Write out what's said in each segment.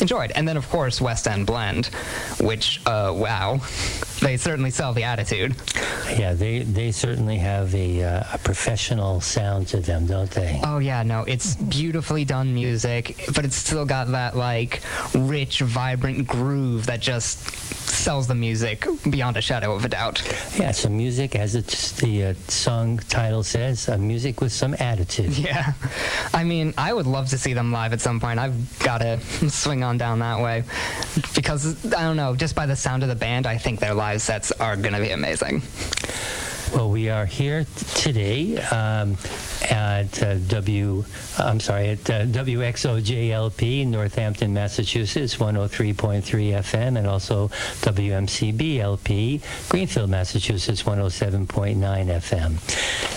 enjoyed. And then, of course, West End Blend, which, wow, they certainly sell the attitude. Yeah, they certainly have a professional sound to them, don't they? Oh, yeah, no, it's beautifully done music, but it's still got that, like, rich, vibrant groove that just sells the music beyond a shadow of a doubt. Yeah, so music, as the song title says, music with some attitude. Yeah. I mean, I would love to see them live at some point. I've got to swing on down that way. Because, I don't know, just by the sound of the band, I think their live sets are going to be amazing. Well, we are here today at WXOJLP, Northampton, Massachusetts, 103.3 FM, and also WMCBLP, Greenfield, Massachusetts, 107.9 FM.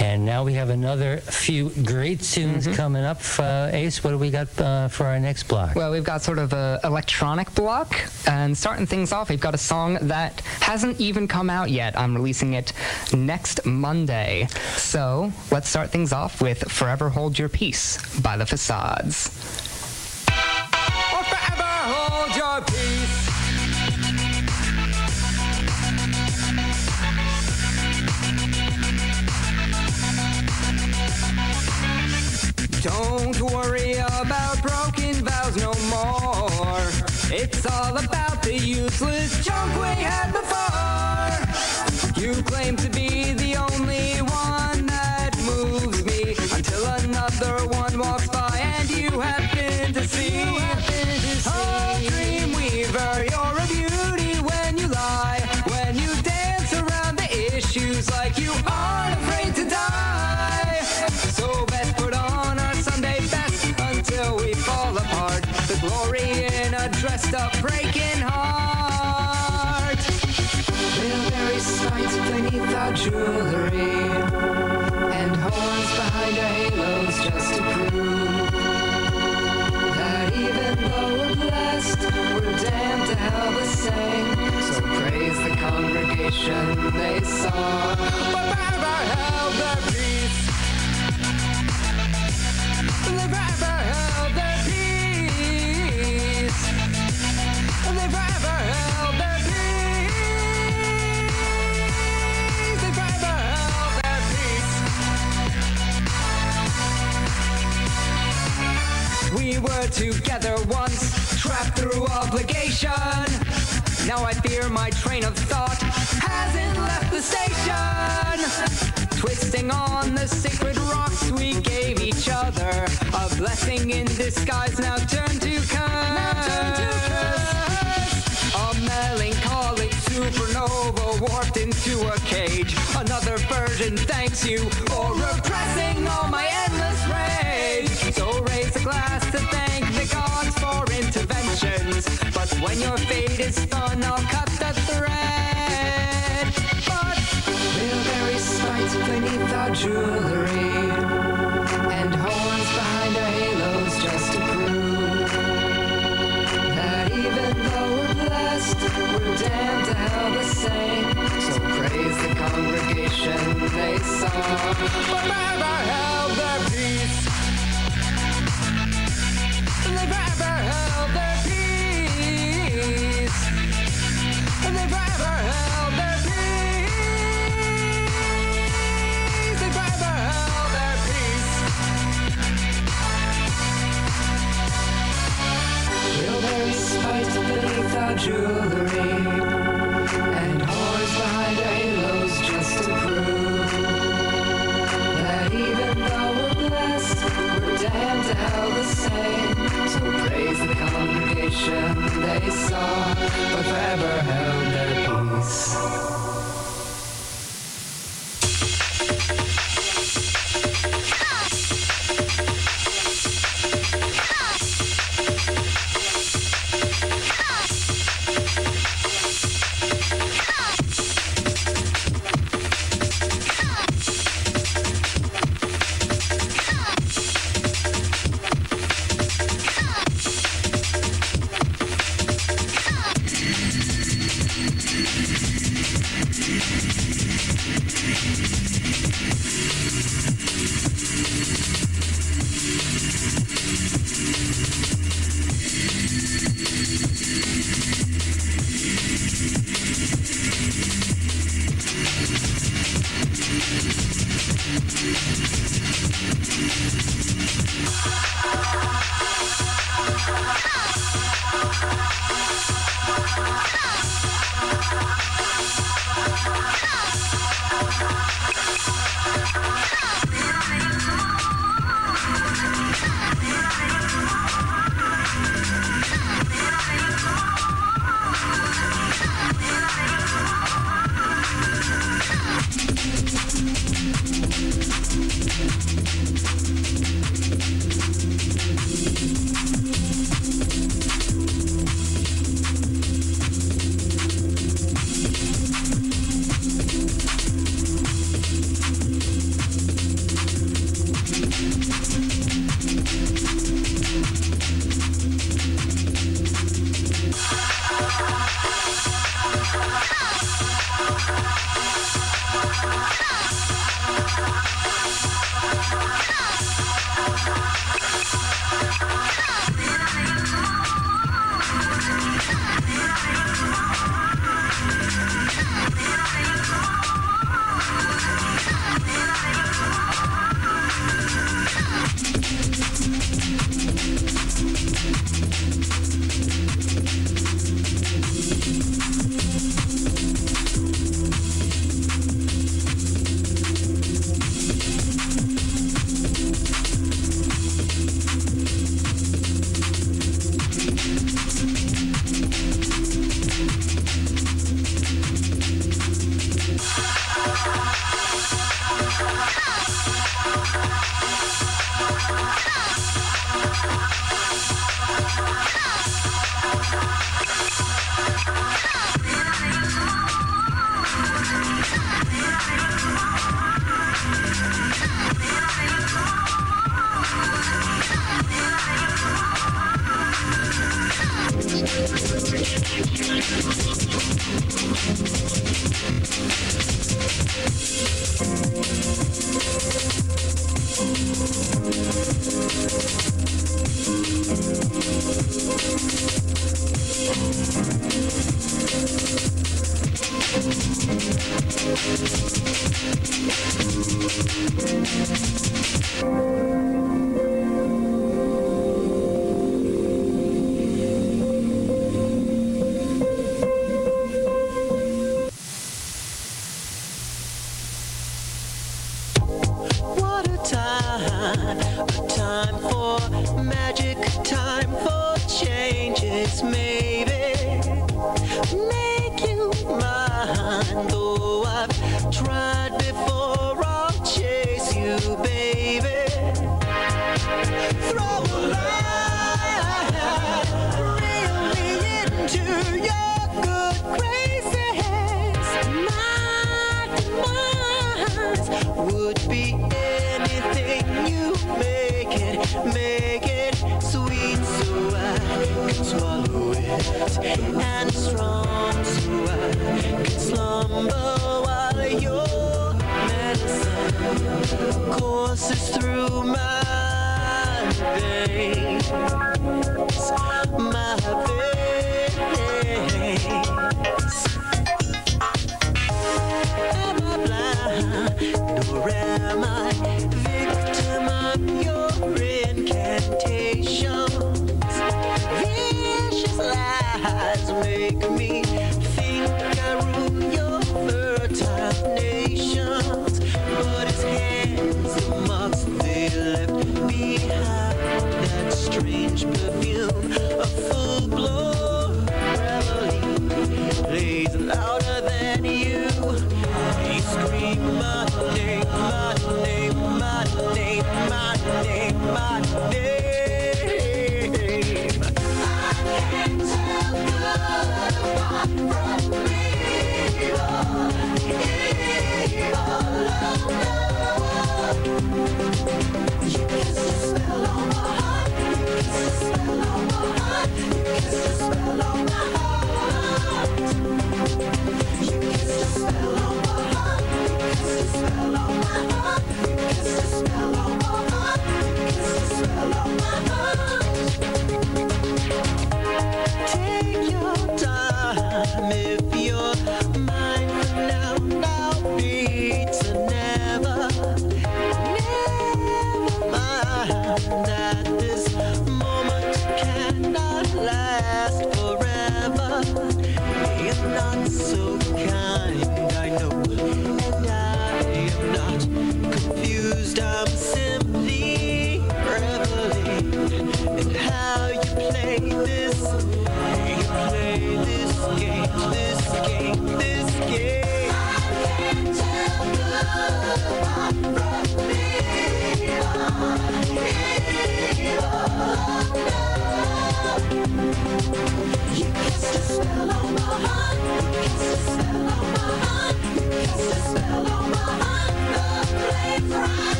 And now we have another few great tunes coming up. Ace, what do we got for our next block? Well, we've got sort of an electronic block, and starting things off, we've got a song that hasn't even come out yet. I'm releasing it next Monday. So let's start things off with Forever Hold Your Peace by The Facades. Oh, forever hold your peace. Don't worry about broken vows no more. It's all about the useless junk we had before. You claim to be the only one that moves me until another one walks by and you happen to see. Oh, dream weaver, you're a beauty when you lie, when you dance around the issues like you aren't afraid to die. So best put on our Sunday best until we fall apart. The glory in a dressed up breaking heart. Bilberry sights beneath our jewelry and horns behind our halos just to prove that even though we're blessed, we're damned to hell the same. So praise the congregation they saw, but forever held their peace. They forever held their peace. They forever held their peace. They forever held their peace. We were together once, trapped through obligation. Now I fear my train of thought hasn't left the station. Twisting on the sacred rocks we gave each other, a blessing in disguise now turned to curse. A melancholic supernova warped into a cage. Another version thanks you for repressing all my endless rage. So raise a glass to thank the gods for interventions. But when your fate is spun, I'll cut the thread. But bilberry sights beneath our jewelry and horns behind our halos just to prove that even though we're blessed, we're damned to hell the same. So praise the congregation they saw, but never held their peace. They never held their peace. They never held their peace. They never held their peace. Bilberry spiked beneath our jewelry and horns behind our halos just to prove that even though we're blessed, we're damned to hell the same. So praise the congregation they saw, but forever held their peace.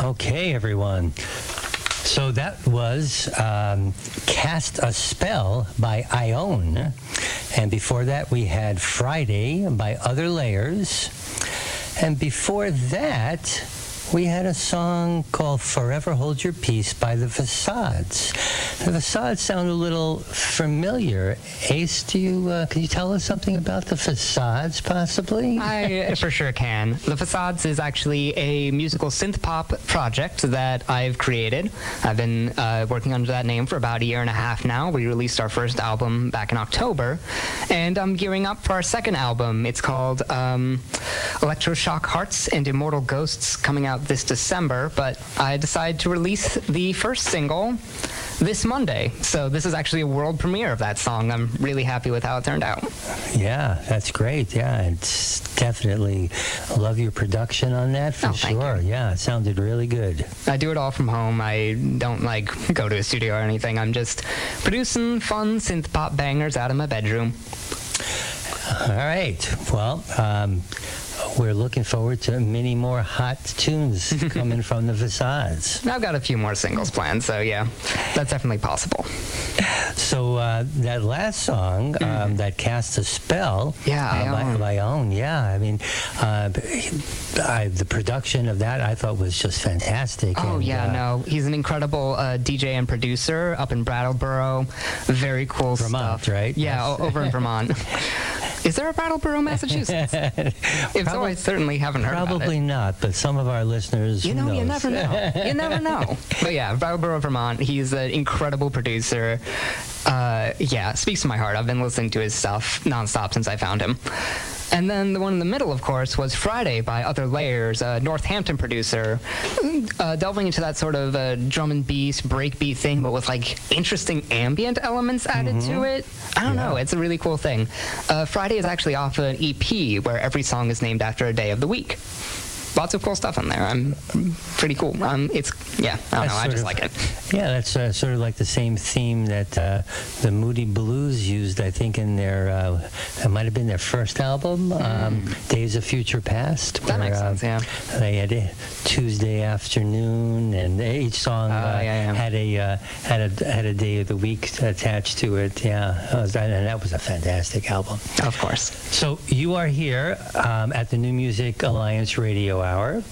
Okay, everyone. So that was Cast a Spell by Ione. And before that, we had Friday by Other Layers. And before that, we had a song called Forever Hold Your Peace by The Facades. The Facades sound a little familiar. Ace, can you tell us something about The Facades, possibly? I for sure can. The Facades is actually a musical synth pop project that I've created. I've been working under that name for about a year and a half now. We released our first album back in October, and I'm gearing up for our second album. It's called Electroshock Hearts and Immortal Ghosts, coming out this December, but I decided to release the first single this Monday. So this is actually a world premiere of that song. I'm really happy with how it turned out. Yeah, that's great. Yeah, it's definitely love your production on that for sure. Yeah, it sounded really good. I do it all from home. I don't go to a studio or anything. I'm just producing fun synth pop bangers out of my bedroom. All right. Well, we're looking forward to many more hot tunes coming from the Facades. I've got a few more singles planned, so yeah, that's definitely possible. So that last song, that Cast a Spell, by Own, yeah. I mean, the production of that I thought was just fantastic. Oh, he's an incredible DJ and producer up in Brattleboro. Very cool Vermont, stuff. Right? Yeah, over in Vermont. Is there a Brattleboro, Massachusetts? If so, I certainly haven't heard about it. Probably not, but some of our listeners, you never know. You never know. But yeah, Brattleboro, Vermont, he's an incredible producer. Speaks to my heart. I've been listening to his stuff nonstop since I found him. And then the one in the middle, of course, was Friday by Other Layers, a Northampton producer, delving into that sort of drum and bass, breakbeat thing, but with interesting ambient elements added to it. I don't know. It's a really cool thing. Friday is actually off an EP where every song is named after a day of the week. Lots of cool stuff in there. I'm pretty cool. I don't know. I just like it. Yeah, that's sort of like the same theme that the Moody Blues used, I think, in their, it might have been their first album, Days of Future Past. That makes sense, yeah. They had a Tuesday afternoon, and each song had a day of the week attached to it. Yeah, and that was a fantastic album. Of course. So you are here at the New Music Alliance Radio Hour,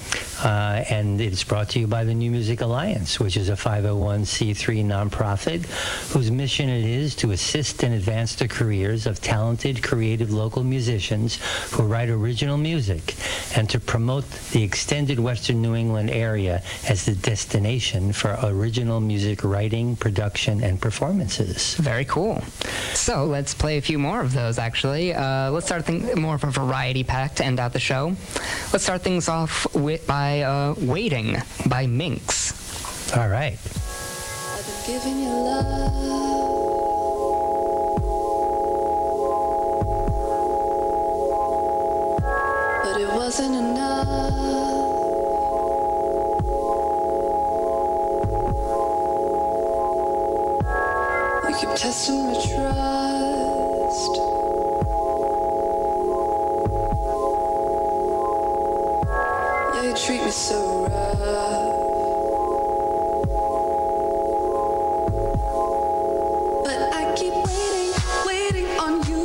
and it's brought to you by the New Music Alliance, which is a 501c3 nonprofit whose mission it is to assist and advance the careers of talented, creative local musicians who write original music, and to promote the extended Western New England area as the destination for original music writing, production, and performances. Very cool. So let's play a few more of those, actually. Let's start more of a variety pack to end out the show. Let's start things off by Waiting by Minx. All right. I've been giving you love, but it wasn't enough. You keep testing my trust. You treat me so rough, but I keep waiting on you,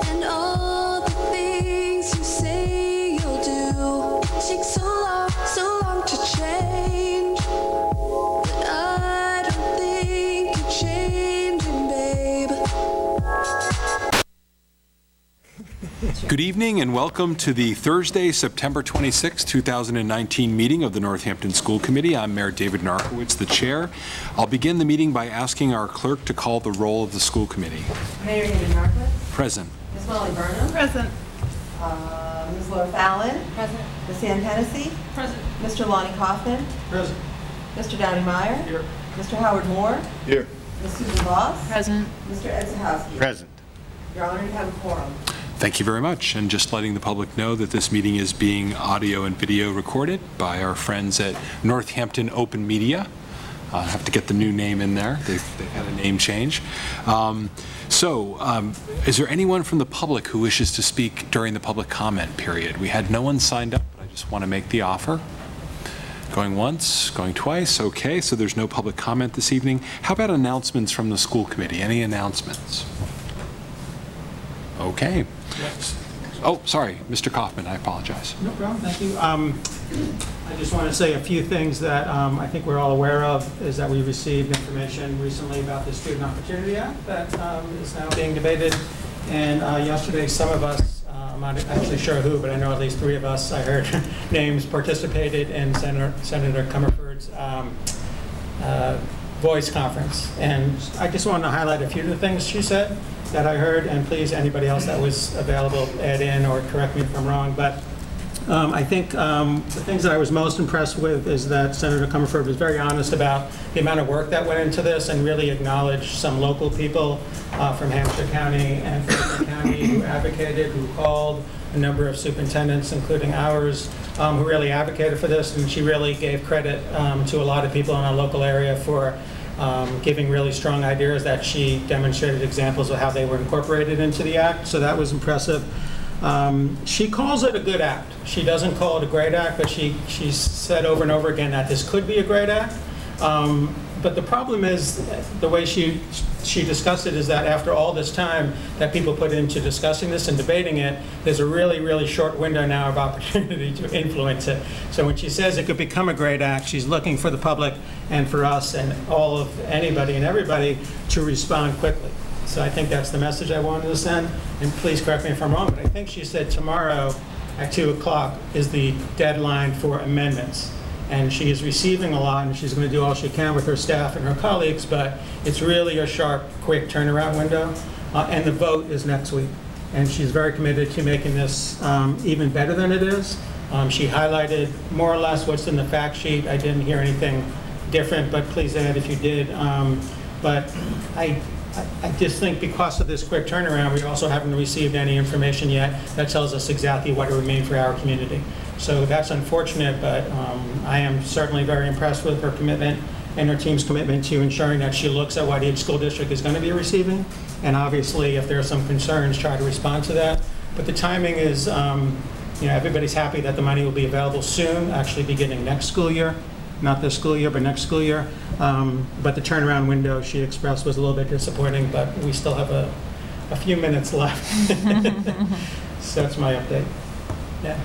and all the things you say you'll do. It takes so long to change, but I don't think you're changing, babe. Good evening and welcome to the Thursday, September 26, 2019 meeting of the Northampton School Committee. I'm Mayor David Narkowitz, the chair. I'll begin the meeting by asking our clerk to call the roll of the school committee. Mayor David Narkowitz. Present. Ms. Molly Burnham. Present. Ms. Laura Fallon. Present. Ms. Ann Hennessy. Present. Mr. Lonnie Kaufman. Present. Mr. Downey Meyer. Here. Mr. Howard Moore. Here. Ms. Susan Voss. Present. Mr. Ed Zahowski. Present. Your Honor, you have a quorum. Thank you very much. And just letting the public know that this meeting is being audio and video recorded by our friends at Northampton Open Media. I have to get the new name in there. They've had a name change. Is there anyone from the public who wishes to speak during the public comment period? We had no one signed up, but I just want to make the offer. Going once, going twice. Okay, so there's no public comment this evening. How about announcements from the school committee? Any announcements? Okay. Oh, sorry, Mr. Kaufman, I apologize. No problem, thank you. I just want to say a few things that I think we're all aware of, is that we received information recently about the Student Opportunity Act that is now being debated. And yesterday, some of us, I'm not actually sure who, but I know at least 3 of us, I heard names, participated in Senator Comerford's voice conference. And I just want to highlight a few of the things she said that I heard, and please, anybody else that was available, add in or correct me if I'm wrong. But I think the things that I was most impressed with is that Senator Comerford was very honest about the amount of work that went into this, and really acknowledged some local people from Hampshire County and Franklin County who advocated, who called, a number of superintendents, including ours, who really advocated for this. And she really gave credit to a lot of people in our local area for giving really strong ideas that she demonstrated examples of how they were incorporated into the act. So that was impressive. She calls it a good act. She doesn't call it a great act, but she said over and over again that this could be a great act. But the problem is, the way she discussed it is that after all this time that people put into discussing this and debating it, there's a really, really short window now of opportunity to influence it. So when she says it could become a great act, she's looking for the public and for us and all of anybody and everybody to respond quickly. So I think that's the message I wanted to send. And please correct me if I'm wrong, but I think she said tomorrow at 2 o'clock is the deadline for amendments. And she is receiving a lot, and she's going to do all she can with her staff and her colleagues, but it's really a sharp, quick turnaround window. And the vote is next week. And she's very committed to making this even better than it is. She highlighted more or less what's in the fact sheet. I didn't hear anything different, but please add if you did. But I just think because of this quick turnaround, we also haven't received any information yet that tells us exactly what it would mean for our community. So that's unfortunate, but I am certainly very impressed with her commitment and her team's commitment to ensuring that she looks at what each school district is going to be receiving. And obviously, if there are some concerns, try to respond to that. But the timing is, everybody's happy that the money will be available soon, actually beginning next school year. Not this school year, but next school year. But the turnaround window, she expressed, was a little bit disappointing, but we still have a few minutes left. So that's my update. Yeah.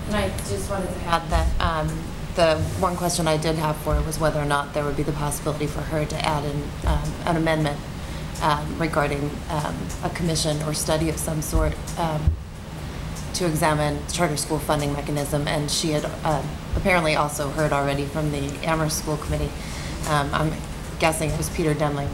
And I just wanted to add that the one question I did have for her was whether or not there would be the possibility for her to add an amendment regarding a commission or study of some sort to examine charter school funding mechanism. And she had apparently also heard already from the Amherst School Committee. I'm guessing it was Peter Demling.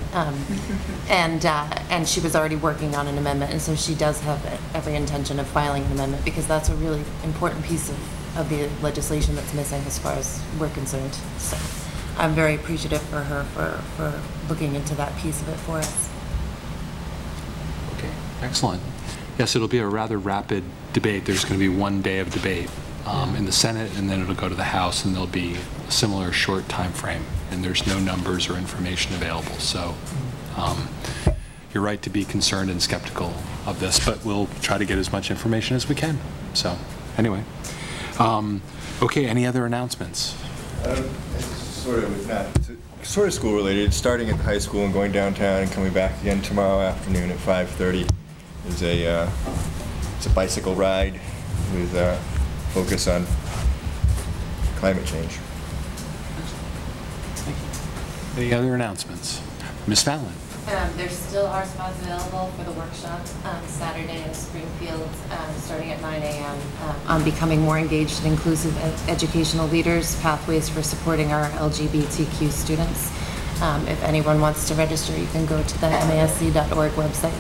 And she was already working on an amendment, and so she does have every intention of filing an amendment, because that's a really important piece of the legislation that's missing as far as we're concerned. So I'm very appreciative for her for looking into that piece of it for us. Okay, excellent. Yes, it'll be a rather rapid debate. There's going to be one day of debate in the Senate, and then it'll go to the House, and there'll be a similar short time frame, and there's no numbers or information available. So you're right to be concerned and skeptical of this, but we'll try to get as much information as we can. So anyway, okay, any other announcements? Sort of school related. Starting at the high school and going downtown and coming back again tomorrow afternoon at 5:30 is it's a bicycle ride with focus on climate change. Any other announcements? Ms. Fallon? There still are spots available for the workshop Saturday in Springfield, starting at 9 a.m. On becoming more engaged and inclusive educational leaders, pathways for supporting our LGBTQ students. If anyone wants to register, you can go to the masc.org website.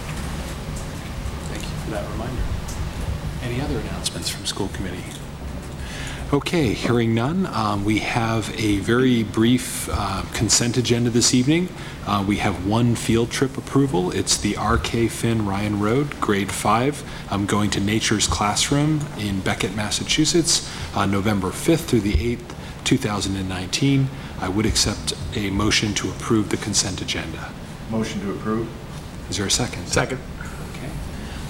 Thank you for that reminder. Any other announcements from school committee? Okay, hearing none, we have a very brief consent agenda this evening. We have one field trip approval. It's the R.K. Finn Ryan Road, grade 5. I'm going to Nature's Classroom in Beckett, Massachusetts, November 5th through the 8th, 2019. I would accept a motion to approve the consent agenda. Motion to approve. Is there a second? Second. Okay.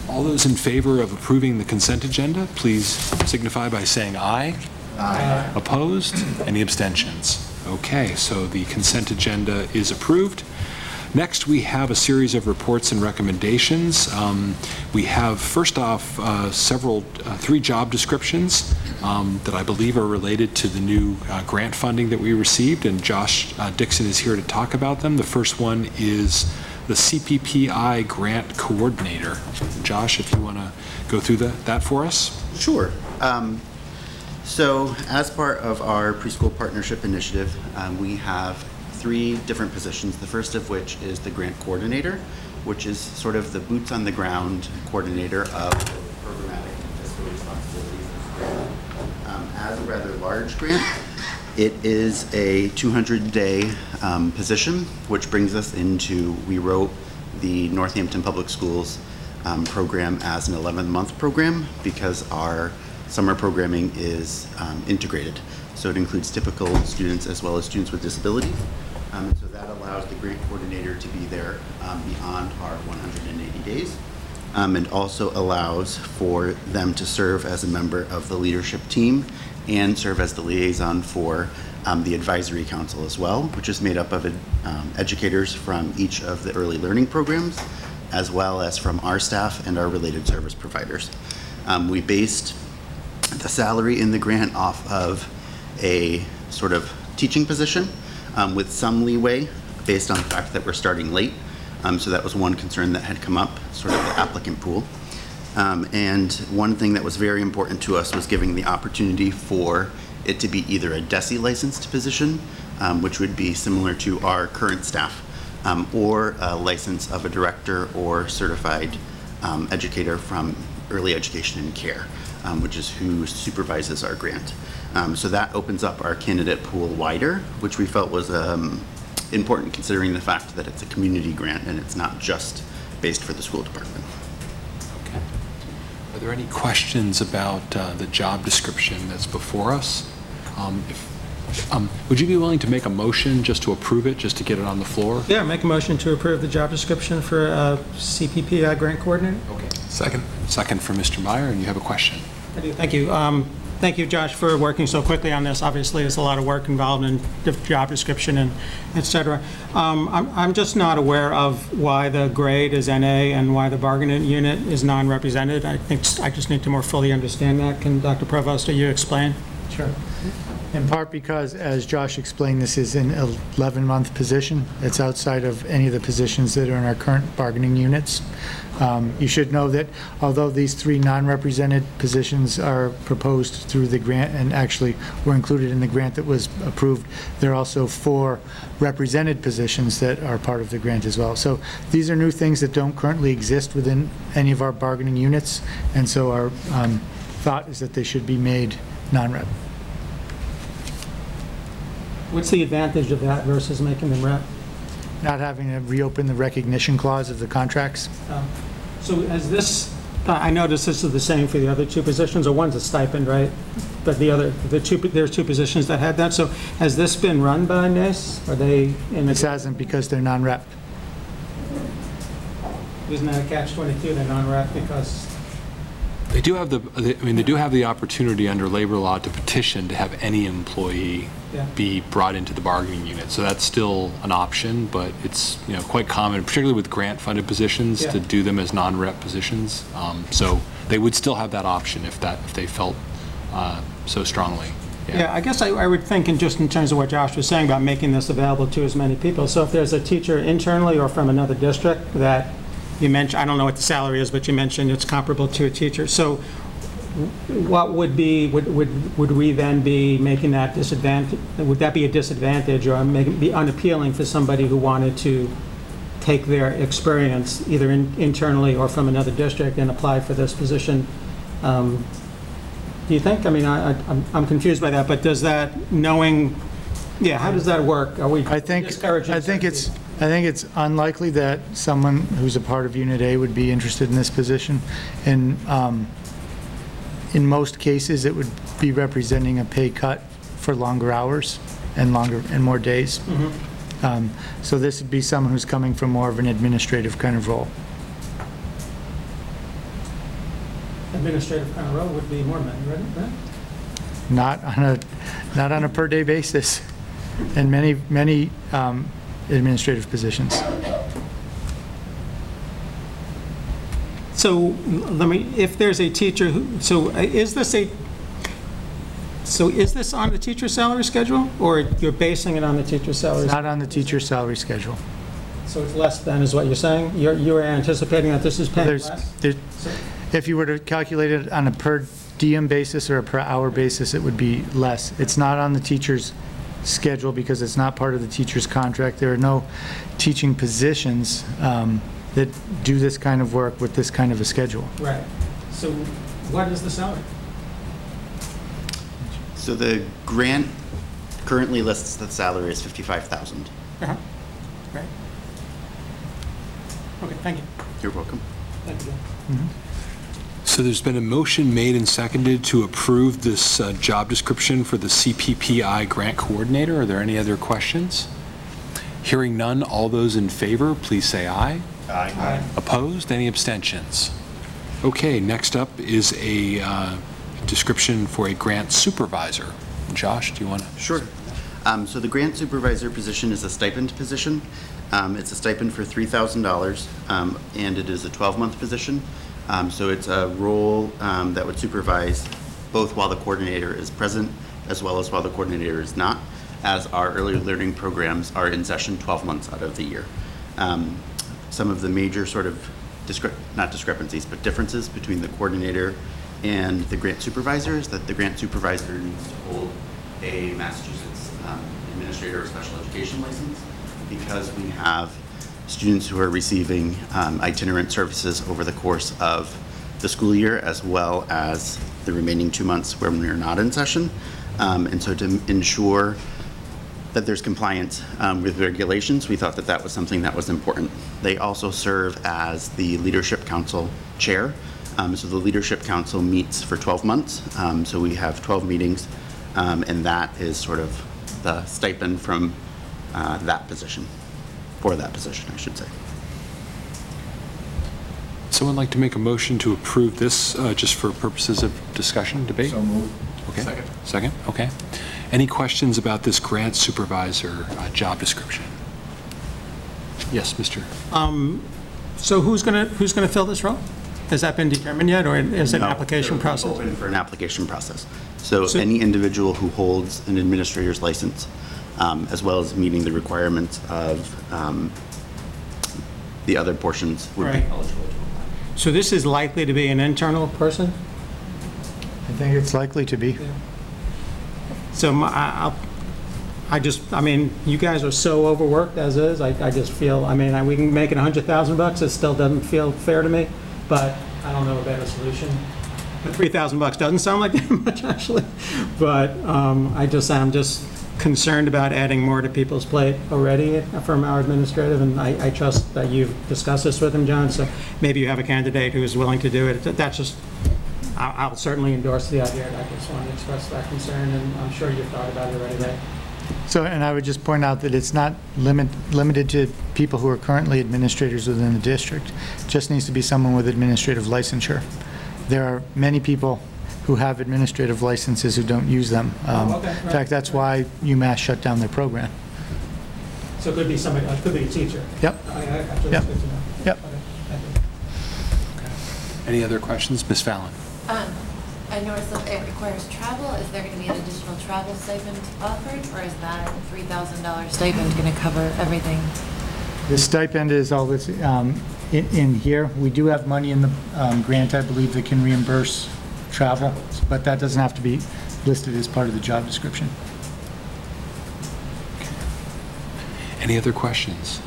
All those in favor of approving the consent agenda, please signify by saying aye. Aye. Opposed? Any abstentions? Okay, so the consent agenda is approved. Next, we have a series of reports and recommendations. We have, first off, three job descriptions that I believe are related to the new grant funding that we received, and Josh Dixon is here to talk about them. The first one is the CPPI Grant Coordinator. Josh, if you want to go through that for us. Sure. So as part of our preschool partnership initiative, we have 3 different positions, the first of which is the grant coordinator, which is sort of the boots on the ground coordinator of programmatic and fiscal responsibilities of the grant. As a rather large grant, it is a 200-day position, which brings us into, we wrote the Northampton Public Schools program as an 11-month program because our summer programming is integrated. So it includes typical students as well as students with disabilities. And so that allows the grant coordinator to be there beyond our 180 days. And also allows for them to serve as a member of the leadership team and serve as the liaison for the advisory council as well, which is made up of educators from each of the early learning programs, as well as from our staff and our related service providers. We based the salary in the grant off of a sort of teaching position with some leeway based on the fact that we're starting late. So that was one concern that had come up, sort of the applicant pool. And one thing that was very important to us was giving the opportunity for it to be either a DESE licensed position, which would be similar to our current staff, or a license of a director or certified educator from early education and care, which is who supervises our grant. So that opens up our candidate pool wider, which we felt was important considering the fact that it's a community grant and it's not just based for the school department. Okay. Are there any questions about the job description that's before us? Would you be willing to make a motion just to approve it, just to get it on the floor? Yeah, make a motion to approve the job description for CPPI grant coordinator. Okay. Second. Second for Mr. Meyer, and you have a question. I do. Thank you. Thank you, Josh, for working so quickly on this. Obviously, there's a lot of work involved in the job description and et cetera. I'm just not aware of why the grade is NA and why the bargaining unit is non-represented. I think I just need to more fully understand that. Can Dr. Provost, you explain? Sure. In part because, as Josh explained, this is an 11-month position. It's outside of any of the positions that are in our current bargaining units. You should know that although these 3 non-represented positions are proposed through the grant and actually were included in the grant that was approved, there are also 4 represented positions that are part of the grant as well. So these are new things that don't currently exist within any of our bargaining units, and so our thought is that they should be made non-rep. What's the advantage of that versus making them rep? Not having to reopen the recognition clause of the contracts. So as this, I noticed this is the same for the other 2 positions, or one's a stipend, right? But there's 2 positions that had that. So has this been run by NIS? Are they in This hasn't because they're non-rep. Isn't that a catch-22? They're non-rep because They do have they do have the opportunity under labor law to petition to have any employee be brought into the bargaining unit. So that's still an option, but it's quite common, particularly with grant-funded positions, to do them as non-rep positions. So they would still have that option if they felt so strongly. Yeah, I guess I would think just in terms of what Josh was saying about making this available to as many people. So if there's a teacher internally or from another district that you mentioned, I don't know what the salary is, but you mentioned it's comparable to a teacher. So what would we then be making that disadvantage? Would that be a disadvantage or be unappealing for somebody who wanted to take their experience either internally or from another district and apply for this position? Do you think? I mean, I'm confused by that, but does that how does that work? Are we discouraging? I think it's unlikely that someone who's a part of Unit A would be interested in this position. And in most cases, it would be representing a pay cut for longer hours and more days. Mm-hmm. So this would be someone who's coming from more of an administrative kind of role. Administrative kind of role would be more money, right? Not on a per day basis, and many administrative positions. So let me, if there's a teacher who, is this on the teacher's salary schedule, or you're basing it on the teacher's salary? It's not on the teacher's salary schedule. So it's less than is what you're saying? You're anticipating that this is paying less? If you were to calculate it on a per diem basis or a per hour basis, it would be less. It's not on the teacher's schedule because it's not part of the teacher's contract. There are no teaching positions that do this kind of work with this kind of a schedule. Right. So what is the salary? So the grant currently lists the salary as $55,000. Uh-huh. Right. Okay, thank you. You're welcome. Thank you. So there's been a motion made and seconded to approve this job description for the CPPI grant coordinator. Are there any other questions? Hearing none, all those in favor, please say aye. Aye. Opposed? Any abstentions? Okay, next up is a description for a grant supervisor. Josh, do you want to? Sure. So the grant supervisor position is a stipend position. It's a stipend for $3,000, and it is a 12-month position. So it's a role that would supervise both while the coordinator is present as well as while the coordinator is not, as our early learning programs are in session 12 months out of the year. Some of the major sort of, not discrepancies, but differences between the coordinator and the grant supervisor is that the grant supervisor needs to hold a Massachusetts Administrator of Special Education license, because we have students who are receiving itinerant services over the course of the school year, as well as the remaining 2 months when we're not in session. And so to ensure that there's compliance with regulations, we thought that that was something that was important. They also serve as the Leadership Council chair. So the Leadership Council meets for 12 months. So we have 12 meetings, and that is sort of the stipend from that position, for that position, I should say. Someone like to make a motion to approve this just for purposes of discussion, debate? So moved. Okay. Second. Second, okay. Any questions about this grant supervisor job description? Yes, Mr. So who's gonna fill this role? Has that been determined yet, or is it an No, application they're process? Open for an application process. So So- any individual who holds an administrator's license, as well as meeting the requirements of the other portions, would be Right. eligible to apply. So this is likely to be an internal person? I think it's likely to be. So I mean, you guys are so overworked as is. I just feel, I mean, we can make it $100,000. It still doesn't feel fair to me, but I don't know a better solution. But $3,000 doesn't sound like that much, actually. But I'm just concerned about adding more to people's plate already from our administrative, and I trust that you've discussed this with him, John, so maybe you have a candidate who is willing to do it. That's just, I'll certainly endorse the idea. I just want to express that concern, and I'm sure you've thought about it already, right? So, and I would just point out that it's not limited to people who are currently administrators within the district. It just needs to be someone with administrative licensure. There are many people who have administrative licenses who don't use them. Okay, In fact, that's why UMass shut down their program. So it could be somebody, it could be a teacher. Yep. Actually, Yep. that's good to know. Yep. Okay, thank you. Any other questions? Ms. Fallon? I noticed that it requires travel. Is there going to be an additional travel stipend offered, or is that $3,000 stipend going to cover everything? The stipend is all that's in here. We do have money in the grant, I believe, that can reimburse travel, but that doesn't have to be listed as part of the job description. Any other questions?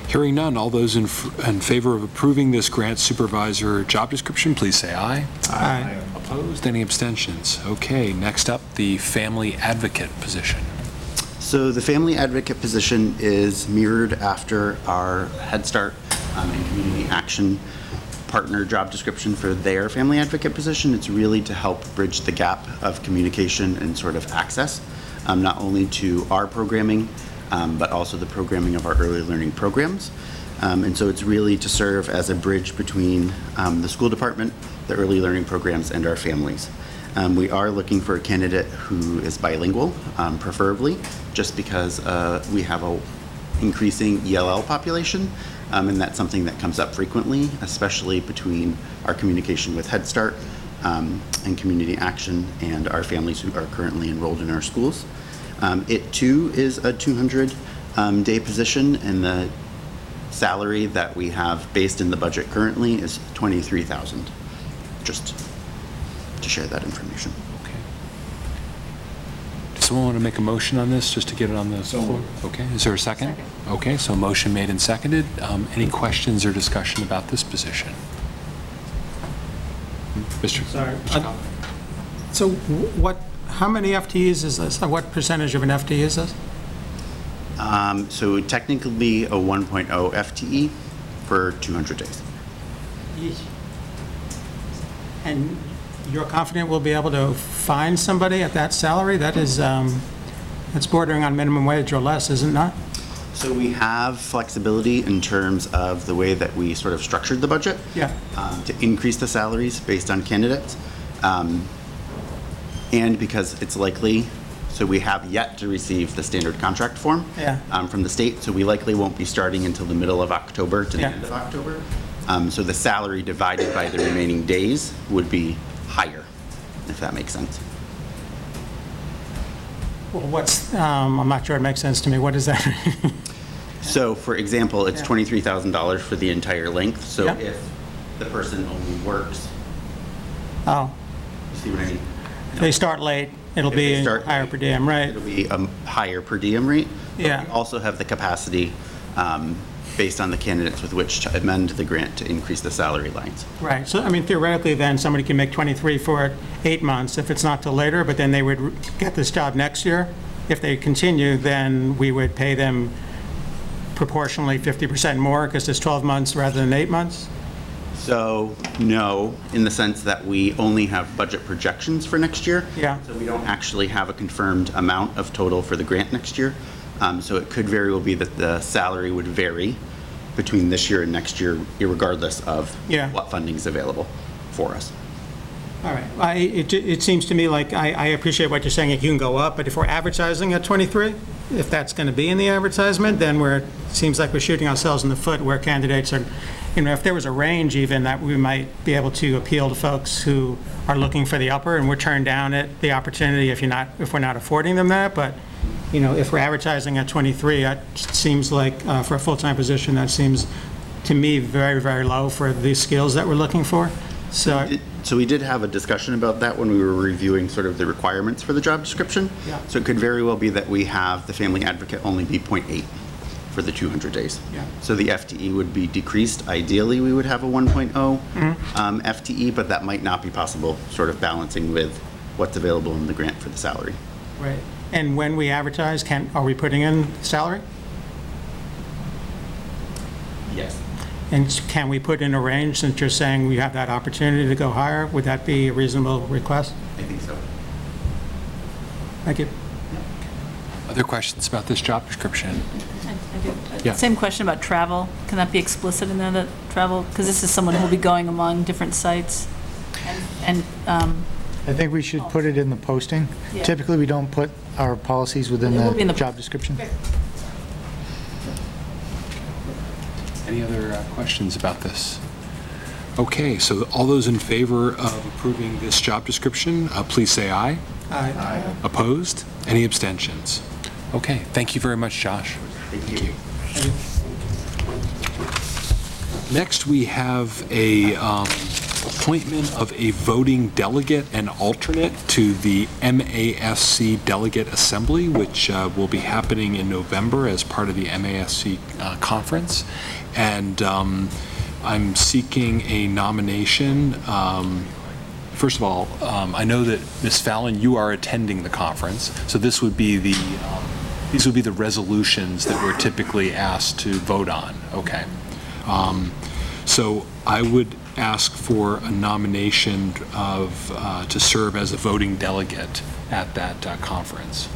Hearing none, all those in favor of approving this grant supervisor job description, please say aye. Aye. Opposed? Any abstentions? Okay, next up, the family advocate position. So the family advocate position is mirrored after our Head Start and Community Action partner job description for their family advocate position. It's really to help bridge the gap of communication and sort of access, not only to our programming, but also the programming of our early learning programs. And so it's really to serve as a bridge between the school department, the early learning programs, and our families. We are looking for a candidate who is bilingual, preferably, just because we have a increasing ELL population, And that's something that comes up frequently, especially between our communication with Head Start and Community Action and our families who are currently enrolled in our schools. It too is a 200-day position, and the salary that we have based in the budget currently is $23,000. Just to share that information. Okay. Does someone want to make a motion on this, just to get it on the floor? Okay, is there a second? Okay, so motion made and seconded. Any questions or discussion about this position? Mr. Sorry. Mr. Cobb? So how many FTEs is this? What percentage of an FTE is this? So technically a 1.0 FTE for 200 days. And you're confident we'll be able to find somebody at that salary? That is, that's bordering on minimum wage or less, is it not? So we have flexibility in terms of the way that we sort of structured the budget. Yeah. To increase the salaries based on candidates. And because it's likely, so we have yet to receive the standard contract form from the state, so we likely won't be starting until the middle of October to the end of October. So the salary divided by the remaining days would be higher, if that makes sense. Well, I'm not sure it makes sense to me. What is that? So, for example, it's $23,000 for the entire length. So if the person only works, you see what I mean? If they start late, it'll be higher per diem, right? It'll be a higher per diem rate. Yeah. We also have the capacity, based on the candidates with which to amend the grant to increase the salary lines. Right. So, I mean, theoretically, then somebody can make 23 for 8 months if it's not till later, but then they would get this job next year. If they continue, then we would pay them proportionally 50% more because it's 12 months rather than 8 months? So, no, in the sense that we only have budget projections for next year. Yeah. So we don't actually have a confirmed amount of total for the grant next year. So it could very well be that the salary would vary between this year and next year, regardless of what funding is available for us. All right. It seems to me like I appreciate what you're saying, it can go up, but if we're advertising at 23, if that's going to be in the advertisement, then it seems like we're shooting ourselves in the foot where candidates are, if there was a range even that we might be able to appeal to folks who are looking for the upper and we're turned down at the opportunity if we're not affording them that, but if we're advertising at 23, that seems like for a full-time position, that seems to me very, very low for the skills that we're looking for. So we did have a discussion about that when we were reviewing sort of the requirements for the job description. Yeah. So it could very well be that we have the family advocate only be 0.8 for the 200 days. Yeah. So the FTE would be decreased. Ideally, we would have a 1.0 FTE, but that might not be possible, sort of balancing with what's available in the grant for the salary. Right. And when we advertise, are we putting in salary? Yes. And can we put in a range, since you're saying we have that opportunity to go higher? Would that be a reasonable request? I think so. Thank you. Other questions about this job description? I do. Yeah. Same question about travel. Can that be explicit in there, that travel? Because this is someone who will be going among different sites. And I think we should put it in the posting. Yeah. Typically, we don't put our policies within It will be in the the- job description. Any other questions about this? Okay, so all those in favor of approving this job description, please say aye. Aye. Opposed? Any abstentions? Okay, thank you very much, Josh. Thank you. Next, we have a appointment of a voting delegate and alternate to the MASC Delegate Assembly, which will be happening in November as part of the MASC conference. And I'm seeking a nomination. First of all, I know that Ms. Fallon, you are attending the conference, so this would be these would be the resolutions that we're typically asked to vote on. Okay. So I would ask for a nomination to serve as a voting delegate at that conference.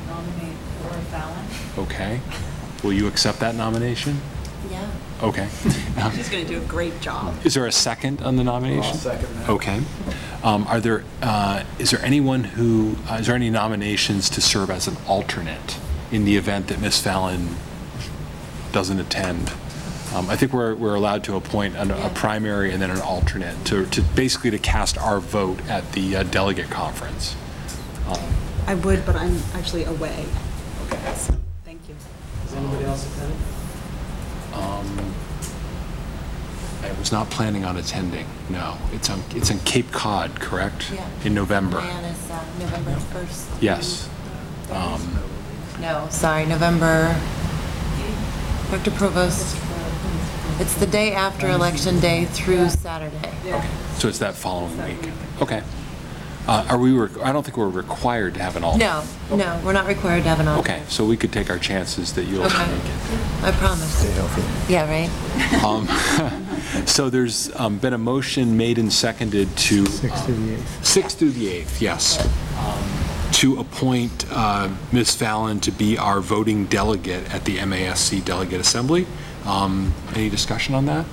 nominate Laura Fallon. Okay. Will you accept that nomination? Yeah. Okay. She's going to do a great job. Is there a second on the nomination? I'll second that. Okay. Is there any nominations to serve as an alternate in the event that Ms. Fallon doesn't attend I think we're allowed to appoint a primary and then an alternate to basically to cast our vote at the delegate conference. I would, but I'm actually away. Okay. So, thank you. Is anybody else attending? I was not planning on attending. No, it's in Cape Cod, correct? Yeah. In November. Plan is November 1st. Yes. No, sorry, November. Dr. Provost, it's the day after Election Day through Saturday. Okay. So it's that following week. Okay. I don't think we're required to have an alternate. No, we're not required to have an alternate. Okay, so we could take our chances that you'll Okay. make it. I promise. Stay healthy. Yeah, right? So there's been a motion made and seconded to 6th through the 8th. 6th through the 8th, yes, to appoint Ms. Fallon to be our voting delegate at the MASC Delegate Assembly. Any discussion on that?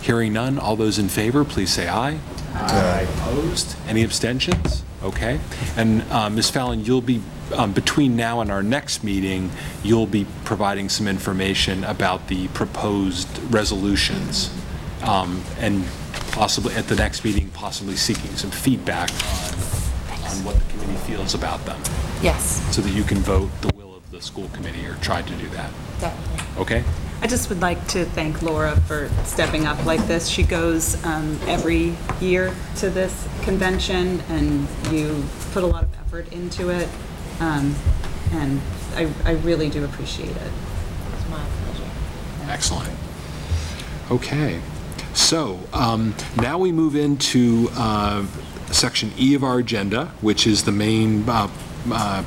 Hearing none, all those in favor, please say aye. Aye. Opposed? Any abstentions? Okay. And Ms. Fallon, you'll be, between now and our next meeting, you'll be providing some information about the proposed resolutions, and possibly at the next meeting, possibly seeking some feedback on what the committee feels about them, Yes, so that you can vote the will of the school committee, or try to do that. definitely. Okay? I just would like to thank Laura for stepping up like this. She goes every year to this convention, and you put a lot of effort into it, and I really do appreciate it. It's my pleasure. Excellent. Okay. So now we move into Section E of our agenda, which is the main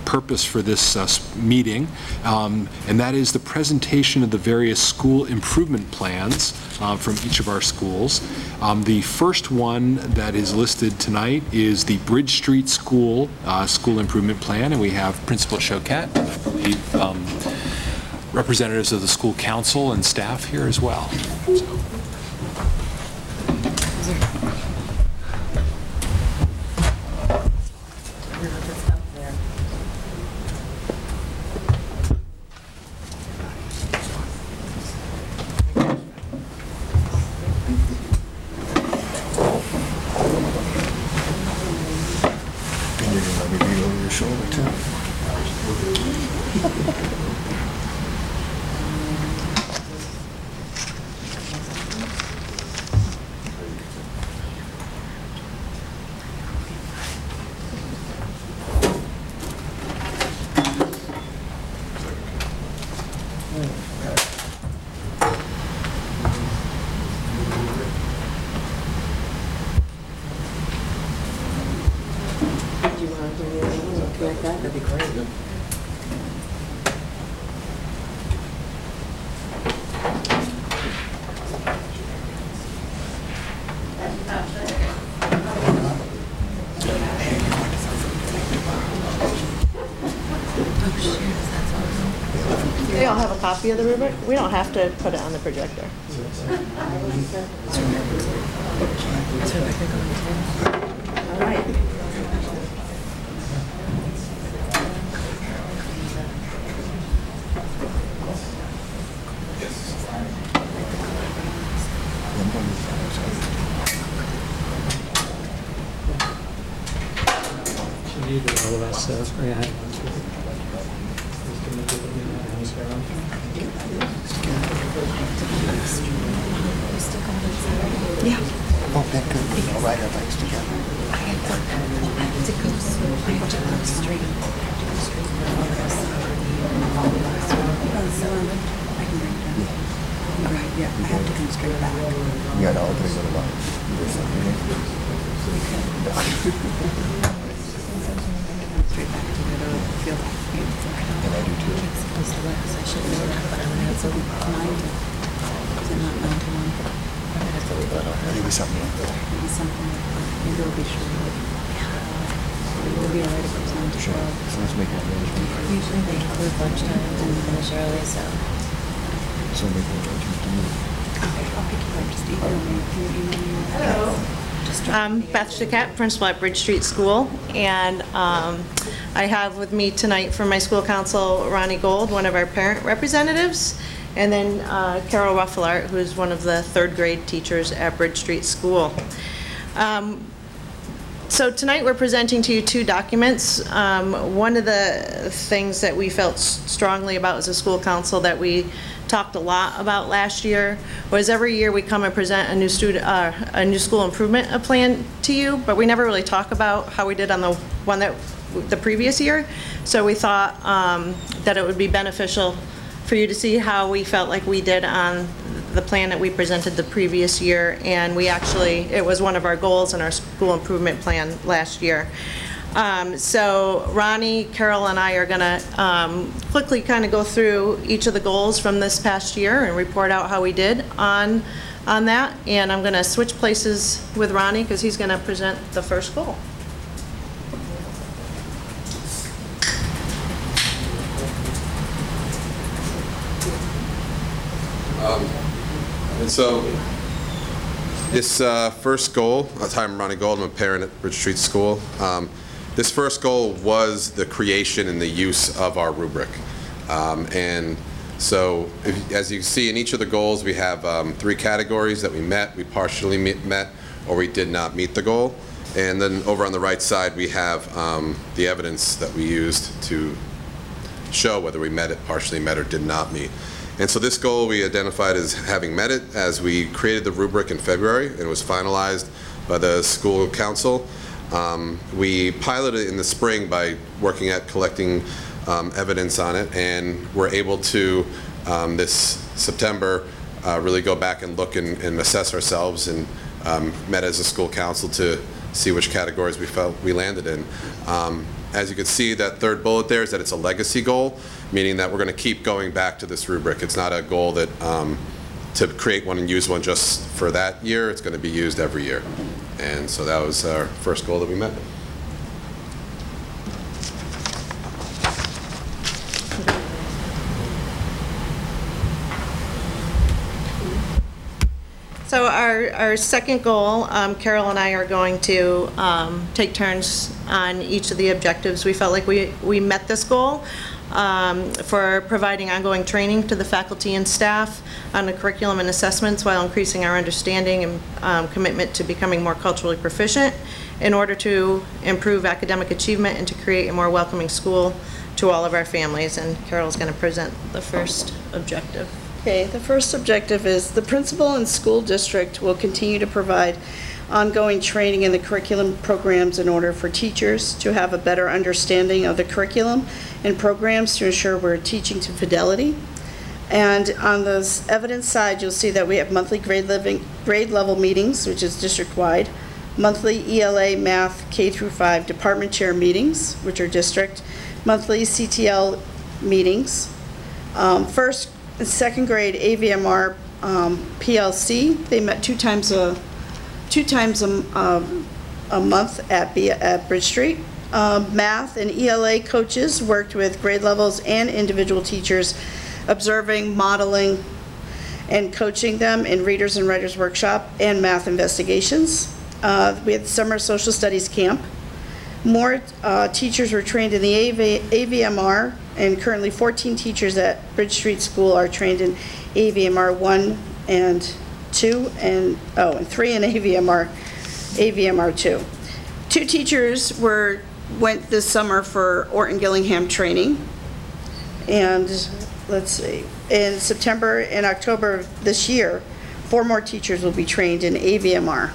purpose for this meeting, and that is the presentation of the various school improvement plans from each of our schools. The first one that is listed tonight is the Bridge Street School School Improvement Plan, and we have Principal Choquette, I believe, representatives of the school council and staff here as well. So. And you're gonna let me read over your shoulder too? They all have a copy of the rubric? We don't have to put it on the projector. All right. She needed all of us, so yeah, hang on to it. Who's gonna give it, Yeah. Oh, that good. We'll ride our bikes together. Yeah, I have to come straight back. Yeah, no, I'll take it along. Or something. Straight back to the field. And I do too. I should know that, but I'm gonna have to 9 to, is it not 9 to 1? Maybe something like that. Maybe something like that. Maybe it'll be short. It'll be all right if it's 9 to 12. Sure. So let's make an arrangement. Usually they close lunchtime and finish early, so. So make an arrangement to move. I'll pick you up, just email me. Can you email me? Beth Choquette, principal at Bridge Street School, and I have with me tonight from my school council Ronnie Gold, one of our parent representatives, and then Carol Ruffalart, who is one of the third grade teachers at Bridge Street School. So tonight we're presenting to you two documents. One of the things that we felt strongly about as a school council that we talked a lot about last year was every year we come and present a new school improvement plan to you, but we never really talk about how we did on the previous year. So we thought that it would be beneficial for you to see how we felt like we did on the plan that we presented the previous year, and it was one of our goals in our school improvement plan last year. So Ronnie, Carol, and I are going to quickly kind of go through each of the goals from this past year and report out how we did on that. And I'm going to switch places with Ronnie because he's going to present the first goal. And so this first goal, I'm Ronnie Gold, I'm a parent at Bridge Street School. This first goal was the creation and the use of our rubric. And so as you see in each of the goals, we have 3 categories that we met, we partially met, or we did not meet the goal. And then over on the right side, we have the evidence that we used to show whether we met it, partially met, or did not meet. And so this goal we identified as having met it as we created the rubric in February and it was finalized by the school council. We piloted it in the spring by working at collecting evidence on it, and we're able to this September really go back and look and assess ourselves, and met as a school council to see which categories we felt we landed in. As you can see, that third bullet there is that it's a legacy goal, meaning that we're going to keep going back to this rubric. It's not a goal that to create one and use one just for that year. It's going to be used every year. And so that was our first goal that we met. So our second goal, Carol and I are going to take turns on each of the objectives. We felt like we met this goal for providing ongoing training to the faculty and staff on the curriculum and assessments while increasing our understanding and commitment to becoming more culturally proficient in order to improve academic achievement and to create a more welcoming school to all of our families. And Carol's going to present the first objective. Okay, the first objective is the principal and school district will continue to provide ongoing training in the curriculum programs in order for teachers to have a better understanding of the curriculum and programs to ensure we're teaching to fidelity. And on the evidence side, you'll see that we have monthly grade level meetings, which is district-wide, monthly ELA math K through 5 department chair meetings, which are district, monthly CTL meetings, first and second grade AVMR PLC. They met two times a month at Bridge Street. Math and ELA coaches worked with grade levels and individual teachers, observing, modeling, and coaching them in Readers and Writers Workshop and math investigations. We had the Summer Social Studies Camp. More teachers were trained in the AVMR, and currently 14 teachers at Bridge Street School are trained in AVMR 1 and 2, and 3 in AVMR 2. 2 teachers went this summer for Orton Gillingham training, and let's see, in September and October of this year, 4 more teachers will be trained in AVMR.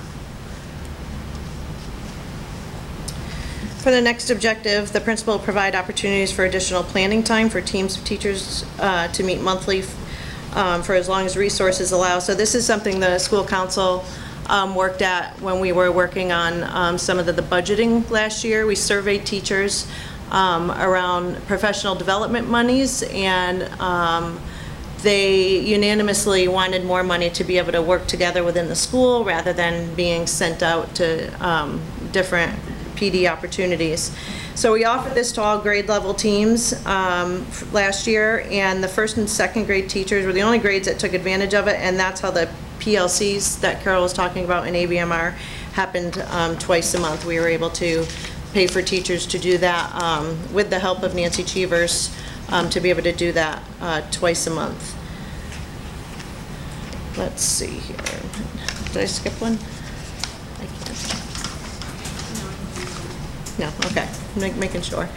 For the next objective, the principal will provide opportunities for additional planning time for teams of teachers to meet monthly for as long as resources allow. So this is something the school council worked at when we were working on some of the budgeting last year. We surveyed teachers around professional development monies, and they unanimously wanted more money to be able to work together within the school rather than being sent out to different PD opportunities. So we offered this to all grade level teams last year, and the first and second grade teachers were the only grades that took advantage of it, and that's how the PLCs that Carol was talking about in AVMR happened twice a month. We were able to pay for teachers to do that with the help of Nancy Cheevers to be able to do that twice a month. let's see here. Did I skip one? No, okay, making sure.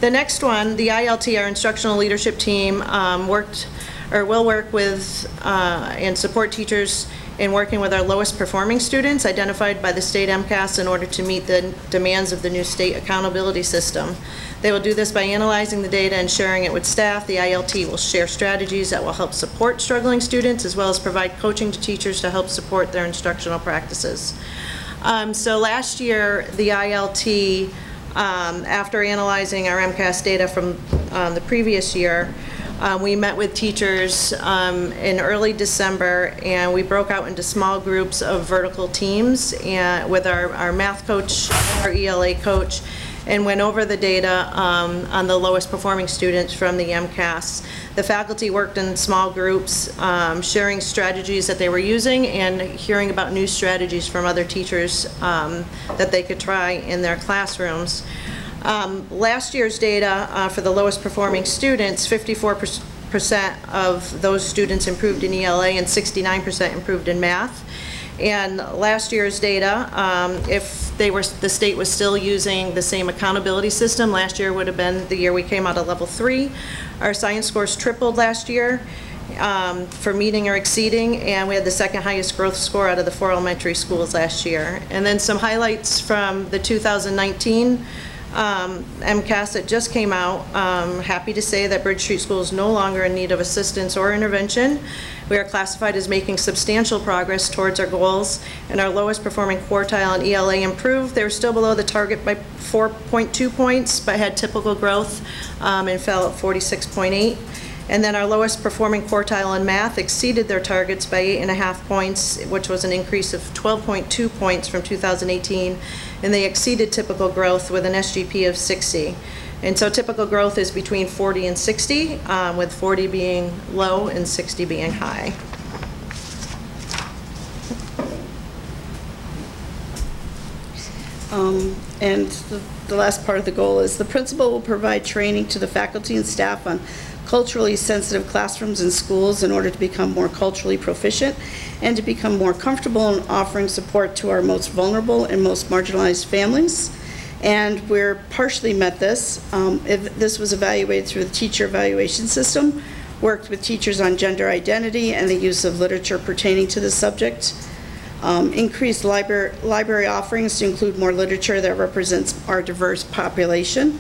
The next one, the ILT, our instructional leadership team, will work with and support teachers in working with our lowest performing students identified by the state MCAS in order to meet the demands of the new state accountability system. They will do this by analyzing the data and sharing it with staff. The ILT will share strategies that will help support struggling students, as well as provide coaching to teachers to help support their instructional practices. So last year, the ILT, after analyzing our MCAS data from the previous year, we met with teachers in early December, and we broke out into small groups of vertical teams and with our math coach, our ELA coach, and went over the data on the lowest performing students from the MCAS. The faculty worked in small groups, sharing strategies that they were using and hearing about new strategies from other teachers that they could try in their classrooms. Last year's data for the lowest performing students, 54% of those students improved in ELA and 69% improved in math. And last year's data, if the state was still using the same accountability system, last year would have been the year we came out of level 3. Our science scores tripled last year for meeting or exceeding, and we had the second highest growth score out of the 4 elementary schools last year. And then some highlights from the 2019 MCAS that just came out. Happy to say that Bridge Street School is no longer in need of assistance or intervention. We are classified as making substantial progress towards our goals, and our lowest performing quartile in ELA improved. They were still below the target by 4.2 points, but had typical growth and fell at 46.8. And then our lowest performing quartile in math exceeded their targets by 8.5 points, which was an increase of 12.2 points from 2018. And they exceeded typical growth with an SGP of 60. And so typical growth is between 40 and 60, with 40 being low and 60 being high. And the last part of the goal is the principal will provide training to the faculty and staff on culturally sensitive classrooms and schools in order to become more culturally proficient and to become more comfortable in offering support to our most vulnerable and most marginalized families. And we're partially met this. This was evaluated through the teacher evaluation system, worked with teachers on gender identity and the use of literature pertaining to the subject. Increased library offerings to include more literature that represents our diverse population.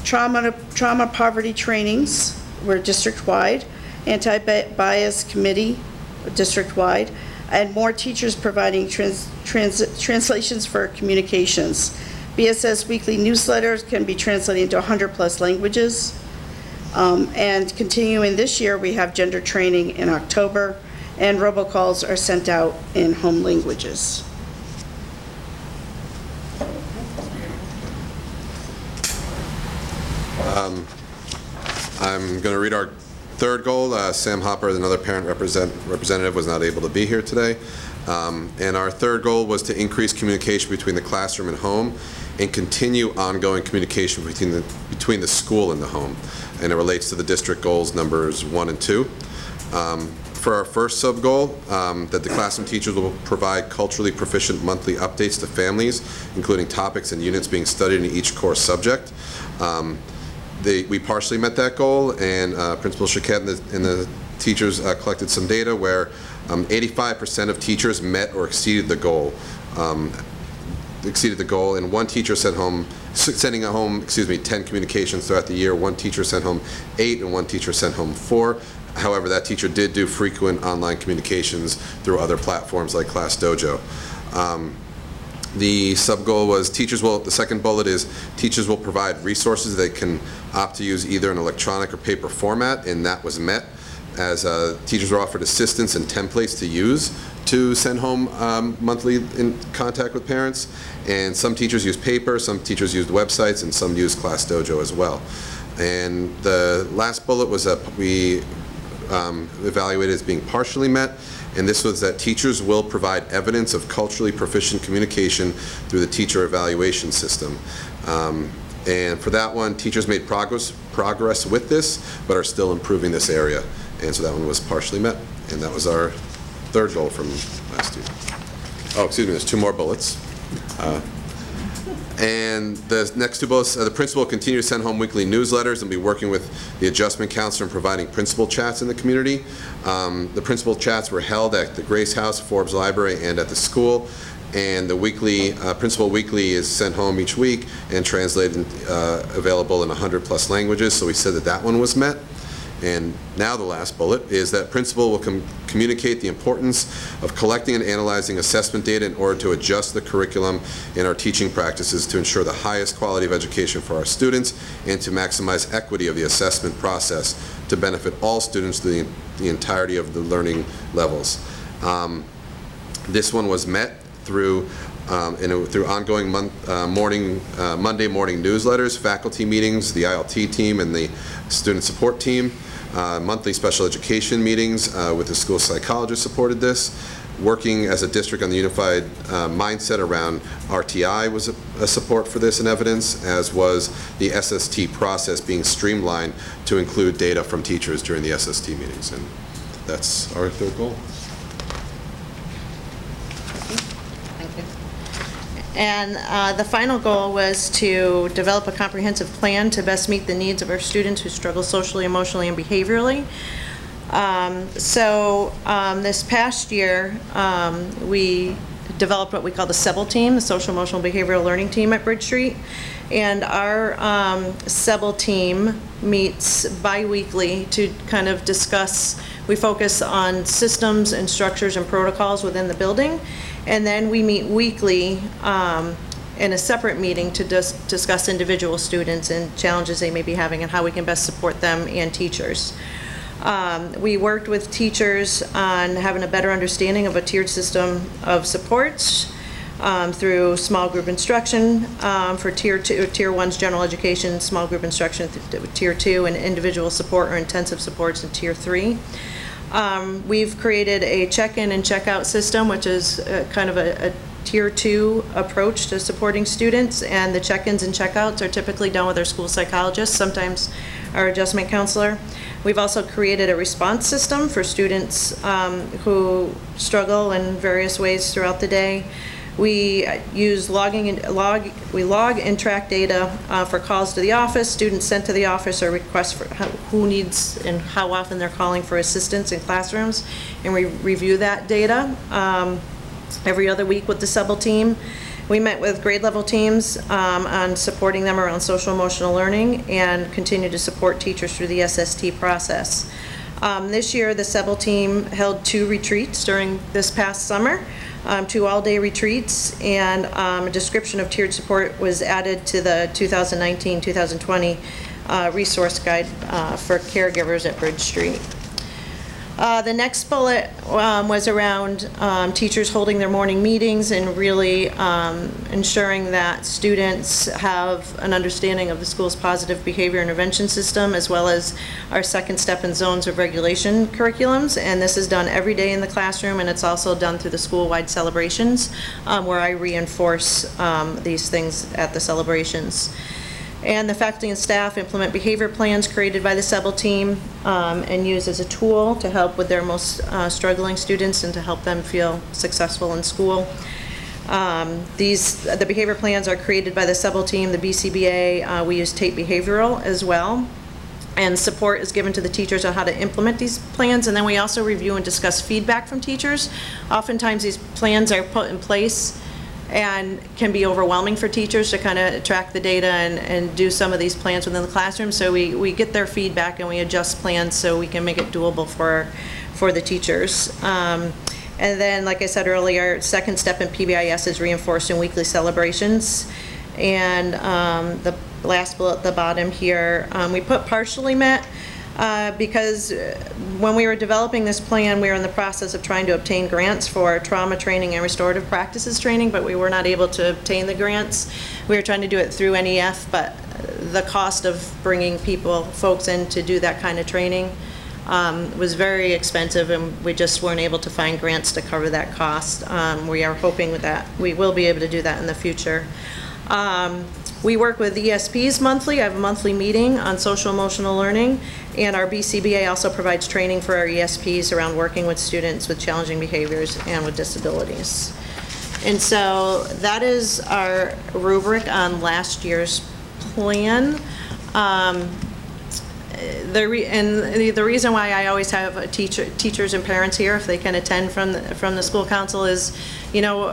Trauma poverty trainings were district-wide. Anti-bias committee district-wide. And more teachers providing translations for communications. BSS weekly newsletters can be translated into 100+ languages. And continuing this year, we have gender training in October, and robocalls are sent out in home languages. I'm going to read our third goal. Sam Hopper, another parent representative, was not able to be here today. And our third goal was to increase communication between the classroom and home and continue ongoing communication between the school and the home. And it relates to the district goals numbers 1 and 2. For our first sub-goal, that the classroom teachers will provide culturally proficient monthly updates to families, including topics and units being studied in each core subject. We partially met that goal, and Principal Chiquette and the teachers collected some data where 85% of teachers met or exceeded the goal. And one teacher sending home 10 communications throughout the year. One teacher sent home 8, and one teacher sent home 4. However, that teacher did do frequent online communications through other platforms like Class Dojo. The sub-goal was the second bullet is teachers will provide resources they can opt to use either in electronic or paper format, and that was met as teachers were offered assistance and templates to use to send home monthly in contact with parents. And some teachers used paper, some teachers used websites, and some used Class Dojo as well. And the last bullet was that we evaluated as being partially met, and this was that teachers will provide evidence of culturally proficient communication through the teacher evaluation system. And for that one, teachers made progress with this, but are still improving this area. And so that one was partially met, and that was our third goal from last year. Oh, excuse me, there's 2 more bullets. And the next 2 bullets, the principal will continue to send home weekly newsletters and be working with the adjustment counselor and providing principal chats in the community. The principal chats were held at the Grace House, Forbes Library, and at the school. And the weekly, Principal Weekly is sent home each week and translated, available in 100+ languages. So we said that that one was met. And now the last bullet is that principal will communicate the importance of collecting and analyzing assessment data in order to adjust the curriculum in our teaching practices to ensure the highest quality of education for our students and to maximize equity of the assessment process to benefit all students through the entirety of the learning levels. This one was met through through ongoing Monday morning newsletters, faculty meetings, the ILT team and the student support team, monthly special education meetings with the school psychologist supported this. Working as a district on the unified mindset around RTI was a support for this and evidence, as was the SST process being streamlined to include data from teachers during the SST meetings. And that's our third goal. And the final goal was to develop a comprehensive plan to best meet the needs of our students who struggle socially, emotionally, and behaviorally. This past year, we developed what we call the SEBL team, the Social Emotional Behavioral Learning Team at Bridge Street. And our SEBL team meets bi-weekly to kind of discuss, we focus on systems and structures and protocols within the building. And then we meet weekly in a separate meeting to discuss individual students and challenges they may be having and how we can best support them and teachers. We worked with teachers on having a better understanding of a tiered system of supports through small group instruction for Tier 1's general education, small group instruction Tier 2, and individual support or intensive supports in Tier 3. We've created a check-in and check-out system, which is kind of a Tier 2 approach to supporting students, and the check-ins and check-outs are typically done with our school psychologist, sometimes our adjustment counselor. We've also created a response system for students who struggle in various ways throughout the day. We use log and track data for calls to the office, students sent to the office, or requests for who needs and how often they're calling for assistance in classrooms, and we review that data every other week with the SEBL team. We met with grade level teams on supporting them around social emotional learning and continue to support teachers through the SST process. This year, the SEBL team held 2 retreats during this past summer. 2 all-day retreats, and a description of tiered support was added to the 2019-2020 resource guide for caregivers at Bridge Street. The next bullet was around teachers holding their morning meetings and really ensuring that students have an understanding of the school's positive behavior intervention system, as well as our second step and zones of regulation curriculums. And this is done every day in the classroom, and it's also done through the school-wide celebrations, where I reinforce these things at the celebrations. And the faculty and staff implement behavior plans created by the SEBL team and use as a tool to help with their most struggling students and to help them feel successful in school. The behavior plans are created by the SEBL team, the BCBA. We use TAPE Behavioral as well. And support is given to the teachers on how to implement these plans. And then we also review and discuss feedback from teachers. Oftentimes these plans are put in place and can be overwhelming for teachers to kind of track the data and do some of these plans within the classroom. So we get their feedback and we adjust plans so we can make it doable for the teachers. And then, like I said earlier, second step in PBIS is reinforced in weekly celebrations. And the last bullet at the bottom here, we put partially met because when we were developing this plan, we were in the process of trying to obtain grants for trauma training and restorative practices training, but we were not able to obtain the grants. We were trying to do it through NEF, but the cost of bringing folks in to do that kind of training was very expensive, and we just weren't able to find grants to cover that cost. We are hoping that we will be able to do that in the future. We work with ESPs monthly. I have a monthly meeting on social emotional learning, and our BCBA also provides training for our ESPs around working with students with challenging behaviors and with disabilities. And so that is our rubric on last year's plan. The reason why I always have teachers and parents here, if they can attend from the school council, is, you know,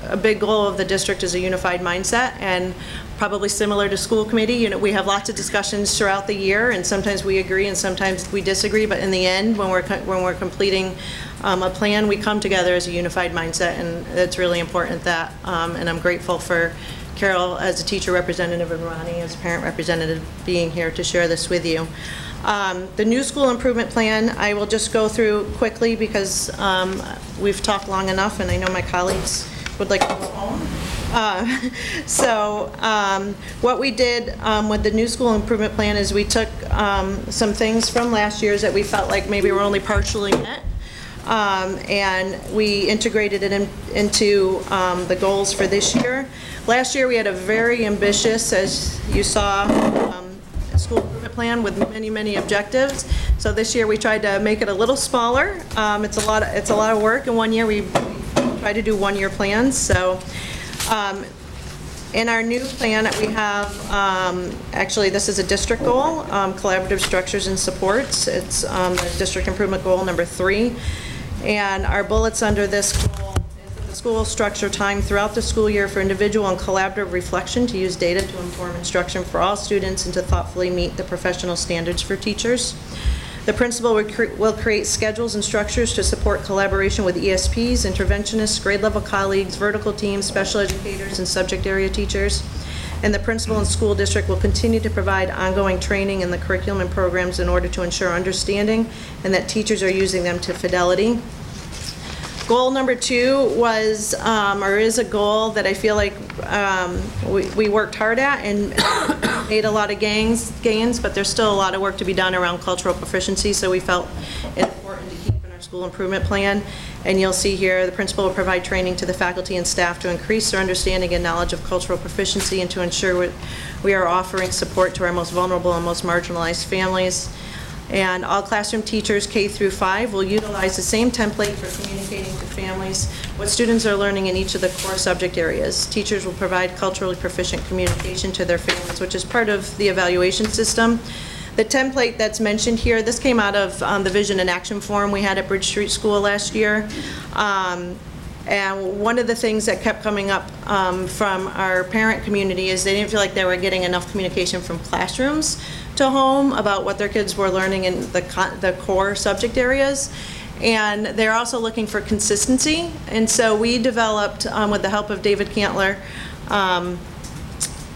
a big goal of the district is a unified mindset, and probably similar to school committee, you know, we have lots of discussions throughout the year, and sometimes we agree and sometimes we disagree, but in the end, when we're completing a plan, we come together as a unified mindset, and it's really important that, and I'm grateful for Carol as a teacher representative and Ronnie as a parent representative being here to share this with you. The new school improvement plan, I will just go through quickly because we've talked long enough and I know my colleagues would like to go home. What we did with the new school improvement plan is we took some things from last year's that we felt like maybe were only partially met. And we integrated it into the goals for this year. Last year we had a very ambitious, as you saw, school improvement plan with many, many objectives. So this year we tried to make it a little smaller. It's a lot of work in 1 year. We try to do 1-year plans. So in our new plan we have, actually this is a district goal, collaborative structures and supports. It's the district improvement goal number 3. And our bullets under this goal is the school structure time throughout the school year for individual and collaborative reflection to use data to inform instruction for all students and to thoughtfully meet the professional standards for teachers. The principal will create schedules and structures to support collaboration with ESPs, interventionists, grade level colleagues, vertical teams, special educators, and subject area teachers. And the principal and school district will continue to provide ongoing training in the curriculum and programs in order to ensure understanding and that teachers are using them to fidelity. Goal number 2 was, or is a goal that I feel like we worked hard at and made a lot of gains, but there's still a lot of work to be done around cultural proficiency, so we felt it important to keep in our school improvement plan. And you'll see here, the principal will provide training to the faculty and staff to increase their understanding and knowledge of cultural proficiency and to ensure we are offering support to our most vulnerable and most marginalized families. And all classroom teachers K through 5 will utilize the same template for communicating to families what students are learning in each of the core subject areas. Teachers will provide culturally proficient communication to their families, which is part of the evaluation system. The template that's mentioned here, this came out of the Vision and Action Forum we had at Bridge Street School last year. And one of the things that kept coming up from our parent community is they didn't feel like they were getting enough communication from classrooms to home about what their kids were learning in the core subject areas. And they're also looking for consistency. And so we developed, with the help of David Cantler, kind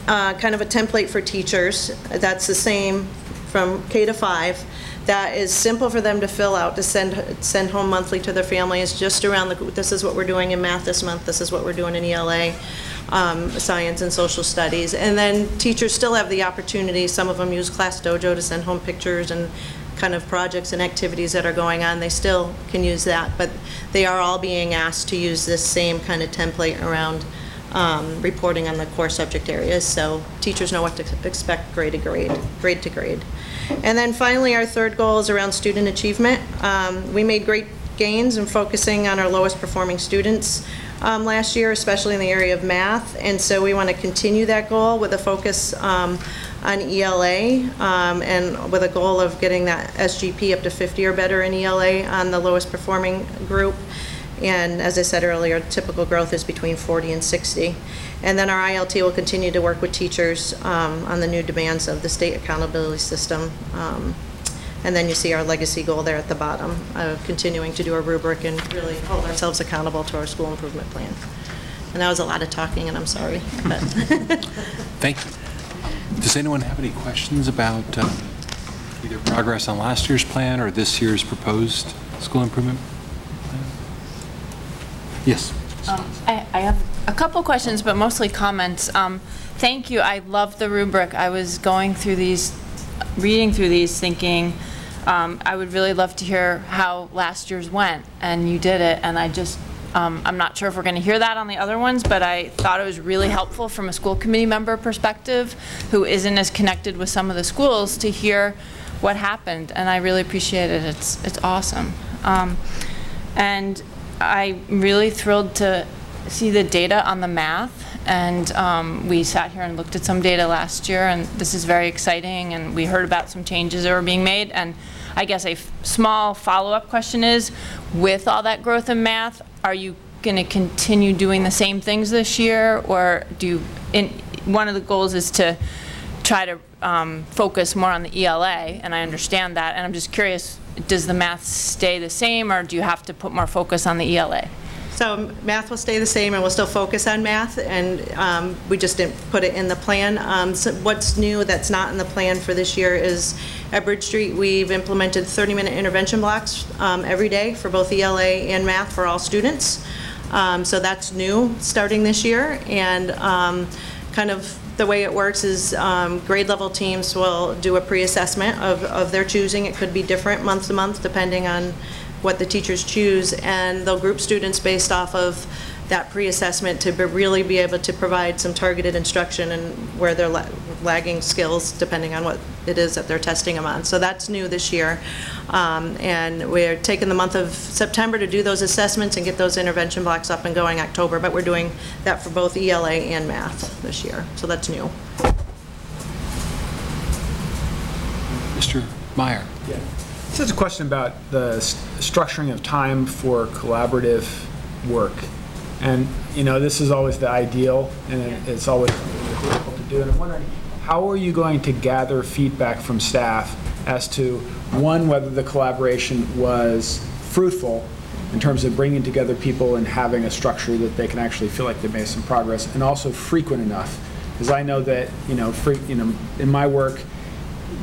of a template for teachers that's the same from K to 5, that is simple for them to fill out, to send home monthly to their families, just around this is what we're doing in math this month, this is what we're doing in ELA, science and social studies. And then teachers still have the opportunity, some of them use Class Dojo to send home pictures and kind of projects and activities that are going on. They still can use that, but they are all being asked to use this same kind of template around reporting on the core subject areas, so teachers know what to expect grade to grade. And then finally, our third goal is around student achievement. We made great gains in focusing on our lowest performing students last year, especially in the area of math, and so we want to continue that goal with a focus on ELA and with a goal of getting that SGP up to 50 or better in ELA on the lowest performing group. And as I said earlier, typical growth is between 40 and 60. And then our ILT will continue to work with teachers on the new demands of the state accountability system. And then you see our legacy goal there at the bottom of continuing to do a rubric and really hold ourselves accountable to our school improvement plan. And that was a lot of talking, and I'm sorry. But Thank you. Does anyone have any questions about either progress on last year's plan or this year's proposed school improvement plan? Yes. I have a couple questions, but mostly comments. Thank you. I love the rubric. I was going through these, reading through these, thinking I would really love to hear how last year's went, and you did it, and I just I'm not sure if we're going to hear that on the other ones, but I thought it was really helpful from a school committee member perspective who isn't as connected with some of the schools to hear what happened, and I really appreciate it. It's awesome. And I'm really thrilled to see the data on the math, and we sat here and looked at some data last year, and this is very exciting, and we heard about some changes that were being made. And I guess a small follow-up question is, with all that growth in math, are you going to continue doing the same things this year, or do you, one of the goals is to try to focus more on the ELA, and I understand that, and I'm just curious, does the math stay the same, or do you have to put more focus on the ELA? So math will stay the same, and we'll still focus on math, and we just didn't put it in the plan. So what's new that's not in the plan for this year is at Bridge Street, we've implemented 30-minute intervention blocks every day for both ELA and math for all students. So that's new starting this year, and kind of the way it works is grade level teams will do a pre-assessment of their choosing. It could be different month to month depending on what the teachers choose, and they'll group students based off of that pre-assessment to really be able to provide some targeted instruction and where they're lagging skills depending on what it is that they're testing them on. So that's new this year, and we're taking the month of September to do those assessments and get those intervention blocks up and going October, but we're doing that for both ELA and math this year, so that's new. Mr. Meyer. Yeah. This is a question about the structuring of time for collaborative work. And, you know, this is always the ideal, and it's always difficult to do. And I'm wondering, how are you going to gather feedback from staff as to, one, whether the collaboration was fruitful in terms of bringing together people and having a structure that they can actually feel like they made some progress, and also frequent enough? Because I know that, in my work,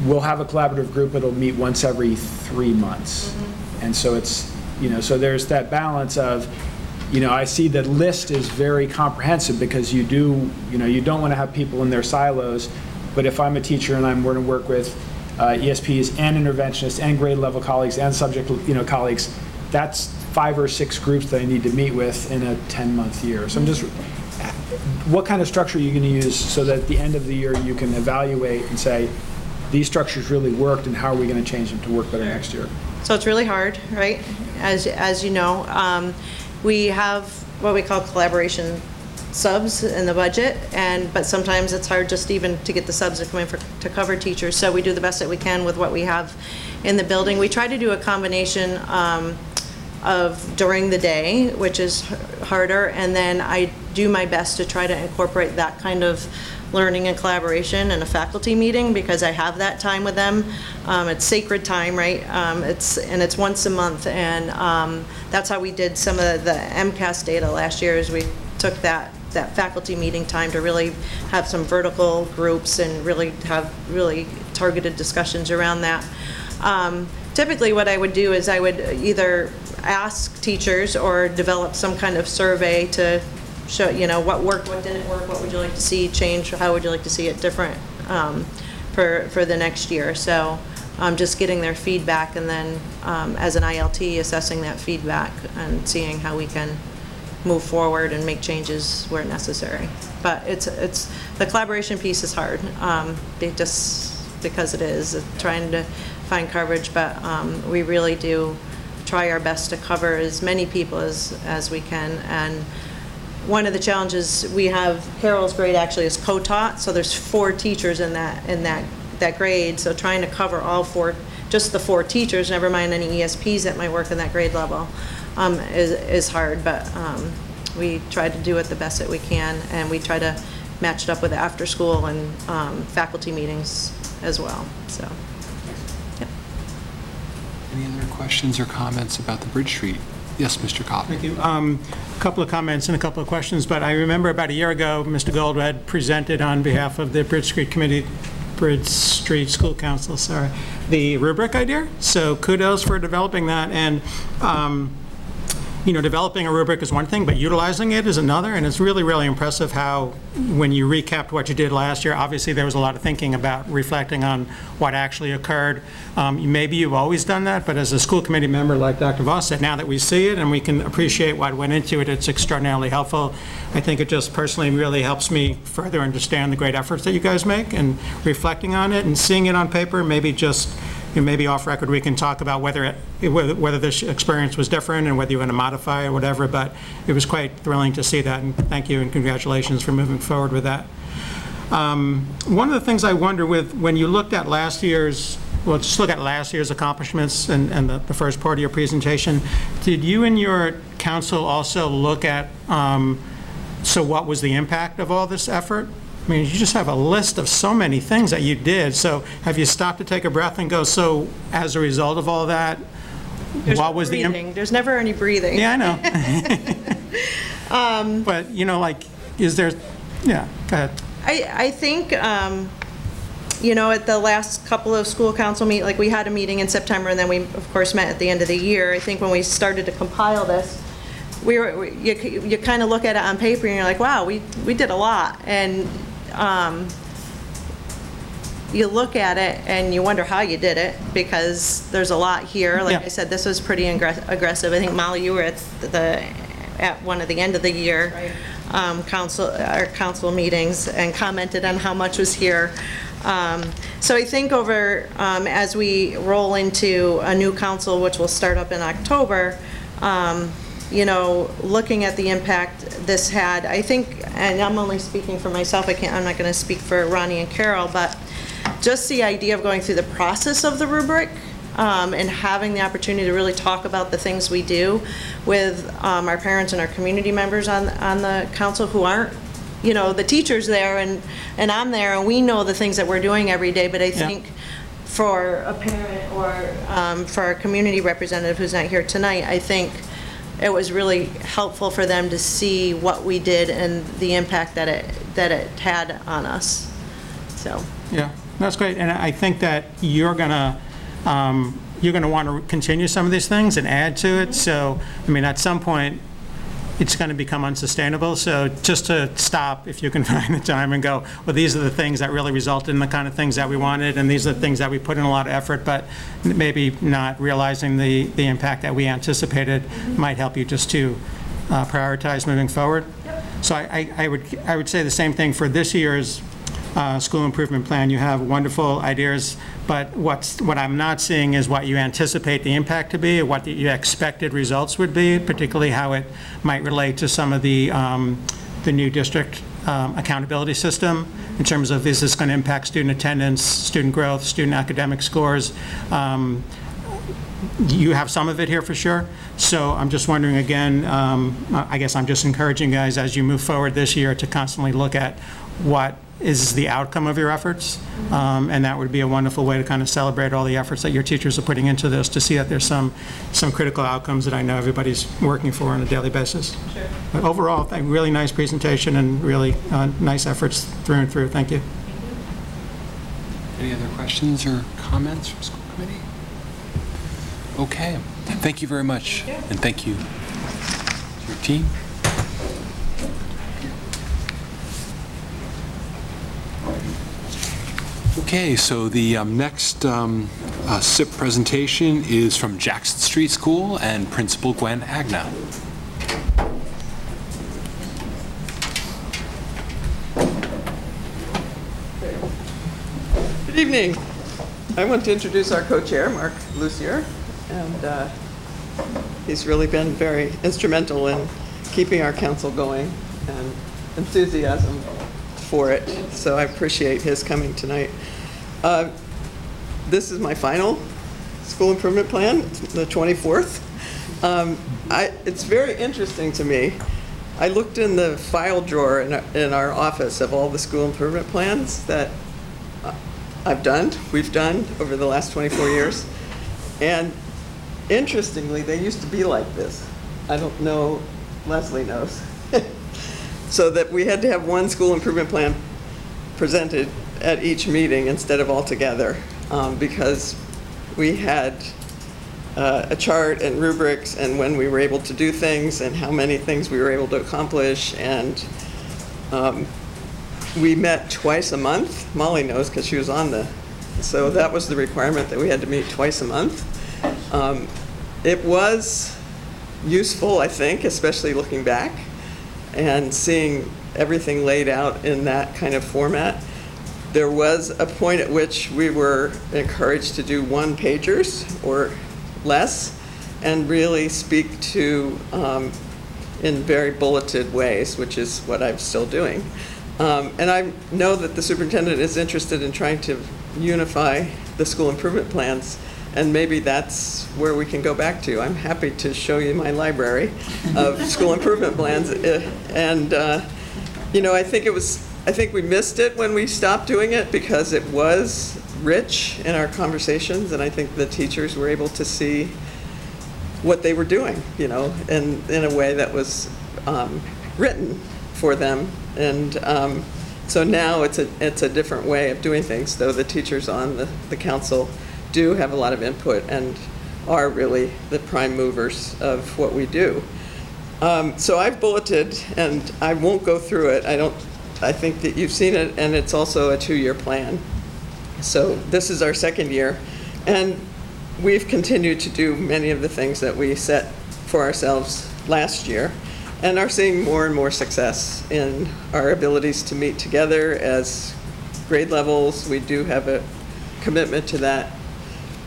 we'll have a collaborative group, it'll meet once every 3 months. Mm-hmm. And so it's, so there's that balance of, I see that list is very comprehensive because you don't want to have people in their silos, but if I'm a teacher and I'm going to work with ESPs and interventionists and grade level colleagues and subject, colleagues, that's 5 or 6 groups that I need to meet with in a 10-month year. So I'm just, what kind of structure are you going to use so that at the end of the year you can evaluate and say, these structures really worked, and how are we going to change them to work better next year? So it's really hard, right? As you know, we have what we call collaboration subs in the budget, but sometimes it's hard just even to get the subs to come in to cover teachers. So we do the best that we can with what we have in the building. We try to do a combination of during the day, which is harder, and then I do my best to try to incorporate that kind of learning and collaboration in a faculty meeting because I have that time with them. It's sacred time, right? It's once a month, and that's how we did some of the MCAS data last year. Is we took that faculty meeting time to really have some vertical groups and really have really targeted discussions around that. Typically, what I would do is I would either ask teachers or develop some kind of survey to show, what worked, what didn't work, what would you like to see change, how would you like to see it different for the next year. So just getting their feedback, and then as an ILT, assessing that feedback and seeing how we can move forward and make changes where necessary. But it's the collaboration piece is hard, just because it is trying to find coverage, but we really do try our best to cover as many people as we can. And one of the challenges we have, Carol's grade actually is co-taught, so there's 4 teachers in that grade, so trying to cover all 4, just the 4 teachers, never mind any ESPs that might work in that grade level, is hard, but we try to do it the best that we can, and we try to match it up with after school and faculty meetings as well, so. Yep. Any other questions or comments about the Bridge Street? Yes, Mr. Cobb. Thank you. A couple of comments and a couple of questions, but I remember about a year ago, Mr. Gold had presented on behalf of the Bridge Street School Council, the rubric idea. So kudos for developing that. And developing a rubric is one thing, but utilizing it is another, and it's really, really impressive how, when you recapped what you did last year, obviously there was a lot of thinking about reflecting on what actually occurred. Maybe you've always done that, but as a school committee member, like Dr. Voss said, now that we see it and we can appreciate what went into it, it's extraordinarily helpful. I think it just personally really helps me further understand the great efforts that you guys make, and reflecting on it and seeing it on paper, maybe just, maybe off record we can talk about whether this experience was different and whether you want to modify or whatever, but it was quite thrilling to see that, and thank you and congratulations for moving forward with that. One of the things I wonder when you looked at last year's, well, just look at last year's accomplishments and the first part of your presentation, did you and your council also look at, so what was the impact of all this effort? I mean, you just have a list of so many things that you did. So have you stopped to take a breath and go, so as a result of all that, what was the impact? There's never any breathing. Yeah, I know. But, is there, yeah, go ahead. I think, at the last couple of school council we had a meeting in September, and then we, of course, met at the end of the year. I think when we started to compile this, you kind of look at it on paper and you're like, wow, we did a lot. And you look at it and you wonder how you did it, because there's a lot here. Like I said, this was pretty aggressive. I think, Molly, you were at one of the end of the year council meetings and commented on how much was here. So I think over, as we roll into a new council, which will start up in October, looking at the impact this had, I think, and I'm only speaking for myself, I'm not going to speak for Ronnie and Carol, but just the idea of going through the process of the rubric and having the opportunity to really talk about the things we do with our parents and our community members on the council who aren't, the teachers there and I'm there, and we know the things that we're doing every day, but I think for a parent or for our community representative who's not here tonight, I think it was really helpful for them to see what we did and the impact that it had on us. So yeah, that's great, and I think that you're gonna want to continue some of these things and add to it. So I mean, at some point, it's going to become unsustainable. So just to stop, if you can find the time, and go, well, these are the things that really resulted in the kind of things that we wanted, and these are the things that we put in a lot of effort, but maybe not realizing the impact that we anticipated might help you just to prioritize moving forward. Yep. So I would say the same thing for this year's school improvement plan. You have wonderful ideas, but what I'm not seeing is what you anticipate the impact to be, or what the expected results would be, particularly how it might relate to some of the new district accountability system, in terms of, is this going to impact student attendance, student growth, student academic scores. You have some of it here for sure. So I'm just wondering again, I guess I'm just encouraging you guys as you move forward this year to constantly look at what is the outcome of your efforts, and that would be a wonderful way to kind of celebrate all the efforts that your teachers are putting into this, to see that there's some critical outcomes that I know everybody's working for on a daily basis. Sure. But overall, a really nice presentation and really nice efforts through and through. Thank you. Any other questions or comments from school committee? Okay, thank you very much, and thank you to your team. Okay, so the next SIP presentation is from Jackson Street School and Principal Gwen Agna. Good evening. I want to introduce our co-chair, Mark Lucier, and he's really been very instrumental in keeping our council going and enthusiasm for it, so I appreciate his coming tonight. This is my final school improvement plan, the 24th. It's very interesting to me. I looked in the file drawer in our office of all the school improvement plans that we've done over the last 24 years, and interestingly, they used to be like this. I don't know, Leslie knows. So that we had to have one school improvement plan presented at each meeting instead of all together, because we had a chart and rubrics and when we were able to do things and how many things we were able to accomplish. And we met twice a month. Molly knows because she was on so that was the requirement, that we had to meet twice a month. It was useful, I think, especially looking back and seeing everything laid out in that kind of format. There was a point at which we were encouraged to do one-pagers or less and really speak to in very bulleted ways, which is what I'm still doing. And I know that the superintendent is interested in trying to unify the school improvement plans, and maybe that's where we can go back to. I'm happy to show you my library of school improvement plans. And, you know, I think we missed it when we stopped doing it because it was rich in our conversations, and I think the teachers were able to see what they were doing, you know, in a way that was written for them. And so now it's a different way of doing things, though the teachers on the council do have a lot of input and are really the prime movers of what we do. So I've bulleted, and I won't go through it. I think that you've seen it, and it's also a 2-year plan. So this is our 2nd year, and we've continued to do many of the things that we set for ourselves last year, and are seeing more and more success in our abilities to meet together as grade levels. We do have a commitment to that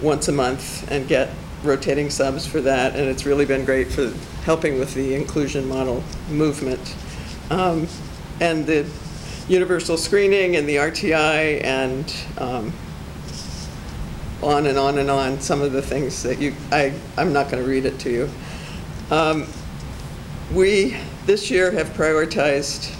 once a month and get rotating subs for that, and it's really been great for helping with the inclusion model movement. And the universal screening and the RTI and on and on and on, some of the things that I'm not going to read it to you. We, this year, have prioritized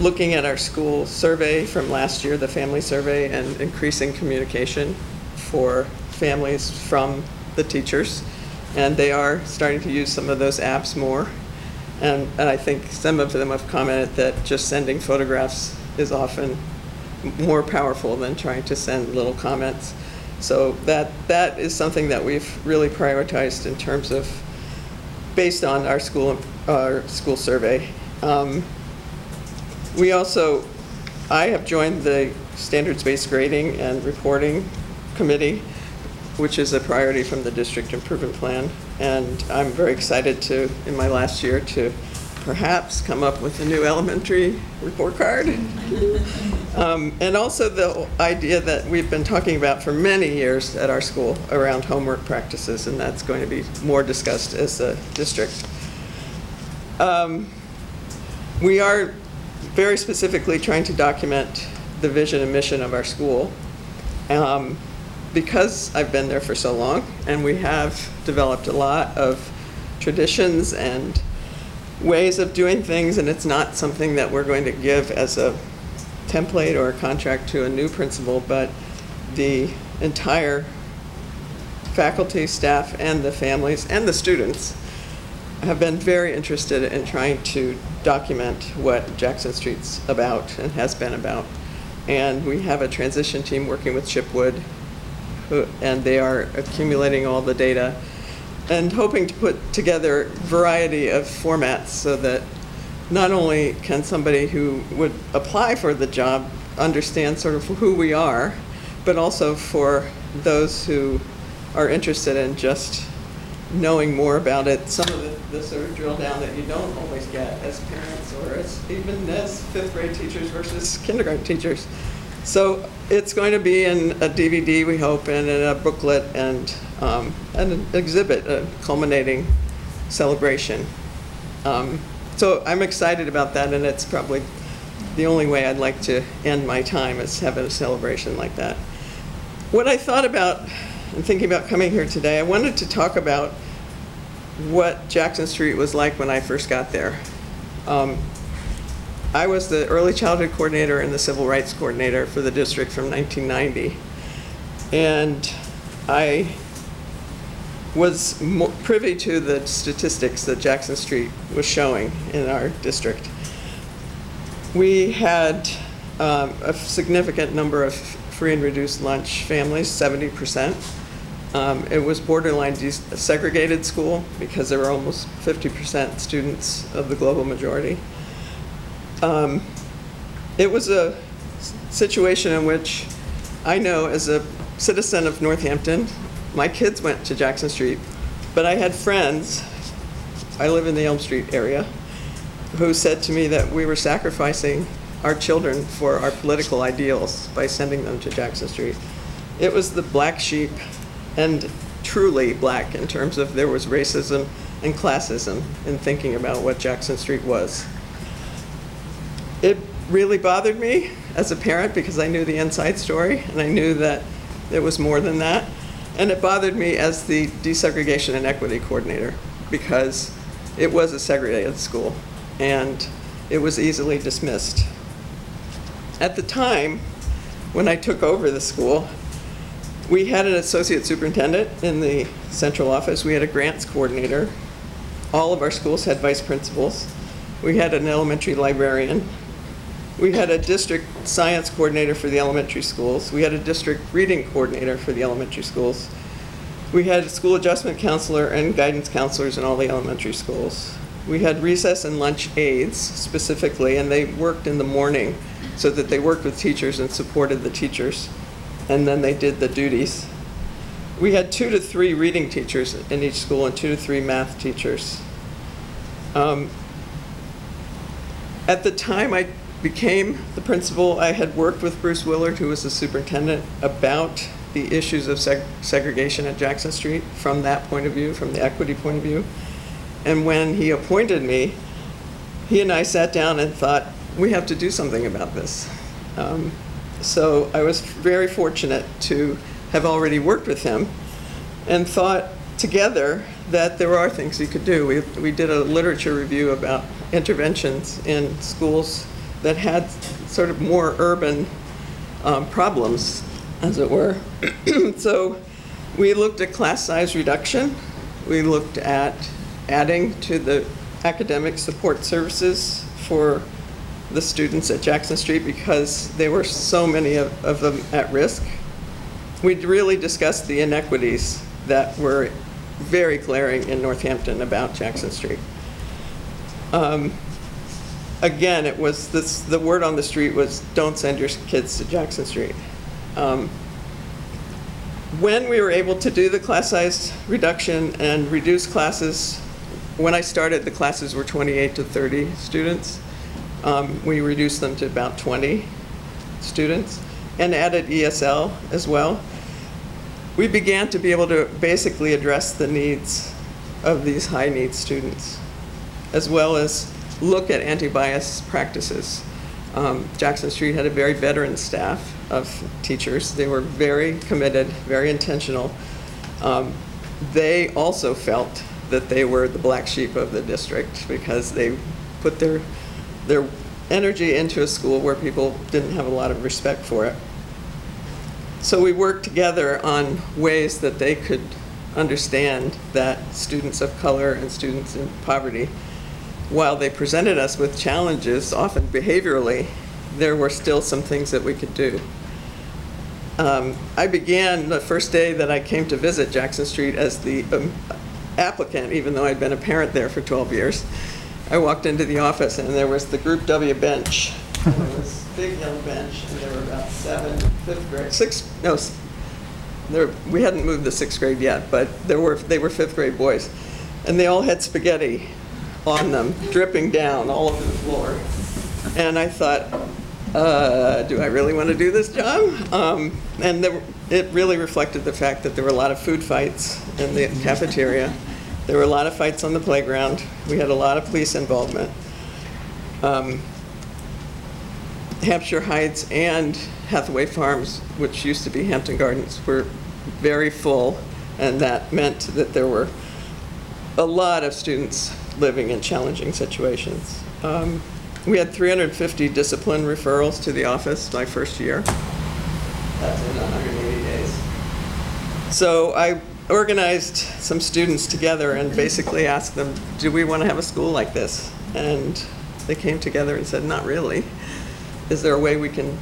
looking at our school survey from last year, the family survey, and increasing communication for families from the teachers. And they are starting to use some of those apps more. And I think some of them have commented that just sending photographs is often more powerful than trying to send little comments. So that is something that we've really prioritized in terms of, based on our school survey. I have joined the standards-based grading and reporting committee, which is a priority from the district improvement plan. And I'm very excited to, in my last year, to perhaps come up with a new elementary report card. And also the idea that we've been talking about for many years at our school around homework practices, and that's going to be more discussed as a district. We are very specifically trying to document the vision and mission of our school. Because I've been there for so long, and we have developed a lot of traditions and ways of doing things, and it's not something that we're going to give as a template or a contract to a new principal, but the entire faculty, staff, and the families, and the students have been very interested in trying to document what Jackson Street's about and has been about. And we have a transition team working with Chipwood, and they are accumulating all the data and hoping to put together a variety of formats so that not only can somebody who would apply for the job understand sort of who we are, but also for those who are interested in just knowing more about it, some of the sort of drill down that you don't always get as parents or even as 5th grade teachers versus kindergarten teachers. So it's going to be in a DVD, we hope, and in a booklet and an exhibit, a culminating celebration. So I'm excited about that, and it's probably the only way I'd like to end my time is having a celebration like that. What I thought about and thinking about coming here today, I wanted to talk about what Jackson Street was like when I first got there. I was the early childhood coordinator and the civil rights coordinator for the district from 1990. And I was privy to the statistics that Jackson Street was showing in our district. We had a significant number of free and reduced lunch families, 70%. It was borderline segregated school because there were almost 50% students of the global majority. It was a situation in which I know as a citizen of Northampton, my kids went to Jackson Street, but I had friends, I live in the Elm Street area, who said to me that we were sacrificing our children for our political ideals by sending them to Jackson Street. It was the black sheep, and truly black in terms of there was racism and classism in thinking about what Jackson Street was. It really bothered me as a parent because I knew the inside story and I knew that it was more than that. And it bothered me as the desegregation and equity coordinator because it was a segregated school and it was easily dismissed. At the time, when I took over the school, we had an associate superintendent in the central office. We had a grants coordinator. All of our schools had vice principals. We had an elementary librarian. We had a district science coordinator for the elementary schools. We had a district reading coordinator for the elementary schools. We had a school adjustment counselor and guidance counselors in all the elementary schools. We had recess and lunch aides specifically, and they worked in the morning so that they worked with teachers and supported the teachers, and then they did the duties. We had 2 to 3 reading teachers in each school and 2 to 3 math teachers. At the time I became the principal, I had worked with Bruce Willard, who was the superintendent, about the issues of segregation at Jackson Street from that point of view, from the equity point of view. And when he appointed me, he and I sat down and thought, we have to do something about this. So I was very fortunate to have already worked with him and thought together that there are things he could do. We did a literature review about interventions in schools that had sort of more urban problems, as it were. So we looked at class size reduction. We looked at adding to the academic support services for the students at Jackson Street because there were so many of them at risk. We really discussed the inequities that were very glaring in Northampton about Jackson Street. Again, it was the word on the street was don't send your kids to Jackson Street. When we were able to do the class size reduction and reduce classes, when I started, the classes were 28 to 30 students. We reduced them to about 20 students and added ESL as well. We began to be able to basically address the needs of these high needs students, as well as look at anti-bias practices. Jackson Street had a very veteran staff of teachers. They were very committed, very intentional. They also felt that they were the black sheep of the district because they put their energy into a school where people didn't have a lot of respect for it. So we worked together on ways that they could understand that students of color and students in poverty, while they presented us with challenges, often behaviorally, there were still some things that we could do. I began the first day that I came to visit Jackson Street as the applicant, even though I'd been a parent there for 12 years. I walked into the office and there was the Group W bench. And there was a big yellow bench and there were about 7 fifth grade, we hadn't moved the 6th grade yet, but they were 5th grade boys. And they all had spaghetti on them, dripping down all over the floor. And I thought, do I really want to do this job? And it really reflected the fact that there were a lot of food fights in the cafeteria. There were a lot of fights on the playground. We had a lot of police involvement. Hampshire Heights and Hathaway Farms, which used to be Hampton Gardens, were very full, and that meant that there were a lot of students living in challenging situations. We had 350 discipline referrals to the office my first year. That's in 180 days. So I organized some students together and basically asked them, do we want to have a school like this? And they came together and said, not really. Is there a way we can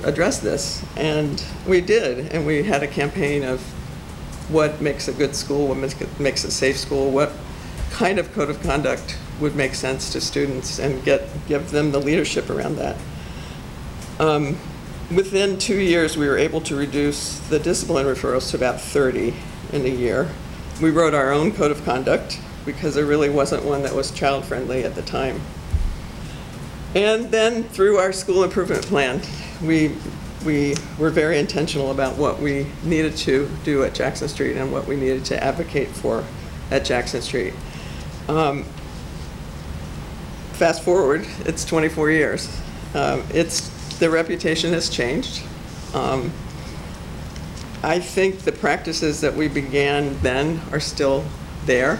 address this? And we did, and we had a campaign of what makes a good school, what makes a safe school, what kind of code of conduct would make sense to students, and give them the leadership around that. Within 2 years, we were able to reduce the discipline referrals to about 30 in a year. We wrote our own code of conduct because there really wasn't one that was child-friendly at the time. And then through our school improvement plan, we were very intentional about what we needed to do at Jackson Street and what we needed to advocate for at Jackson Street. Fast forward, it's 24 years. The reputation has changed. I think the practices that we began then are still there,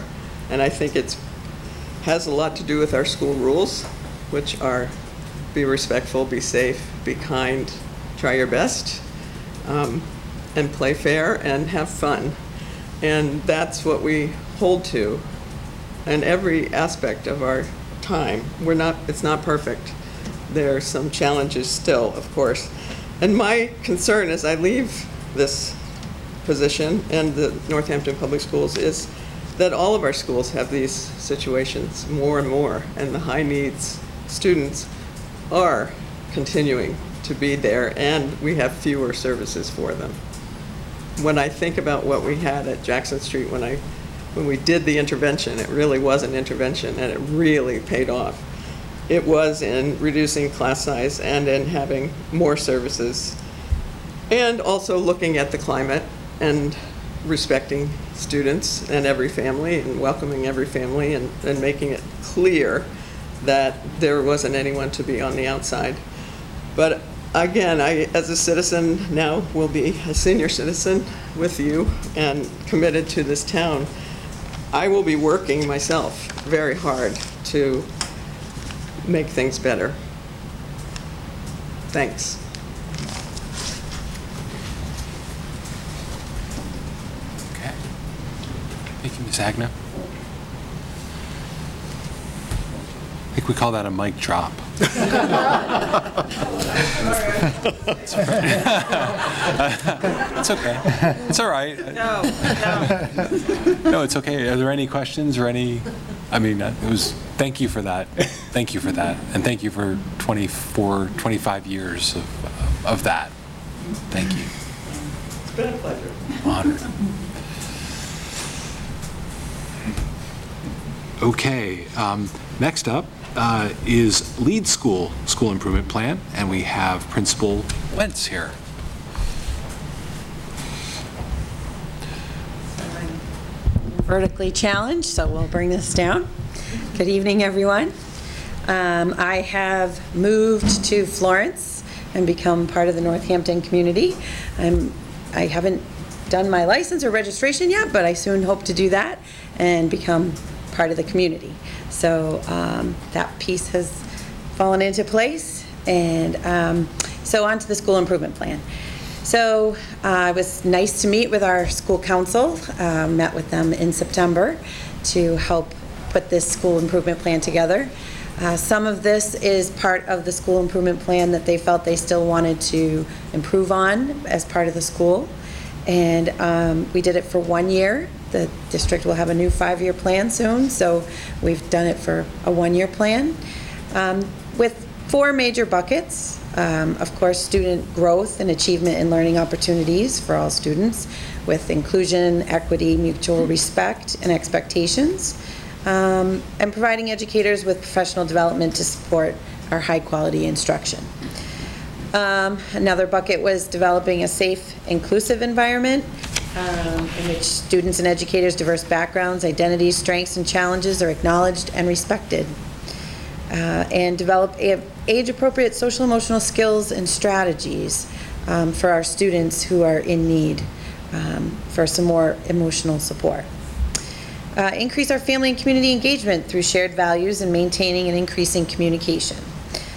and I think it has a lot to do with our school rules, which are be respectful, be safe, be kind, try your best, and play fair and have fun. And that's what we hold to in every aspect of our time. It's not perfect. There are some challenges still, of course. And my concern as I leave this position and the Northampton Public Schools is that all of our schools have these situations more and more, and the high needs students are continuing to be there, and we have fewer services for them. When I think about what we had at Jackson Street when we did the intervention, it really was an intervention, and it really paid off. It was in reducing class size and in having more services, and also looking at the climate and respecting students and every family and welcoming every family and making it clear that there wasn't anyone to be on the outside. But again, I, as a citizen now, will be a senior citizen with you and committed to this town. I will be working myself very hard to make things better. Thanks. Okay. Thank you, Ms. Agnew. I think we call that a mic drop. It's okay. It's all right. No, it's okay. Are there any questions or any? I mean, thank you for that. Thank you for that. And thank you for 25 years of that. Thank you. It's been a pleasure. Honored. Okay. Next up is Lead School Improvement Plan, and we have Principal Wentz here. Vertically challenged, so we'll bring this down. Good evening, everyone. I have moved to Florence and become part of the Northampton community. I haven't done my license or registration yet, but I soon hope to do that and become part of the community. So that piece has fallen into place, and so on to the school improvement plan. So it was nice to meet with our school council, met with them in September to help put this school improvement plan together. Some of this is part of the school improvement plan that they felt they still wanted to improve on as part of the school. And we did it for 1 year. The district will have a new 5-year plan soon, so we've done it for a 1-year plan with 4 major buckets. Of course, student growth and achievement and learning opportunities for all students with inclusion, equity, mutual respect, and expectations, and providing educators with professional development to support our high-quality instruction. Another bucket was developing a safe, inclusive environment in which students and educators' diverse backgrounds, identities, strengths, and challenges are acknowledged and respected. And develop age-appropriate social-emotional skills and strategies for our students who are in need for some more emotional support. Increase our family and community engagement through shared values and maintaining and increasing communication.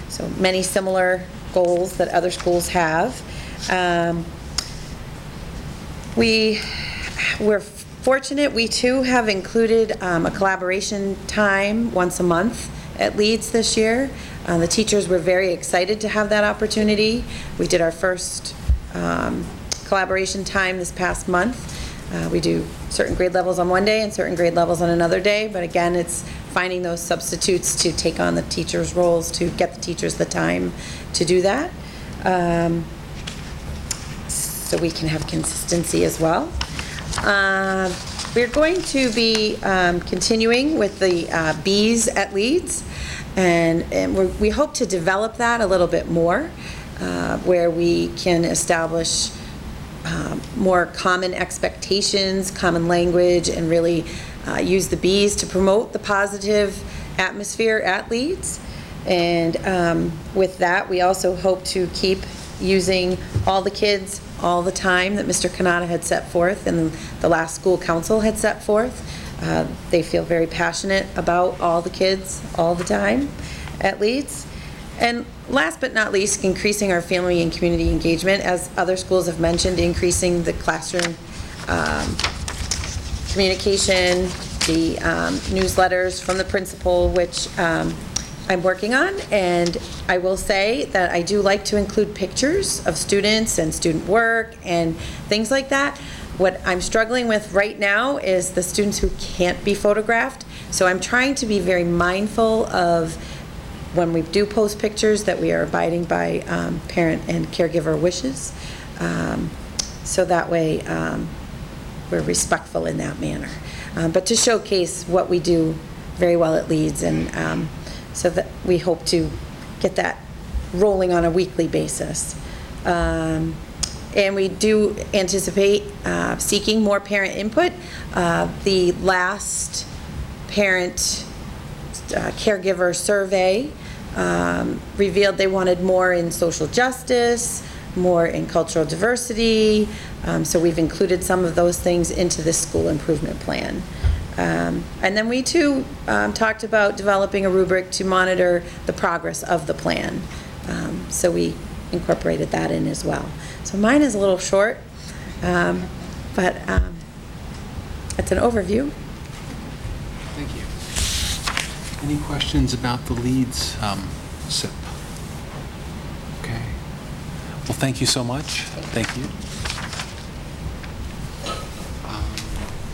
So many similar goals that other schools have. We're fortunate, we too have included a collaboration time once a month at Leeds this year. The teachers were very excited to have that opportunity. We did our first collaboration time this past month. We do certain grade levels on one day and certain grade levels on another day, but again, it's finding those substitutes to take on the teachers' roles, to get the teachers the time to do that, so we can have consistency as well. We're going to be continuing with the Bs at Leeds, and we hope to develop that a little bit more, where we can establish more common expectations, common language, and really use the Bs to promote the positive atmosphere at Leeds. And with that, we also hope to keep using all the kids all the time that Mr. Kanata had set forth and the last school council had set forth. They feel very passionate about all the kids all the time at Leeds. And last but not least, increasing our family and community engagement, as other schools have mentioned, increasing the classroom communication, the newsletters from the principal, which I'm working on. And I will say that I do like to include pictures of students and student work and things like that. What I'm struggling with right now is the students who can't be photographed. So I'm trying to be very mindful of when we do post pictures that we are abiding by parent and caregiver wishes. So that way we're respectful in that manner. But to showcase what we do very well at Leeds, and so that we hope to get that rolling on a weekly basis. And we do anticipate seeking more parent input. The last parent caregiver survey revealed they wanted more in social justice, more in cultural diversity. So we've included some of those things into this school improvement plan. And then we too talked about developing a rubric to monitor the progress of the plan. So we incorporated that in as well. So mine is a little short, but it's an overview. Thank you. Any questions about the Leeds SIP? Okay. Well, thank you so much. Thank you.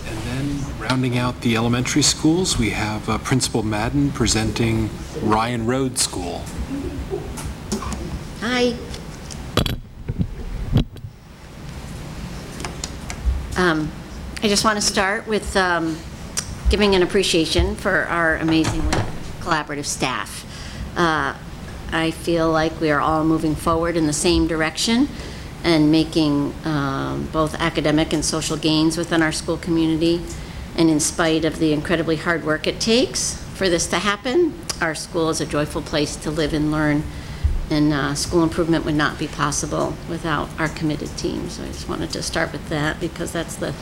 And then rounding out the elementary schools, we have Principal Madden presenting Ryan Road School. Hi. I just want to start with giving an appreciation for our amazingly collaborative staff. I feel like we are all moving forward in the same direction and making both academic and social gains within our school community. And in spite of the incredibly hard work it takes for this to happen, our school is a joyful place to live and learn. And school improvement would not be possible without our committed team. So I just wanted to start with that because that's the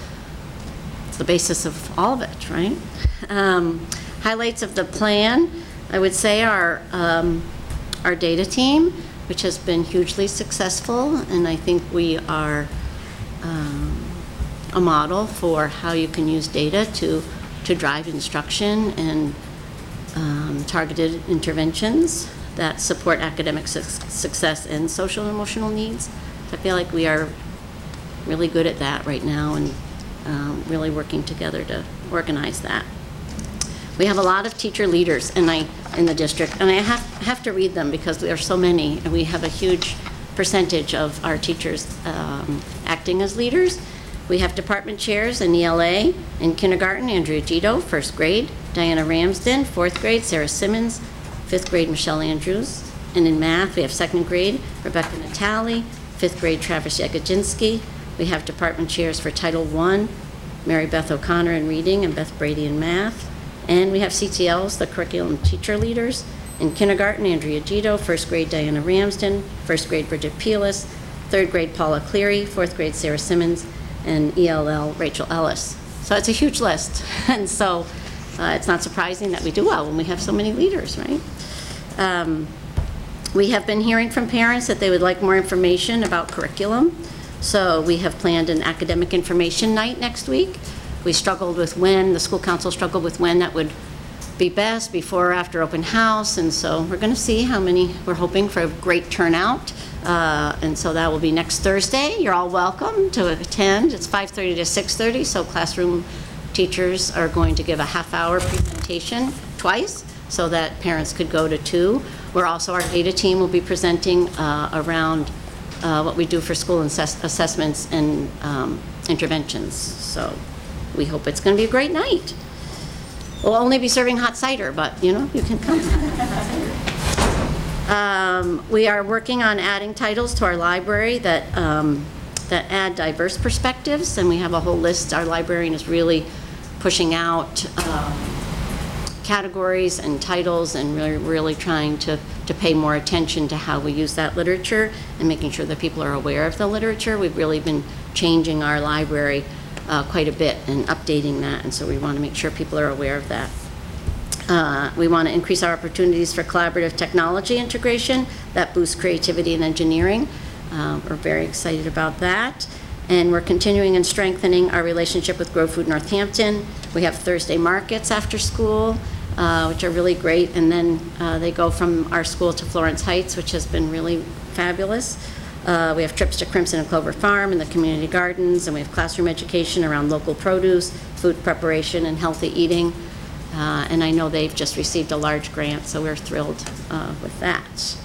basis of all of it, right? Highlights of the plan, I would say, are our data team, which has been hugely successful, and I think we are a model for how you can use data to drive instruction and targeted interventions that support academic success and social and emotional needs. I feel like we are really good at that right now and really working together to organize that. We have a lot of teacher leaders in the district, and I have to read them because there are so many, and we have a huge percentage of our teachers acting as leaders. We have department chairs in ELA. In kindergarten, Andrea Gito, first grade, Diana Ramsden, fourth grade, Sarah Simmons, fifth grade, Michelle Andrews. And in math, we have second grade, Rebecca Natali, fifth grade, Travis Yagodzinski. We have department chairs for Title I, Mary Beth O'Connor in reading and Beth Brady in math. And we have CTLs, the curriculum teacher leaders. In kindergarten, Andrea Gito, first grade, Diana Ramsden, first grade, Bridget Peelis, third grade, Paula Cleary, fourth grade, Sarah Simmons, and ELL, Rachel Ellis. So it's a huge list. And so it's not surprising that we do well when we have so many leaders, right? We have been hearing from parents that they would like more information about curriculum. So we have planned an academic information night next week. We struggled with when, the school council struggled with when that would be best, before or after open house. And so we're going to see how many, we're hoping for a great turnout. And so that will be next Thursday. You're all welcome to attend. It's 5:30 to 6:30, so classroom teachers are going to give a half-hour presentation twice so that parents could go to 2. We're also, our data team will be presenting around what we do for school assessments and interventions. So we hope it's going to be a great night. We'll only be serving hot cider, but you know, you can come. We are working on adding titles to our library that add diverse perspectives, and we have a whole list. Our librarian is really pushing out categories and titles, and really trying to pay more attention to how we use that literature and making sure that people are aware of the literature. We've really been changing our library quite a bit and updating that, and so we want to make sure people are aware of that. We want to increase our opportunities for collaborative technology integration that boosts creativity and engineering. We're very excited about that. And we're continuing and strengthening our relationship with Grow Food Northampton. We have Thursday markets after school, which are really great. And then they go from our school to Florence Heights, which has been really fabulous. We have trips to Crimson and Clover Farm and the community gardens, and we have classroom education around local produce, food preparation, and healthy eating. And I know they've just received a large grant, so we're thrilled with that.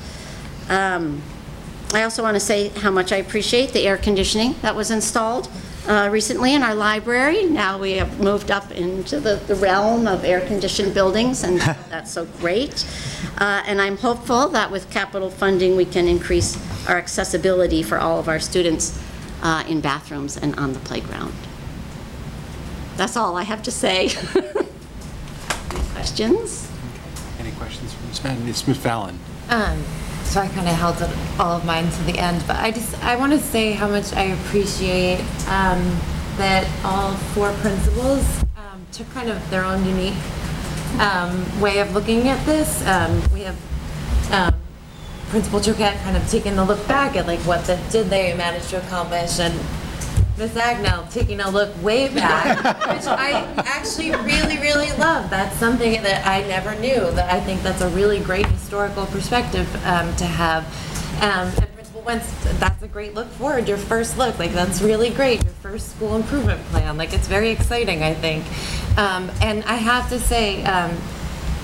I also want to say how much I appreciate the air conditioning that was installed recently in our library. Now we have moved up into the realm of air-conditioned buildings, and that's so great. And I'm hopeful that with capital funding, we can increase our accessibility for all of our students in bathrooms and on the playground. That's all I have to say. Questions? Any questions from Ms. Madden? It's Ms. Fallon. So I kind of held all of mine to the end, but I want to say how much I appreciate that all 4 principals took kind of their own unique way of looking at this. We have Principal Choquette kind of taking a look back at like what did they manage to accomplish, and Ms. Agnell taking a look way back, which I actually really, really love. That's something that I never knew. That I think that's a really great historical perspective to have. And Principal Wentz, that's a great look forward. Your first look, like that's really great. Your first school improvement plan, like it's very exciting, I think. And I have to say,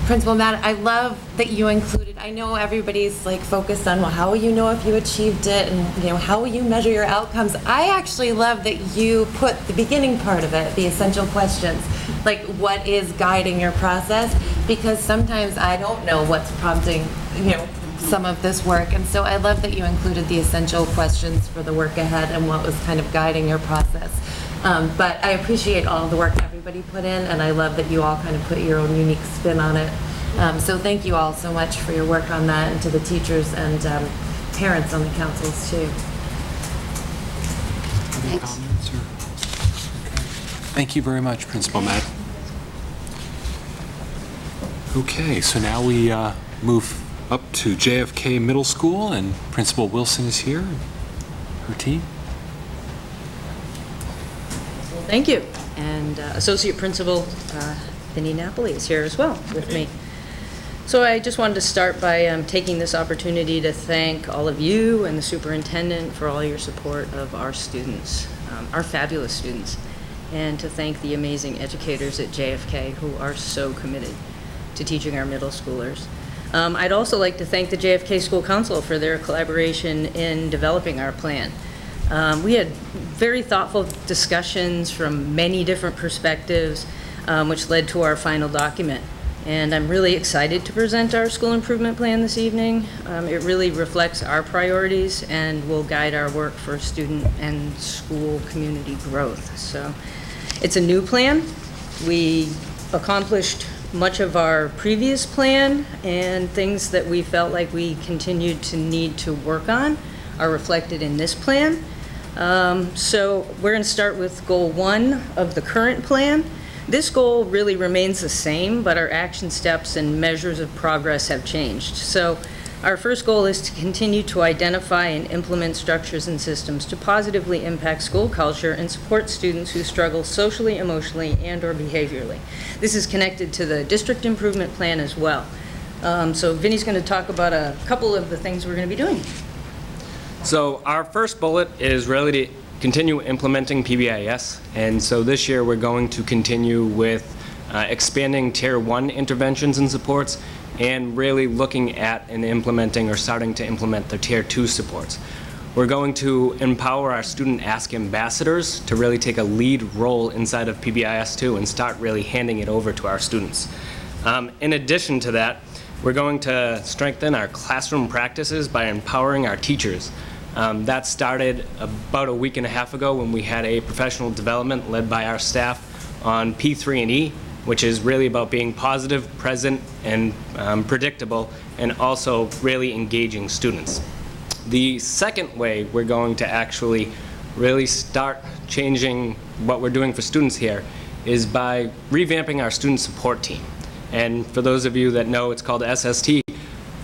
Principal Matt, I love that you included, I know everybody's like focused on, well, how will you know if you achieved it, and you know, how will you measure your outcomes? I actually love that you put the beginning part of it, the essential questions, like what is guiding your process, because sometimes I don't know what's prompting, you know, some of this work, and so I love that you included the essential questions for the work ahead and what was kind of guiding your process. But I appreciate all the work everybody put in, and I love that you all kind of put your own unique spin on it. So thank you all so much for your work on that, and to the teachers and parents on the councils too. Any comments? Or? Thank you very much, Principal Matt. Okay, so now we move up to JFK Middle School, and Principal Wilson is here, and her team. Thank you. And Associate Principal Vinnie Napoli is here as well with me. So I just wanted to start by taking this opportunity to thank all of you and the superintendent for all your support of our students, our fabulous students, and to thank the amazing educators at JFK who are so committed to teaching our middle schoolers. I'd also like to thank the JFK School Council for their collaboration in developing our plan. We had very thoughtful discussions from many different perspectives, which led to our final document. And I'm really excited to present our school improvement plan this evening. It really reflects our priorities and will guide our work for student and school community growth. So it's a new plan. We accomplished much of our previous plan, and things that we felt like we continued to need to work on are reflected in this plan. So we're going to start with goal 1 of the current plan. This goal really remains the same, but our action steps and measures of progress have changed. So our first goal is to continue to identify and implement structures and systems to positively impact school culture and support students who struggle socially, emotionally, and/or behaviorally. This is connected to the district improvement plan as well. So Vinnie's going to talk about a couple of the things we're going to be doing. So our first bullet is really to continue implementing PBIS, and so this year we're going to continue with expanding Tier 1 interventions and supports, and really looking at and implementing or starting to implement the Tier 2 supports. We're going to empower our student Ask Ambassadors to really take a lead role inside of PBIS2 and start really handing it over to our students. In addition to that, we're going to strengthen our classroom practices by empowering our teachers. That started about a week and a half ago when we had a professional development led by our staff on P3&E, which is really about being positive, present, and predictable, and also really engaging students. The second way we're going to actually really start changing what we're doing for students here is by revamping our student support team. And for those of you that know, it's called SST,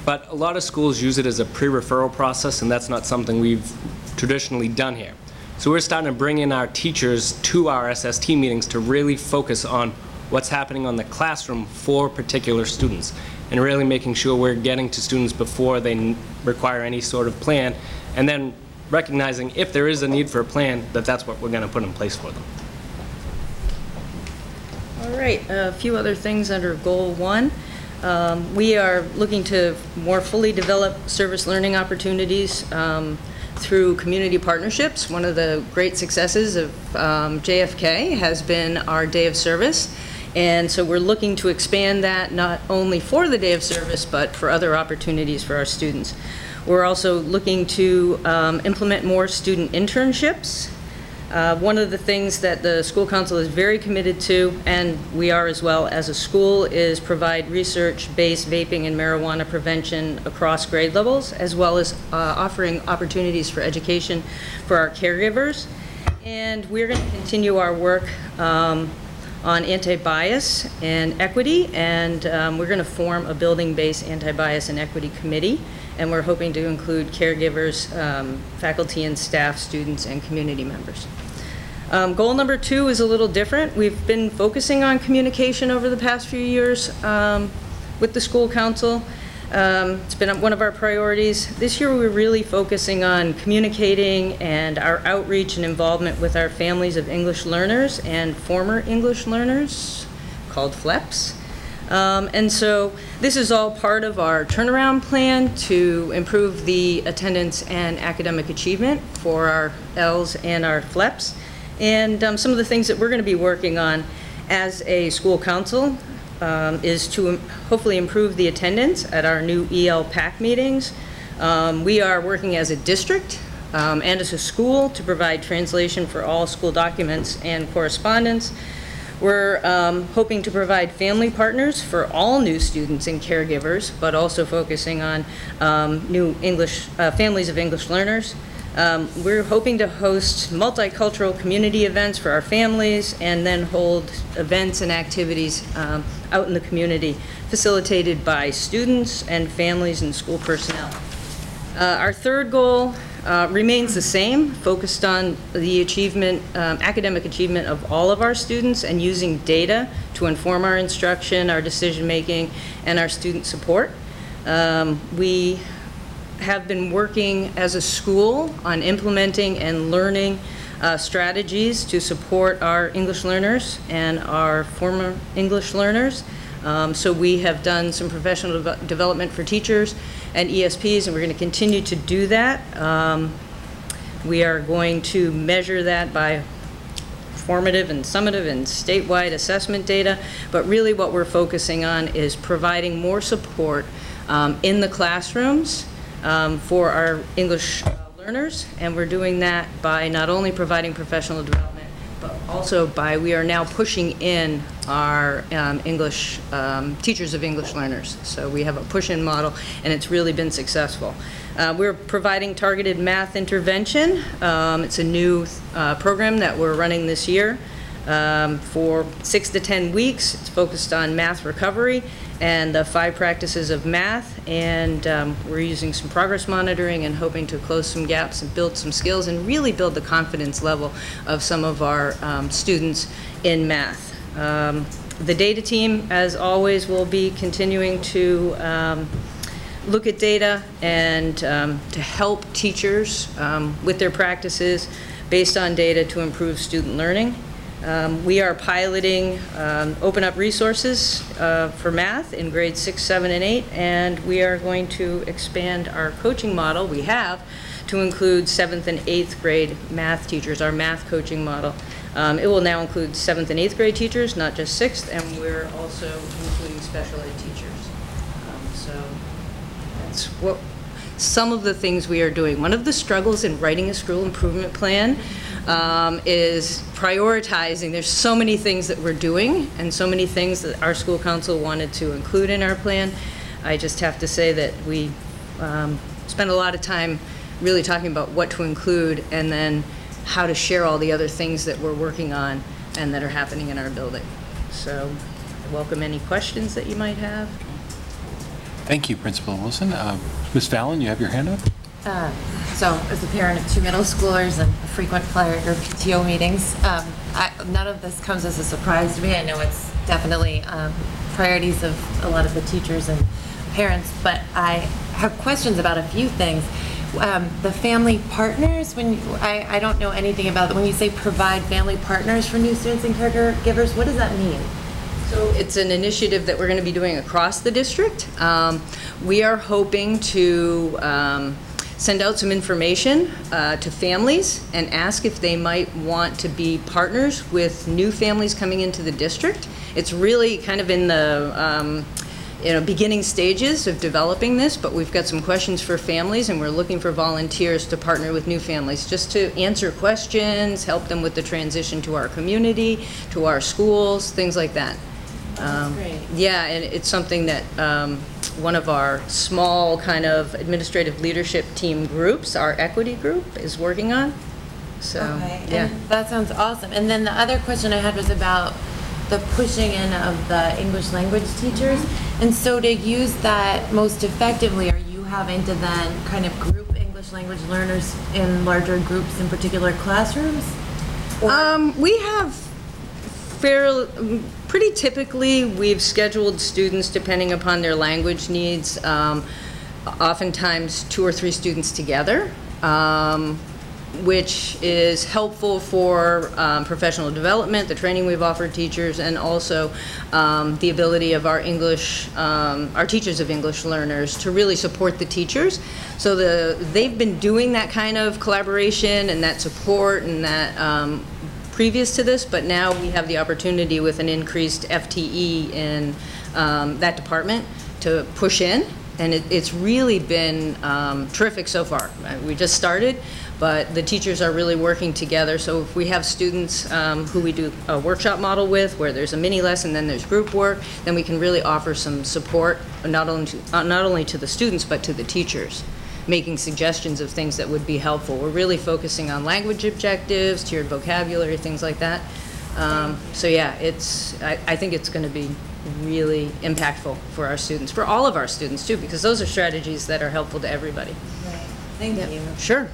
but a lot of schools use it as a pre-referral process, and that's not something we've traditionally done here. So we're starting to bring in our teachers to our SST meetings to really focus on what's happening on the classroom for particular students, and really making sure we're getting to students before they require any sort of plan, and then recognizing if there is a need for a plan, that's what we're going to put in place for them. All right, a few other things under Goal 1. We are looking to more fully develop service learning opportunities through community partnerships. One of the great successes of JFK has been our Day of Service. And so we're looking to expand that not only for the Day of Service, but for other opportunities for our students. We're also looking to implement more student internships. One of the things that the school council is very committed to, and we are as well as a school, is provide research-based vaping and marijuana prevention across grade levels, as well as offering opportunities for education for our caregivers. And we're going to continue our work on anti-bias and equity, and we're going to form a building-based anti-bias and equity committee, and we're hoping to include caregivers, faculty and staff, students, and community members. Goal number 2 is a little different. We've been focusing on communication over the past few years with the school council. It's been one of our priorities. This year we're really focusing on communicating and our outreach and involvement with our families of English learners and former English learners, called FLEPs. And so this is all part of our turnaround plan to improve the attendance and academic achievement for our Ls and our FLEPs. And some of the things that we're going to be working on as a school council is to hopefully improve the attendance at our new EL PAC meetings. We are working as a district and as a school to provide translation for all school documents and correspondence. We're hoping to provide family partners for all new students and caregivers, but also focusing on new English families of English learners. We're hoping to host multicultural community events for our families, and then hold events and activities out in the community facilitated by students and families and school personnel. Our third goal remains the same, focused on the achievement, academic achievement of all of our students, and using data to inform our instruction, our decision-making, and our student support. We have been working as a school on implementing and learning strategies to support our English learners and our former English learners. So we have done some professional development for teachers and ESPs, and we're going to continue to do that. We are going to measure that by formative and summative and statewide assessment data, but really what we're focusing on is providing more support in the classrooms for our English learners, and we're doing that by not only providing professional development, but also by, we are now pushing in our English, teachers of English learners. So we have a push-in model, and it's really been successful. We're providing targeted math intervention. It's a new program that we're running this year for 6 to 10 weeks. It's focused on math recovery and the 5 practices of math, and we're using some progress monitoring and hoping to close some gaps and build some skills and really build the confidence level of some of our students in math. The data team, as always, will be continuing to look at data and to help teachers with their practices based on data to improve student learning. We are piloting Open Up Resources for math in grades 6, 7, and 8, and we are going to expand our coaching model we have to include 7th and 8th grade math teachers, our math coaching model. It will now include 7th and 8th grade teachers, not just 6th, and we're also including special ed teachers. So that's what some of the things we are doing. One of the struggles in writing a school improvement plan is prioritizing. There's so many things that we're doing and so many things that our school council wanted to include in our plan. I just have to say that we spend a lot of time really talking about what to include and then how to share all the other things that we're working on and that are happening in our building. So I welcome any questions that you might have. Thank you, Principal Wilson. Ms. Fallon, you have your hand up? So, as a parent of 2 middle schoolers and a frequent flyer at your PTO meetings, none of this comes as a surprise to me. I know it's definitely priorities of a lot of the teachers and parents, but I have questions about a few things. The family partners, I don't know anything about it. When you say provide family partners for new students and caregivers, what does that mean? So it's an initiative that we're going to be doing across the district. We are hoping to send out some information to families and ask if they might want to be partners with new families coming into the district. It's really kind of in the beginning stages of developing this, but we've got some questions for families and we're looking for volunteers to partner with new families just to answer questions, help them with the transition to our community, to our schools, things like that. Great. Yeah, and it's something that one of our small kind of administrative leadership team groups, our equity group, is working on. So, Okay, yeah. and that sounds awesome. And then the other question I had was about the pushing in of the English language teachers. And so to use that most effectively, are you having to then kind of group English language learners in larger groups in particular classrooms? We have pretty typically, we've scheduled students depending upon their language needs, oftentimes 2 or 3 students together, which is helpful for professional development, the training we've offered teachers, and also the ability of our teachers of English learners to really support the teachers. So they've been doing that kind of collaboration and that support and that previous to this, but now we have the opportunity with an increased FTE in that department to push in, and it's really been terrific so far. We just started, but the teachers are really working together. So if we have students who we do a workshop model with, where there's a mini lesson, then there's group work, then we can really offer some support, not only to the students, but to the teachers, making suggestions of things that would be helpful. We're really focusing on language objectives, tiered vocabulary, things like that. So yeah, I think it's going to be really impactful for our students, for all of our students too, because those are strategies that are helpful to everybody. Right. Thank you. Sure.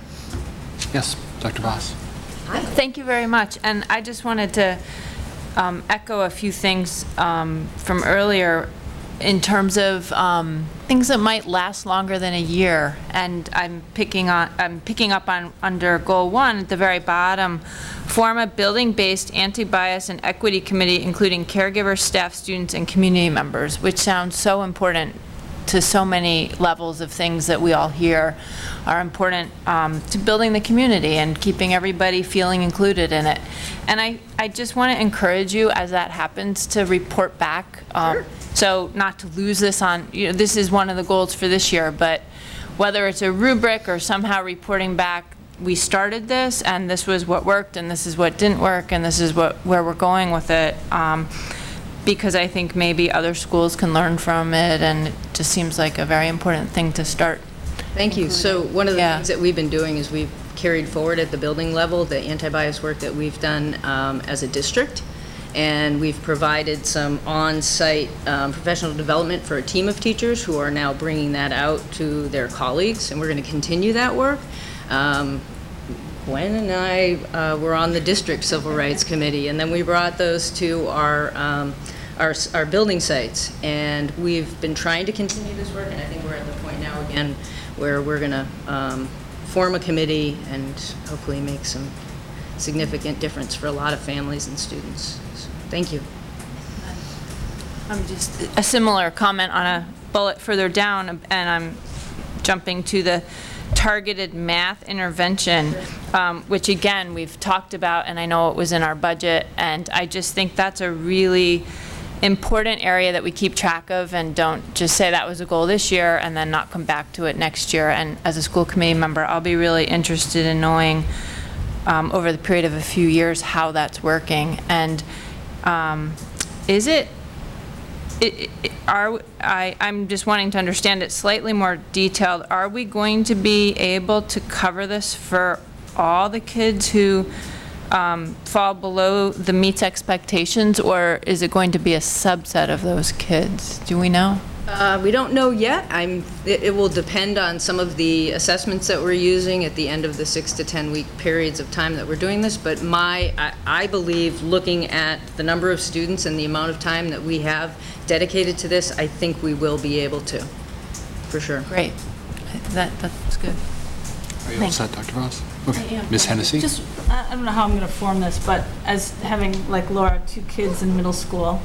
Yes, Dr. Voss. Thank you very much. And I just wanted to echo a few things from earlier in terms of things that might last longer than a year. And I'm picking up on under goal 1 at the very bottom, form a building-based anti-bias and equity committee, including caregivers, staff, students, and community members, which sounds so important to so many levels of things that we all hear are important to building the community and keeping everybody feeling included in it. And I just want to encourage you, as that happens, to report back. Sure. So not to lose this on, this is one of the goals for this year, but whether it's a rubric or somehow reporting back, we started this and this was what worked and this is what didn't work and this is where we're going with it. Because I think maybe other schools can learn from it, and it just seems like a very important thing to start. Thank you. So one of the things that we've been doing is we've carried forward at the building level the anti-bias work that we've done as a district, and we've provided some on-site professional development for a team of teachers who are now bringing that out to their colleagues, and we're going to continue that work. Gwen and I were on the district civil rights committee, and then we brought those to our our building sites. And we've been trying to continue this work, and I think we're at the point now again where we're going to form a committee and hopefully make some significant difference for a lot of families and students. So, thank you. Just a similar comment on a bullet further down, and I'm jumping to the targeted math intervention, which again, we've talked about, and I know it was in our budget, and I just think that's a really important area that we keep track of and don't just say that was a goal this year and then not come back to it next year. And as a school committee member, I'll be really interested in knowing over the period of a few years how that's working. And is it, I'm just wanting to understand it slightly more detailed. Are we going to be able to cover this for all the kids who fall below the meets expectations, or is it going to be a subset of those kids? Do we know? We don't know yet. It will depend on some of the assessments that we're using at the end of the 6 to 10 week periods of time that we're doing this, but I believe, looking at the number of students and the amount of time that we have dedicated to this, I think we will be able to, for sure. Great. That's good. Are you all set, Dr. Voss? Okay. Ms. Hennessy? Just, I don't know how I'm going to form this, but as having, like Laura, 2 kids in middle school,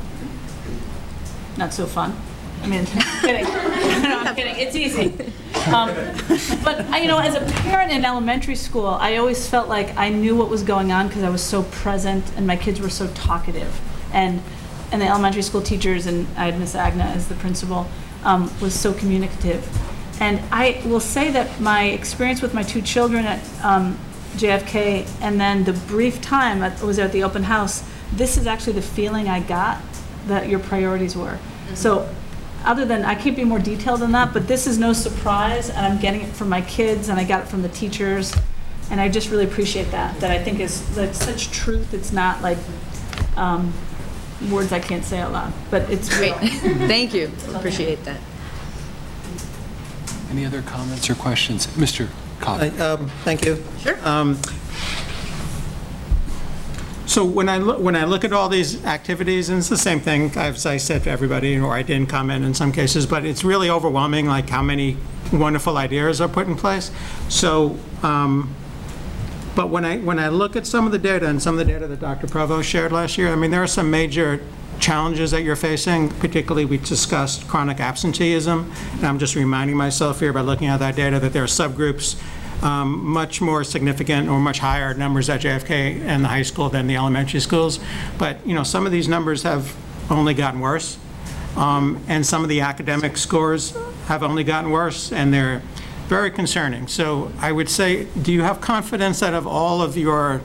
not so fun. I mean, I'm kidding. No, I'm kidding. It's easy. But, as a parent in elementary school, I always felt like I knew what was going on because I was so present and my kids were so talkative. And the elementary school teachers, and I had Miss Agna as the principal, was so communicative. And I will say that my experience with my 2 children at JFK, and then the brief time I was at the open house, this is actually the feeling I got that your priorities were. Mm-hmm. So other than, I can't be more detailed than that, but this is no surprise, and I'm getting it from my kids, and I got it from the teachers, and I just really appreciate that I think is like such truth. It's not like words I can't say out loud, but it's real. Thank you. Appreciate that. Any other comments or questions? Mr. Cobb. Thank you. Sure. So when I look at all these activities, and it's the same thing as I said to everybody, or I didn't comment in some cases, but it's really overwhelming, like how many wonderful ideas are put in place. So, but when I look at some of the data and some of the data that Dr. Provost shared last year, I mean, there are some major challenges that you're facing. Particularly, we discussed chronic absenteeism, and I'm just reminding myself here by looking at that data that there are subgroups much more significant or much higher numbers at JFK and the high school than the elementary schools. But some of these numbers have only gotten worse, and some of the academic scores have only gotten worse, and they're very concerning. So I would say, do you have confidence that of all of your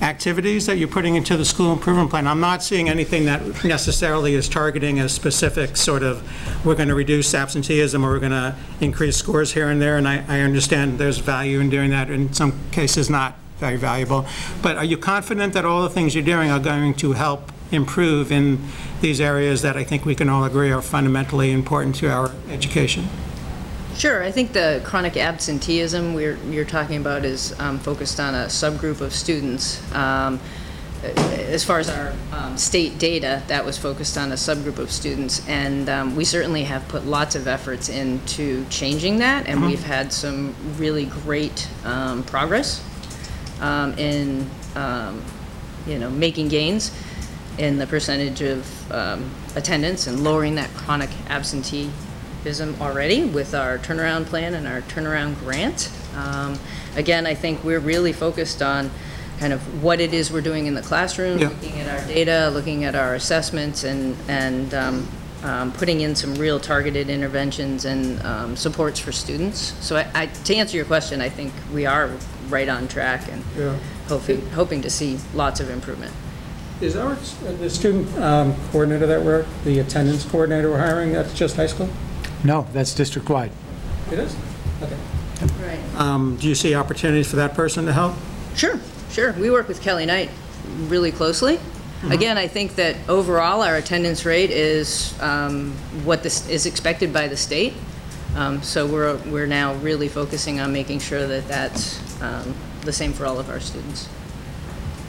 activities that you're putting into the school improvement plan, I'm not seeing anything that necessarily is targeting a specific sort of, we're going to reduce absenteeism or we're going to increase scores here and there, and I understand there's value in doing that, in some cases not very valuable. But are you confident that all the things you're doing are going to help improve in these areas that I think we can all agree are fundamentally important to our education? Sure. I think the chronic absenteeism you're talking about is focused on a subgroup of students. As far as our state data, that was focused on a subgroup of students, and we certainly have put lots of efforts into changing that, and we've had some really great progress in making gains in the percentage of attendance and lowering that chronic absenteeism already with our turnaround plan and our turnaround grant. Again, I think we're really focused on kind of what it is we're doing in the classroom, looking at our data, looking at our assessments, and putting in some real targeted interventions and supports for students. So to answer your question, I think we are right on track and hoping to see lots of improvement. Is the student coordinator that we're, the attendance coordinator we're hiring, that's just high school? No, that's district-wide. It is? Okay. Right. Do you see opportunities for that person to help? Sure. We work with Kelly Knight really closely. Mm-hmm. Again, I think that overall our attendance rate is what this is expected by the state. So we're now really focusing on making sure that that's the same for all of our students.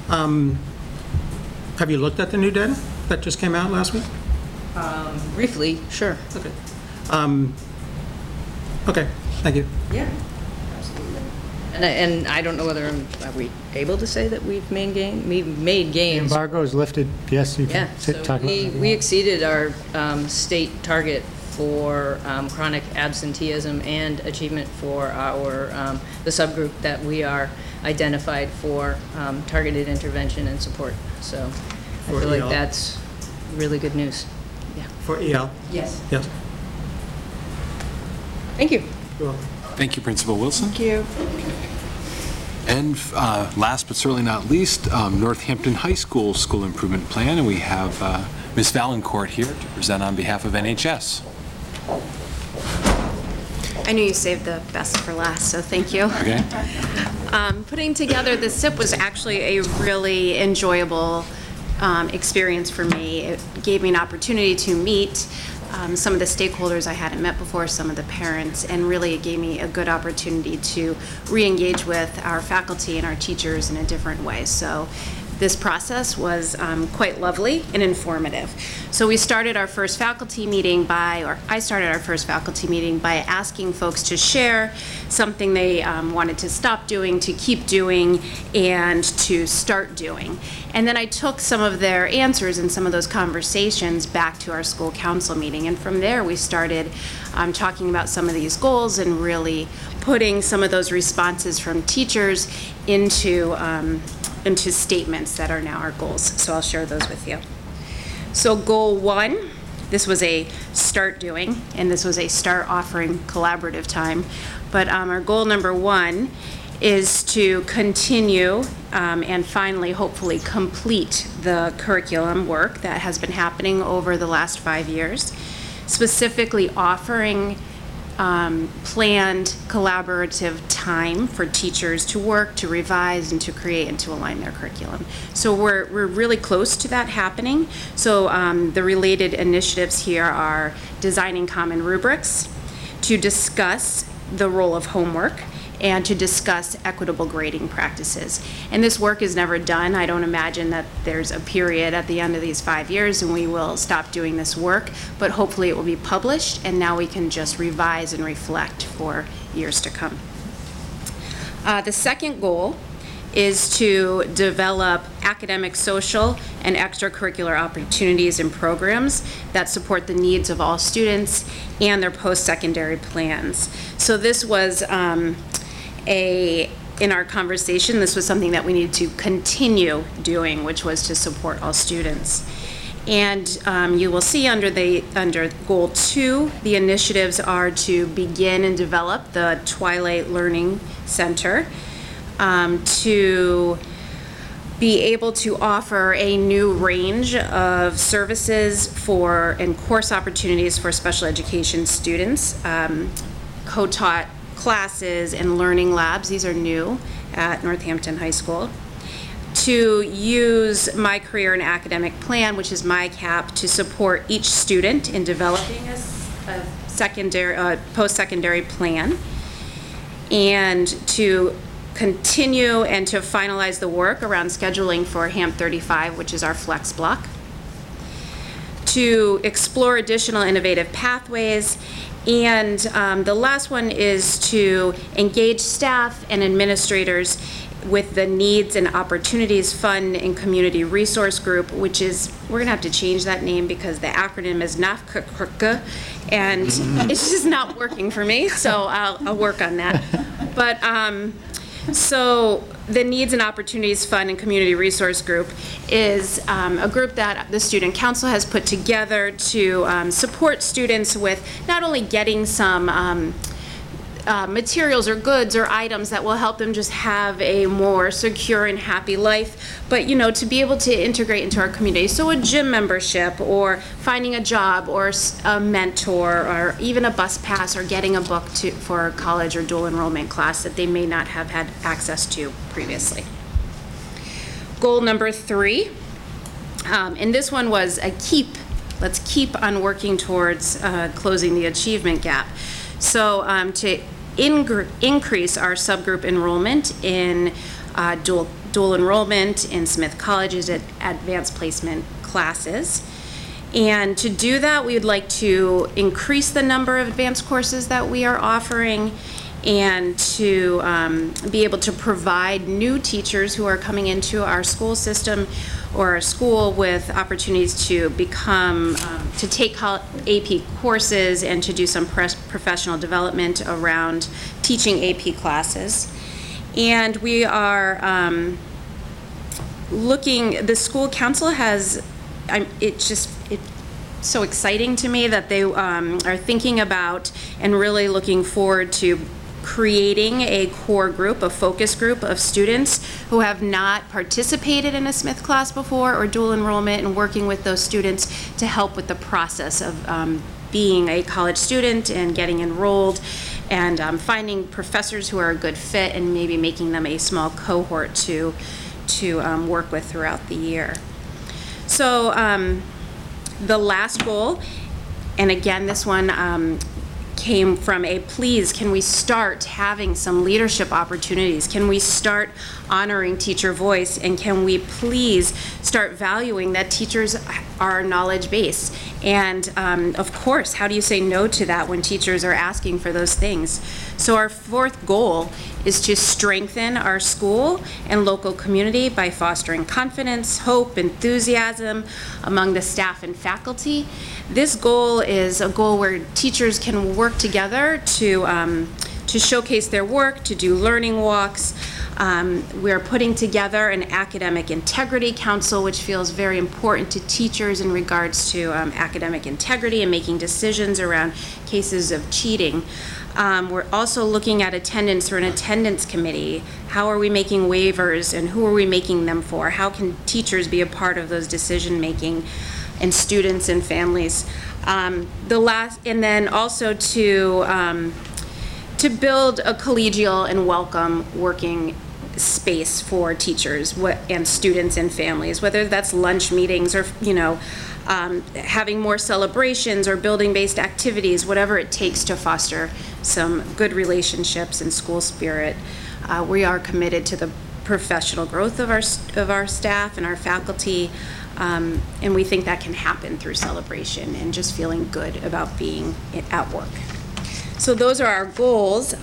Have you looked at the new data that just came out last week? Briefly, sure. Okay. Okay, thank you. Yeah. And I don't know whether, are we able to say that we've made gains? The embargo is lifted, yes, you Yeah, can so talk about it. we exceeded our state target for chronic absenteeism and achievement for our, the subgroup that we are identified for targeted intervention and support. So I For feel like EL? that's really good news. Yeah. For EL? Yes. Yes. Thank you. You're welcome. Thank you, Principal Wilson. Thank you. And last but certainly not least, Northampton High School School Improvement Plan, and we have Ms. Valancourt here to present on behalf of NHS. I knew you saved the best for last, so thank you. Okay. Putting together the SIP was actually a really enjoyable experience for me. It gave me an opportunity to meet some of the stakeholders I hadn't met before, some of the parents, and really it gave me a good opportunity to re-engage with our faculty and our teachers in a different way. So this process was quite lovely and informative. So we started our first faculty meeting I started our first faculty meeting by asking folks to share something they wanted to stop doing, to keep doing, and to start doing. And then I took some of their answers and some of those conversations back to our school council meeting. And from there, we started talking about some of these goals and really putting some of those responses from teachers into statements that are now our goals. So I'll share those with you. So goal 1, this was a start doing, and this was a start offering collaborative time. But our goal number 1 is to continue and finally, hopefully, complete the curriculum work that has been happening over the last 5 years, specifically offering planned collaborative time for teachers to work, to revise, and to create and to align their curriculum. So we're really close to that happening. So the related initiatives here are designing common rubrics, to discuss the role of homework, and to discuss equitable grading practices. And this work is never done. I don't imagine that there's a period at the end of these 5 years and we will stop doing this work, but hopefully it will be published and now we can just revise and reflect for years to come. The second goal is to develop academic, social, and extracurricular opportunities and programs that support the needs of all students and their post-secondary plans. So this was in our conversation, this was something that we needed to continue doing, which was to support all students. And you will see under goal 2, the initiatives are to begin and develop the Twilight Learning Center, to be able to offer a new range of services for and course opportunities for special education students, co-taught classes and learning labs. These are new at Northampton High School. To use My Career and Academic Plan, which is MyCap, to support each student in developing a post-secondary plan, and to continue and to finalize the work around scheduling for HAMP 35, which is our flex block. To explore additional innovative pathways. And the last one is to engage staff and administrators with the Needs and Opportunities Fund and Community Resource Group, which is, we're gonna have to change that name because the acronym is NAFCA, and it's just not working for me, so I'll work on that. But so the Needs and Opportunities Fund and Community Resource Group is a group that the Student Council has put together to support students with not only getting some materials or goods or items that will help them just have a more secure and happy life, but to be able to integrate into our community. So a gym membership, or finding a job, or a mentor, or even a bus pass, or getting a book for a college or dual enrollment class that they may not have had access to previously. Goal number 3, and this one was let's keep on working towards closing the achievement gap. So to increase our subgroup enrollment in dual enrollment in Smith College's advanced placement classes, And to do that, we would like to increase the number of advanced courses that we are offering, and to be able to provide new teachers who are coming into our school system or our school with opportunities to become, to take AP courses and to do some professional development around teaching AP classes. And we are looking, the school council has, it's so exciting to me that they are thinking about and really looking forward to creating a core group, a focus group of students who have not participated in a Smith class before or dual enrollment, and working with those students to help with the process of being a college student and getting enrolled, and finding professors who are a good fit and maybe making them a small cohort to work with throughout the year. So the last goal, and again, this one came from a please, can we start having some leadership opportunities? Can we start honoring teacher voice? And can we please start valuing that teachers are knowledge base? And of course, how do you say no to that when teachers are asking for those things? So our fourth goal is to strengthen our school and local community by fostering confidence, hope, enthusiasm among the staff and faculty. This goal is a goal where teachers can work together to showcase their work, to do learning walks. We're putting together an academic integrity council, which feels very important to teachers in regards to academic integrity and making decisions around cases of cheating. We're also looking at attendance through an attendance committee. How are we making waivers, and who are we making them for? How can teachers be a part of those decision making, and students and families? And then also to build a collegial and welcome working space for teachers and students and families, whether that's lunch meetings or, having more celebrations or building-based activities, whatever it takes to foster some good relationships and school spirit. We are committed to the professional growth of our staff and our faculty, and we think that can happen through celebration and just feeling good about being at work. So those are our goals.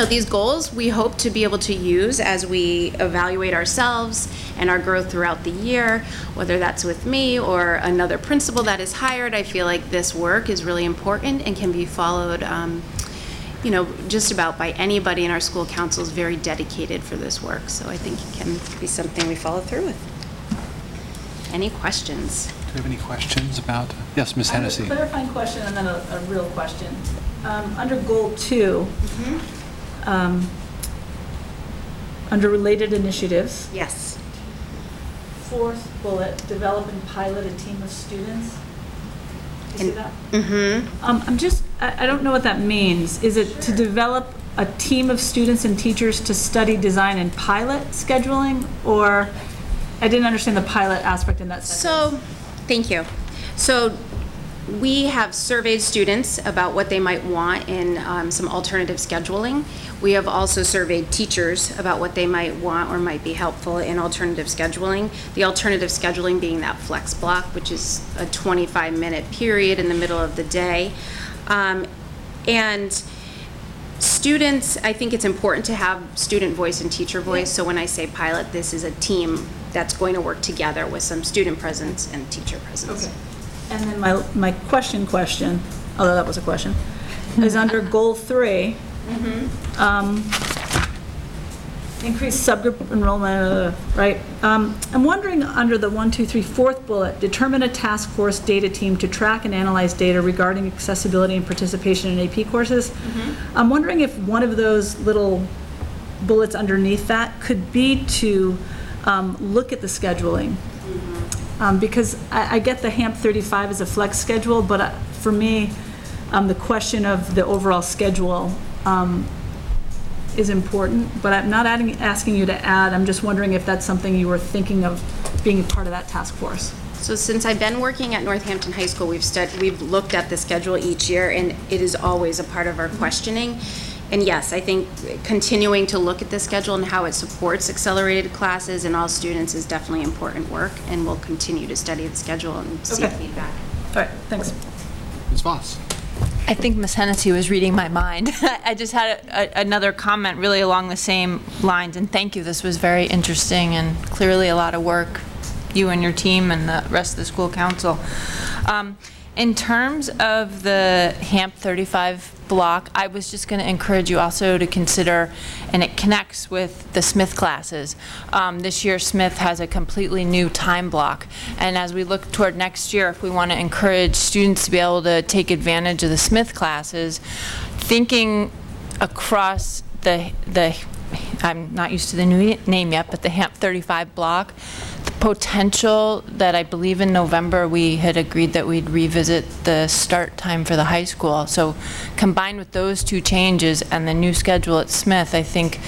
These goals we hope to be able to use as we evaluate ourselves and our growth throughout the year, whether that's with me or another principal that is hired. I feel like this work is really important and can be followed, just about by anybody, and our school council is very dedicated for this work. So I think it can be something we follow through with. Any questions? Do you have any questions about? Yes, Ms. Hennessy. A clarifying question and then a real question. Under goal 2, under related initiatives. Yes. 4th bullet, develop and pilot a team of students. You see that? Mm-hmm. I don't know what that means. Is it to develop a team of students and teachers to study, design, and pilot scheduling? Or I didn't understand the pilot aspect in that sentence. So, thank you. So we have surveyed students about what they might want in some alternative scheduling. We have also surveyed teachers about what they might want or might be helpful in alternative scheduling. The alternative scheduling being that flex block, which is a 25-minute period in the middle of the day. And students, I think it's important to have student voice and teacher voice. So when I say pilot, this is a team that's going to work together with some student presence and teacher presence. Okay. And then my question, although that was a question, is under goal 3, increase subgroup enrollment, right? I'm wondering under the 1, 2, 3, 4th bullet, determine a task force data team to track and analyze data regarding accessibility and participation in AP courses. I'm wondering if one of those little bullets underneath that could be to look at the scheduling. Because I get the HAMP 35 as a flex schedule, but for me, the question of the overall schedule is important, but I'm not asking you to add. I'm just wondering if that's something you were thinking of being a part of that task force. So since I've been working at Northampton High School, we've looked at the schedule each year, and it is always a part of our questioning. And yes, I think continuing to look at the schedule and how it supports accelerated classes and all students is definitely important work, and we'll continue to study the schedule and seek Okay. feedback. All right, thanks. Ms. Voss. I think Ms. Hennessy was reading my mind. I just had another comment really along the same lines, and thank you. This was very interesting and clearly a lot of work, you and your team and the rest of the school council. In terms of the HAMP 35 block, I was just going to encourage you also to consider, and it connects with the Smith classes. This year, Smith has a completely new time block, and as we look toward next year, if we want to encourage students to be able to take advantage of the Smith classes, thinking across the I'm not used to the new name yet, but the HAMP 35 block, the potential that I believe in November we had agreed that we'd revisit the start time for the high school. So combined with those two changes and the new schedule at Smith, I think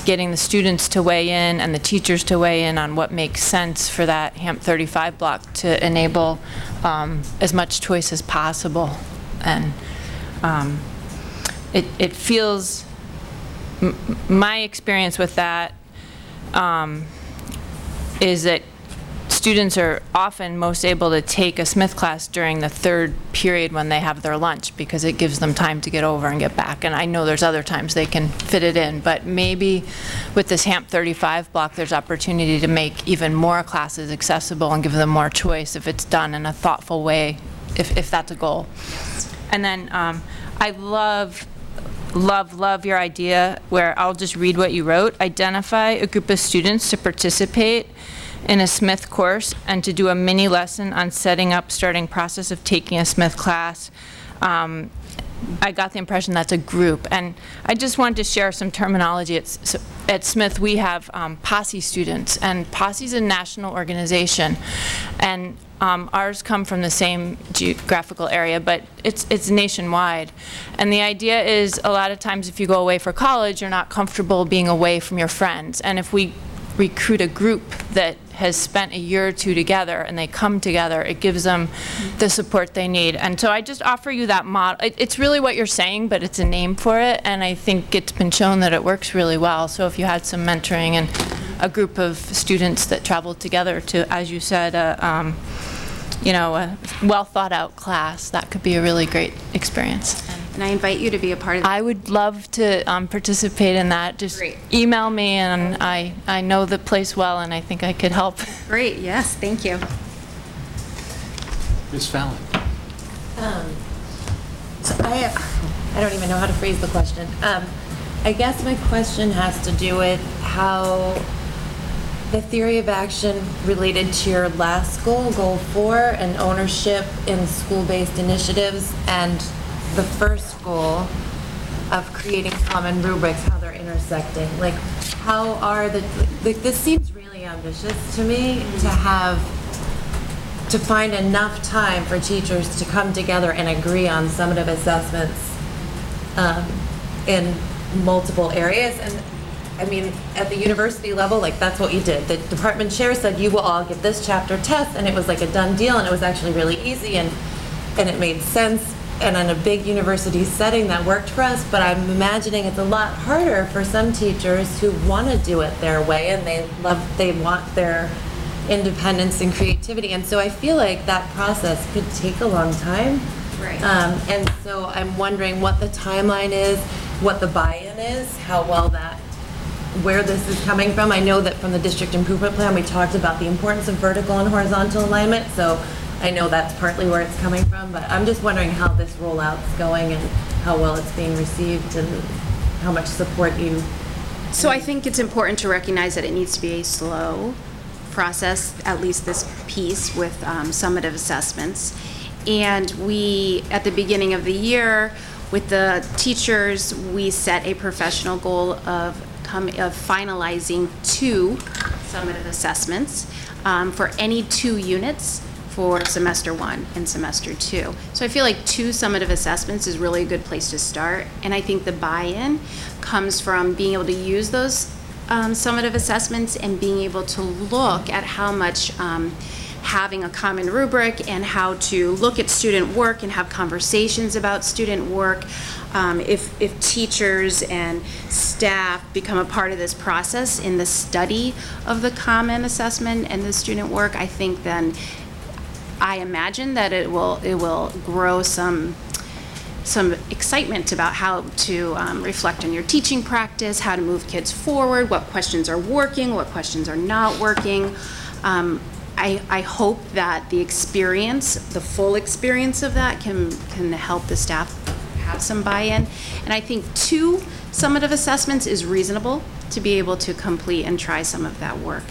getting the students to weigh in and the teachers to weigh in on what makes sense for that HAMP 35 block to enable as much choice as possible. And it feels, my experience with that is that students are often most able to take a Smith class during the third period when they have their lunch, because it gives them time to get over and get back. And I know there's other times they can fit it in, but maybe with this HAMP 35 block, there's opportunity to make even more classes accessible and give them more choice if it's done in a thoughtful way, if that's a goal. And then I love your idea where I'll just read what you wrote. Identify a group of students to participate in a Smith course and to do a mini lesson on setting up starting process of taking a Smith class. I got the impression that's a group, and I just wanted to share some terminology. At Smith we have POSSE students, and POSSE is a national organization, and ours come from the same geographical area, but it's nationwide. And the idea is a lot of times if you go away for college, you're not comfortable being away from your friends, and if we recruit a group that has spent a year or two together and they come together, it gives them the support they need. And so I just offer you that model. It's really what you're saying, but it's a name for it, and I think it's been shown that it works really well. So if you had some mentoring and a group of students that traveled together to, as you said, a well thought out class, that could be a really great experience. And I invite you to be a part of that. I would love to participate in that. Just Great. Email me, and I know the place well, and I think I could help. Great, yes, thank you. Ms. Fallon. So I don't even know how to phrase the question. I guess my question has to do with how the theory of action related to your last goal, Goal 4, and ownership in school-based initiatives, and the first goal of creating common rubrics, how they're intersecting. Like, how are this seems really ambitious to me, to find enough time for teachers to come together and agree on summative assessments in multiple areas. And I mean, at the university level, like, that's what you did. The department chair said, you will all get this chapter test, and it was like a done deal, and it was actually really easy, and it made sense. And in a big university setting, that worked for us, but I'm imagining it's a lot harder for some teachers who want to do it their way, and they want their independence and creativity. And so I feel like that process could take a long time. Right. And so I'm wondering what the timeline is, what the buy-in is, how well where this is coming from. I know that from the district improvement plan, we talked about the importance of vertical and horizontal alignment, so I know that's partly where it's coming from, but I'm just wondering how this rollout's going and how well it's being received and how much support you... So I think it's important to recognize that it needs to be a slow process, at least this piece with summative assessments. And we, at the beginning of the year, with the teachers, we set a professional goal of finalizing 2 summative assessments for any 2 units for semester 1 and semester 2. So I feel like 2 summative assessments is really a good place to start, and I think the buy-in comes from being able to use those summative assessments and being able to look at how much having a common rubric and how to look at student work and have conversations about student work if teachers and staff become a part of this process in the study of the common assessment and the student work, I think then I imagine that it will grow some excitement about how to reflect on your teaching practice, how to move kids forward, what questions are working, what questions are not working. I hope that the experience, the full experience of that can help the staff have some buy-in. And I think 2 summative assessments is reasonable to be able to complete and try some of that work.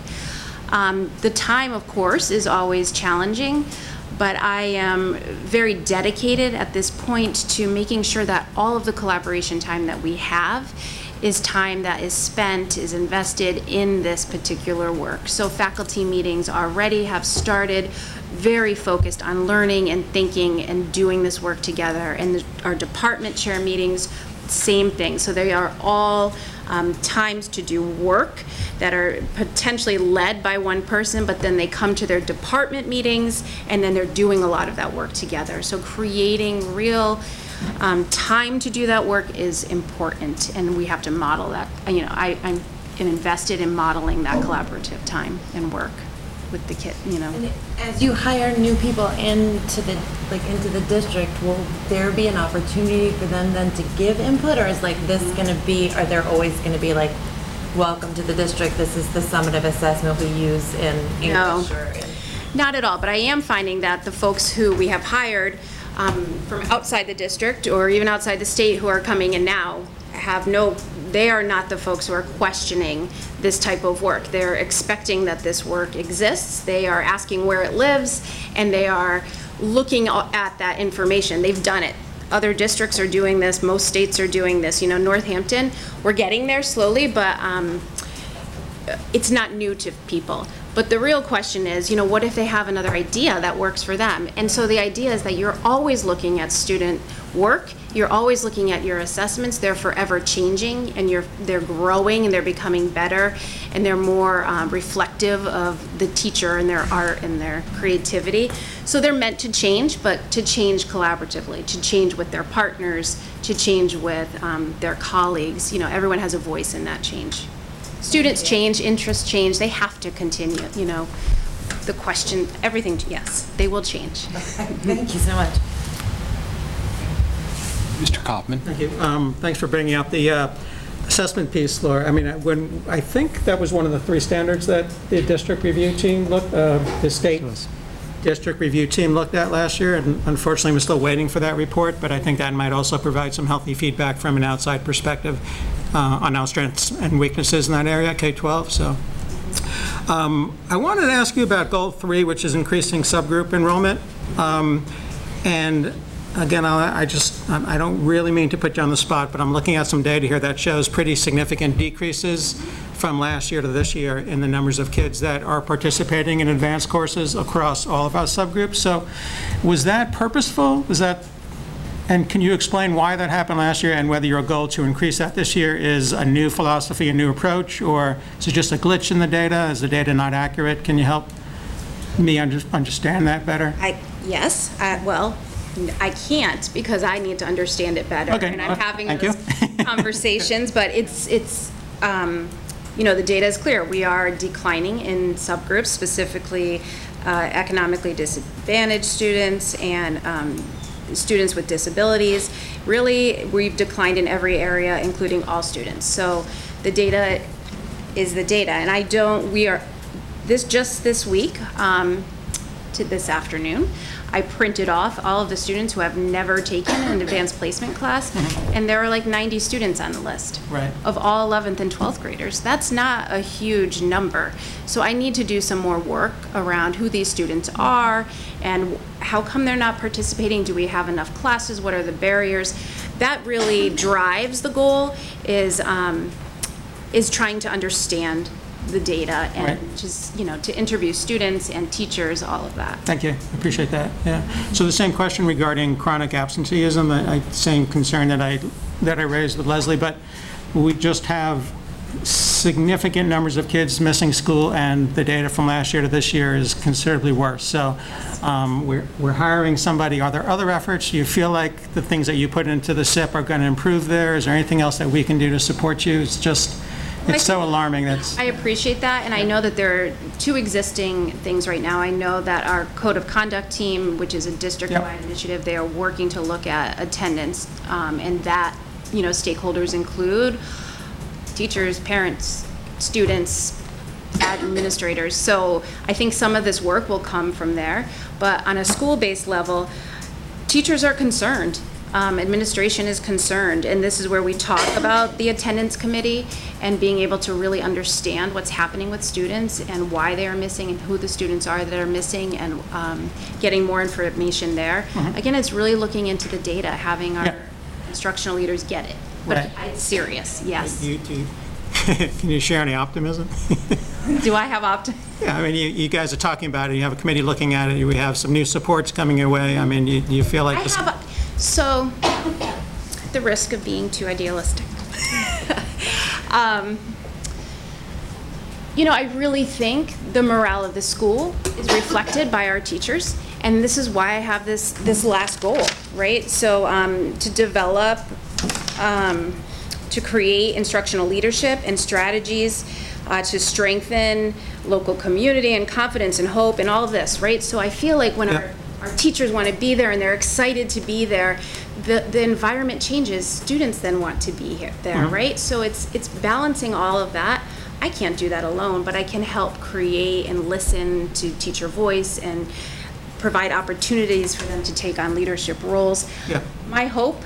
The time, of course, is always challenging, but I am very dedicated at this point to making sure that all of the collaboration time that we have is time that is spent, is invested in this particular work. So faculty meetings already have started, very focused on learning and thinking and doing this work together. And our department chair meetings, same thing. So they are all times to do work that are potentially led by one person, but then they come to their department meetings and then they're doing a lot of that work together. So creating real time to do that work is important, and we have to model that. You know, I'm invested in modeling that collaborative time and work with the kid, you know. And as you hire new people into the district, will there be an opportunity for them then to give input, or is this going to be, are there always going to be welcome to the district, this is the summative assessment we use in English? No, or in... Not at all, but I am finding that the folks who we have hired from outside the district or even outside the state who are coming in now they are not the folks who are questioning this type of work. They're expecting that this work exists. They are asking where it lives, and they are looking at that information. They've done it. Other districts are doing this. Most states are doing this. You know, Northampton, we're getting there slowly, but it's not new to people. But the real question is, you know, what if they have another idea that works for them? And so the idea is that you're always looking at student work, you're always looking at your assessments, they're forever changing, and they're growing and they're becoming better, and they're more reflective of the teacher and their art and their creativity. So they're meant to change, but to change collaboratively, to change with their partners, to change with their colleagues. You know, everyone has a voice in that change. Students change, interests change, they have to continue, you know. The question, everything, yes, they will change. Thank you so much. Mr. Kaufman. Thank you. Thanks for bringing up the assessment piece, Laura. I mean, I think that was one of the 3 standards that the district review team the state district review team looked at last year, and unfortunately, we're still waiting for that report, but I think that might also provide some healthy feedback from an outside perspective on our strengths and weaknesses in that area, K-12. So I wanted to ask you about Goal 3, which is increasing subgroup enrollment. And again, I don't really mean to put you on the spot, but I'm looking at some data here that shows pretty significant decreases from last year to this year in the numbers of kids that are participating in advanced courses across all of our subgroups. So was that purposeful? And can you explain why that happened last year and whether your goal to increase that this year is a new philosophy, a new approach, or is it just a glitch in the data? Is the data not accurate? Can you help me understand that better? Yes. Well, I can't because I need to understand it better. Okay. And I'm having those conversations, but it's you know, the data is clear. We are declining in subgroups, specifically economically disadvantaged students and students with disabilities. Really, we've declined in every area, including all students. So the data is the data. And this week, to this afternoon, I printed off all of the students who have never taken an advanced placement class, and there are like 90 students on the list of all 11th and 12th graders. That's not a huge number. So I need to do some more work around who these students are and how come they're not participating. Do we have enough classes? What are the barriers? That really drives the goal, is trying to understand the data and just, you know, to interview students and teachers, all of that. Thank you. I appreciate that. Yeah. So the same question regarding chronic absenteeism, same concern that I raised with Leslie, but we just have significant numbers of kids missing school, and the data from last year to this year is considerably worse. So we're hiring somebody. Are there other efforts? Do you feel like the things that you put into the SIP are going to improve there? Is there anything else that we can do to support you? It's just, it's so alarming. I appreciate that, and I know that there are two existing things right now. I know that our Code of Conduct team, which is a district-wide initiative, they are working to look at attendance, and that, stakeholders include teachers, parents, students, administrators. So I think some of this work will come from there. But on a school-based level, teachers are concerned. Administration is concerned. And this is where we talk about the attendance committee and being able to really understand what's happening with students and why they are missing and who the students are that are missing, and getting more information there. Again, it's really looking into the data, having our instructional leaders get it. But it's serious, yes. Can you share any optimism? Do I have optimism? Yeah, I mean, you guys are talking about it. You have a committee looking at it. We have some new supports coming your way. I mean, you feel like this. So, at the risk of being too idealistic, I really think the morale of the school is reflected by our teachers. And this is why I have this last goal, right? So to develop, to create instructional leadership and strategies to strengthen local community and confidence and hope and all of this, right? So I feel like when our teachers want to be there and they're excited to be there, the environment changes. Students then want to be there, right? So it's balancing all of that. I can't do that alone, but I can help create and listen to teacher voice and provide opportunities for them to take on leadership roles. My hope,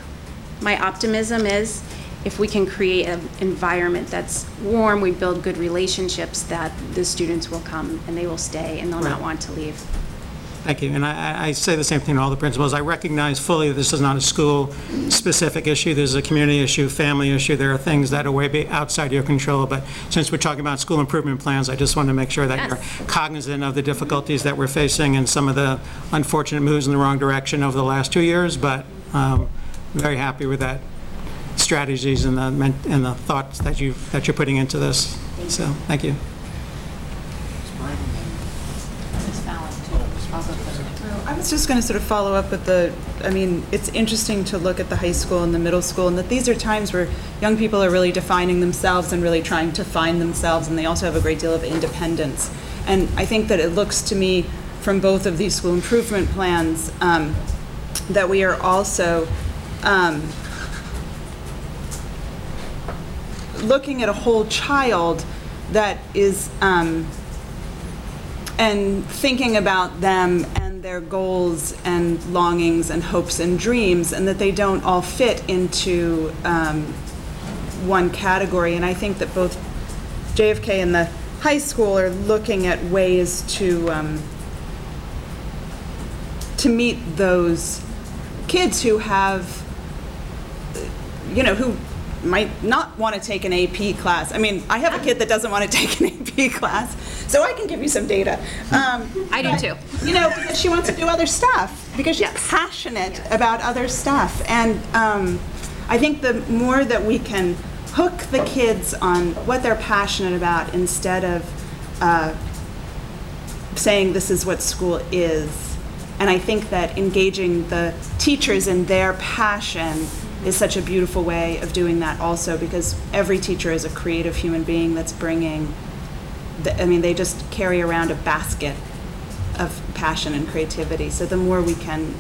my optimism is if we can create an environment that's warm, we build good relationships, that the students will come and they will stay and they'll not want to leave. Thank you. And I say the same thing to all the principals. I recognize fully that this is not a school-specific issue. This is a community issue, family issue. There are things that are way outside your control. But since we're talking about school improvement plans, I just want to make sure that you're cognizant of the difficulties that we're facing and some of the unfortunate moves in the wrong direction over the last 2 years. But very happy with that strategies and the thoughts that you're putting into this. So thank you. I was just going to sort of follow up with it's interesting to look at the high school and the middle school, and that these are times where young people are really defining themselves and really trying to find themselves, and they also have a great deal of independence. And I think that it looks to me from both of these school improvement plans that we are also looking at a whole child that is and thinking about them and their goals and longings and hopes and dreams, and that they don't all fit into one category. And I think that both JFK and the high school are looking at ways to meet those kids who have, who might not want to take an AP class. I mean, I have a kid that doesn't want to take an AP class, so I can give you some data. I do too. Because she wants to do other stuff, because she's passionate about other stuff. And I think the more that we can hook the kids on what they're passionate about, instead of saying this is what school is. And I think that engaging the teachers in their passion is such a beautiful way of doing that also, because every teacher is a creative human being that's bringing, they just carry around a basket of passion and creativity. So the more we can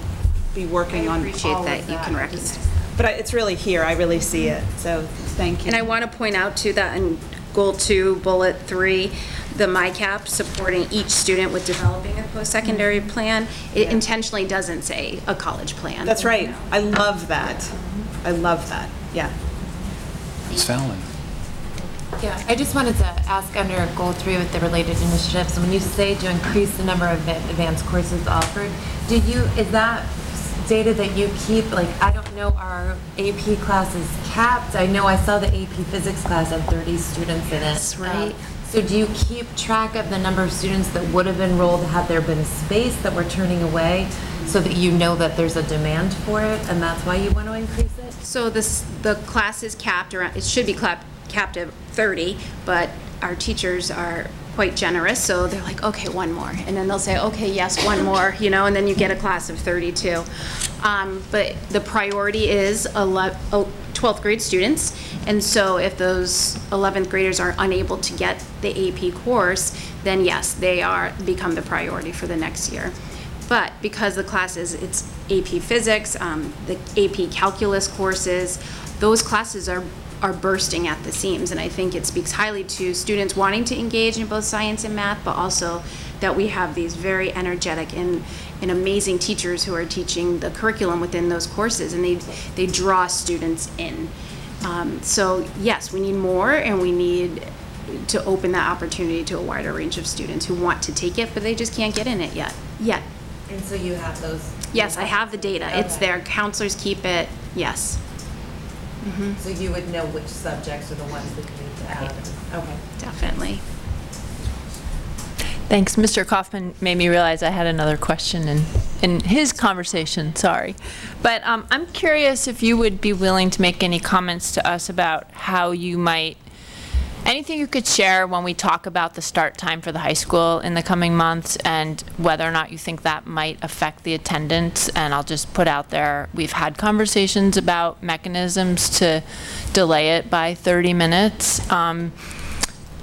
be working on all of that. I appreciate that you can recognize. But it's really here, I really see it, so thank you. And I want to point out too that in Goal 2, Bullet 3, the MyCap, supporting each student with developing a post-secondary plan, it intentionally doesn't say a college plan. That's right. I love that. I love that. Yeah. Ms. Fallon. Yeah, I just wanted to ask under Goal 3 with the related initiatives, when you say to increase the number of advanced courses offered, is that data that you keep? Like, I don't know, are AP classes capped? I know I saw the AP physics class had 30 students in it. That's right. So do you keep track of the number of students that would have enrolled had there been space that we're turning away, so that you know that there's a demand for it and that's why you want to increase it? So the class is capped around, it should be capped at 30, but our teachers are quite generous, so they're like, okay, one more. And then they'll say, okay, yes, one more, you know, and then you get a class of 32. But the priority is 12th grade students, and so if those 11th graders are unable to get the AP course, then yes, they become the priority for the next year. But because the classes, it's AP Physics, the AP Calculus courses, those classes are bursting at the seams, and I think it speaks highly to students wanting to engage in both science and math, but also that we have these very energetic and amazing teachers who are teaching the curriculum within those courses, and they draw students in. So yes, we need more, and we need to open that opportunity to a wider range of students who want to take it, but they just can't get in it yet. And so you have those? Yes, I have the data. Okay. It's there. Counselors keep it. Yes. So you would know which subjects are the ones that you need to add? Okay. Definitely. Thanks. Mr. Kaufman made me realize I had another question in his conversation, sorry. But I'm curious if you would be willing to make any comments to us about how you might, anything you could share when we talk about the start time for the high school in the coming months, and whether or not you think that might affect the attendance. And I'll just put out there, we've had conversations about mechanisms to delay it by 30 minutes.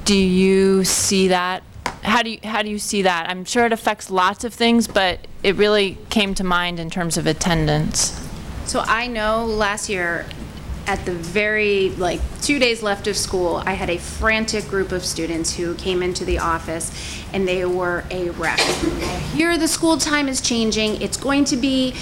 Do you see that? How do you see that? I'm sure it affects lots of things, but it really came to mind in terms of attendance. So I know last year, at the very, 2 days left of school, I had a frantic group of students who came into the office, and they were a wreck. Here the school time is changing. It's going to be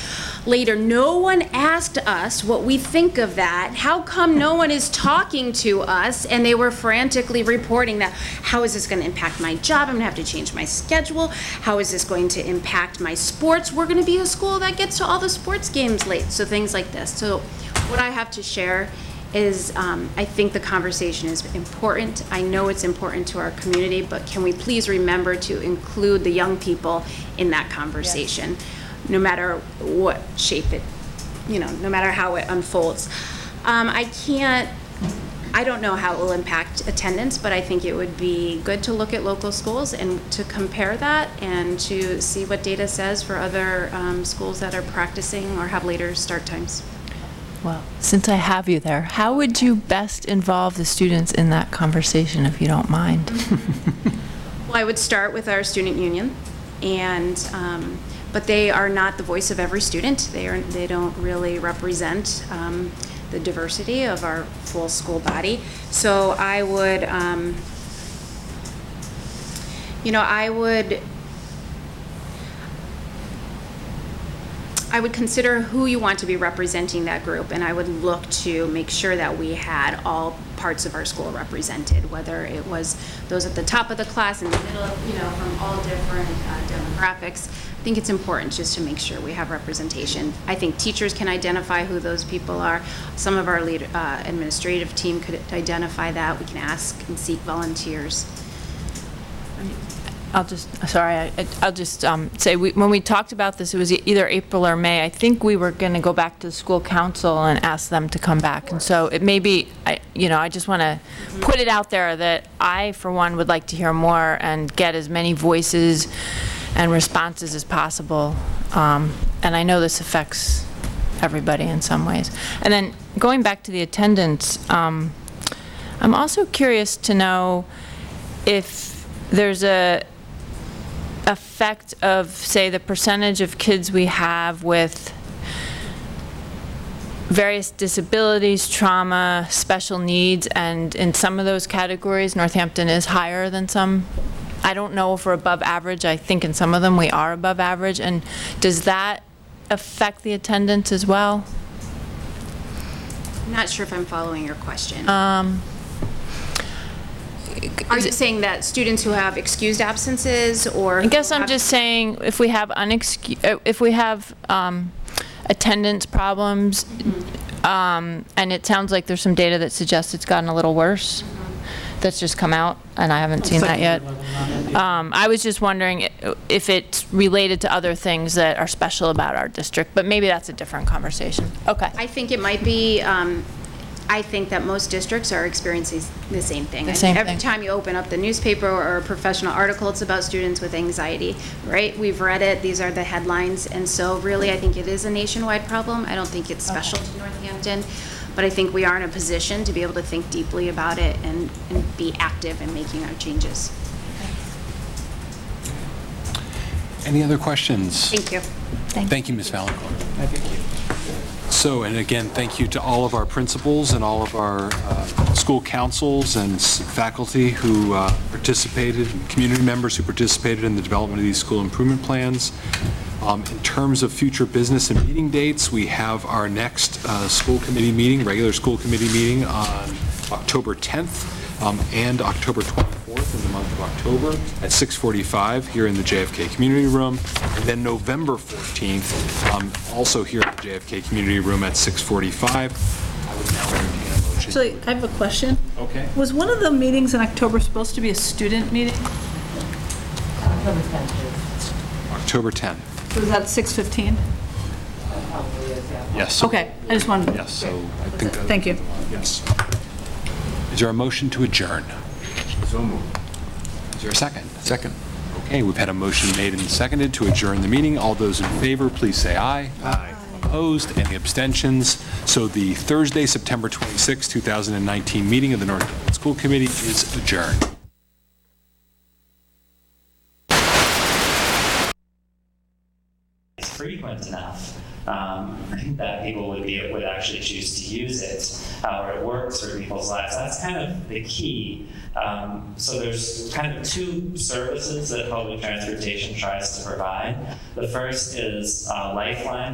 later. No one asked us what we think of that. How come no one is talking to us? And they were frantically reporting that, how is this going to impact my job? I'm going to have to change my schedule. How is this going to impact my sports? We're going to be a school that gets to all the sports games late. So things like this. So what I have to share is I think the conversation is important. I know it's important to our community, but can we please remember to include the young people in that conversation, no matter what shape it, no matter how it unfolds. I don't know how it will impact attendance, but I think it would be good to look at local schools and to compare that and to see what data says for other schools that are practicing or have later start times. Well, since I have you there, how would you best involve the students in that conversation, if you don't mind? Well, I would start with our student union, and but they are not the voice of every student. They don't really represent the diversity of our full school body. So I would, I would consider who you want to be representing that group, and I would look to make sure that we had all parts of our school represented, whether it was those at the top of the class, in the middle, from all different demographics. I think it's important just to make sure we have representation. I think teachers can identify who those people are. Some of our administrative team could identify that. We can ask and seek volunteers. I'll just say, when we talked about this, it was either April or May. I think we were going to go back to the school council and ask them to come back. And so it may be, I just want to put it out there that I, for one, would like to hear more and get as many voices and responses as possible. And I know this affects everybody in some ways. And then going back to the attendance, I'm also curious to know if there's a effect of, say, the percentage of kids we have with various disabilities, trauma, special needs, and in some of those categories, Northampton is higher than some. I don't know if we're above average. I think in some of them we are above average. And does that affect the attendance as well? I'm not sure if I'm following your question. Are you saying that students who have excused absences, or? I guess I'm just saying if we have attendance problems, and it sounds like there's some data that suggests it's gotten a little worse. That's just come out, and I haven't seen that yet. I was just wondering if it's related to other things that are special about our district, but maybe that's a different conversation. Okay. I think it might be I think that most districts are experiencing the same thing. The same Every thing. time you open up the newspaper or a professional article, it's about students with anxiety, right? We've read it, these are the headlines, and so really I think it is a nationwide problem. I don't think it's special to Northampton, but I think we are in a position to be able to think deeply about it and be active in making our changes. Any other questions? Thank you. Thank you, Ms. Valancourt. So, and again, thank you to all of our principals and all of our school councils and faculty who participated, and community members who participated in the development of these school improvement plans. In terms of future business and meeting dates, we have our next school committee meeting, regular school committee meeting on October 10th and October 24th in the month of October at 6:45 here in the JFK Community Room. And then November 14th, also here at the JFK Community Room at 6:45. I would now entertain a motion. Actually, I have a question. Okay. Was one of the meetings in October supposed to be a student meeting? October 10th. So was that 6:15? Yes. Okay, I just wanted. Yes, so I think that. Thank you. Yes. Is there a motion to adjourn? So moved. Is there a second? Second. Okay, we've had a motion made and seconded to adjourn the meeting. All those in favor, please say aye. Aye. Opposed? Any abstentions? So the Thursday, September 26, 2019 meeting of the Northampton School Committee is adjourned. It's frequent enough that people would actually choose to use it, or it works for people's lives. That's kind of the key. So there's kind of two services that public transportation tries to provide. The first is Lifeline.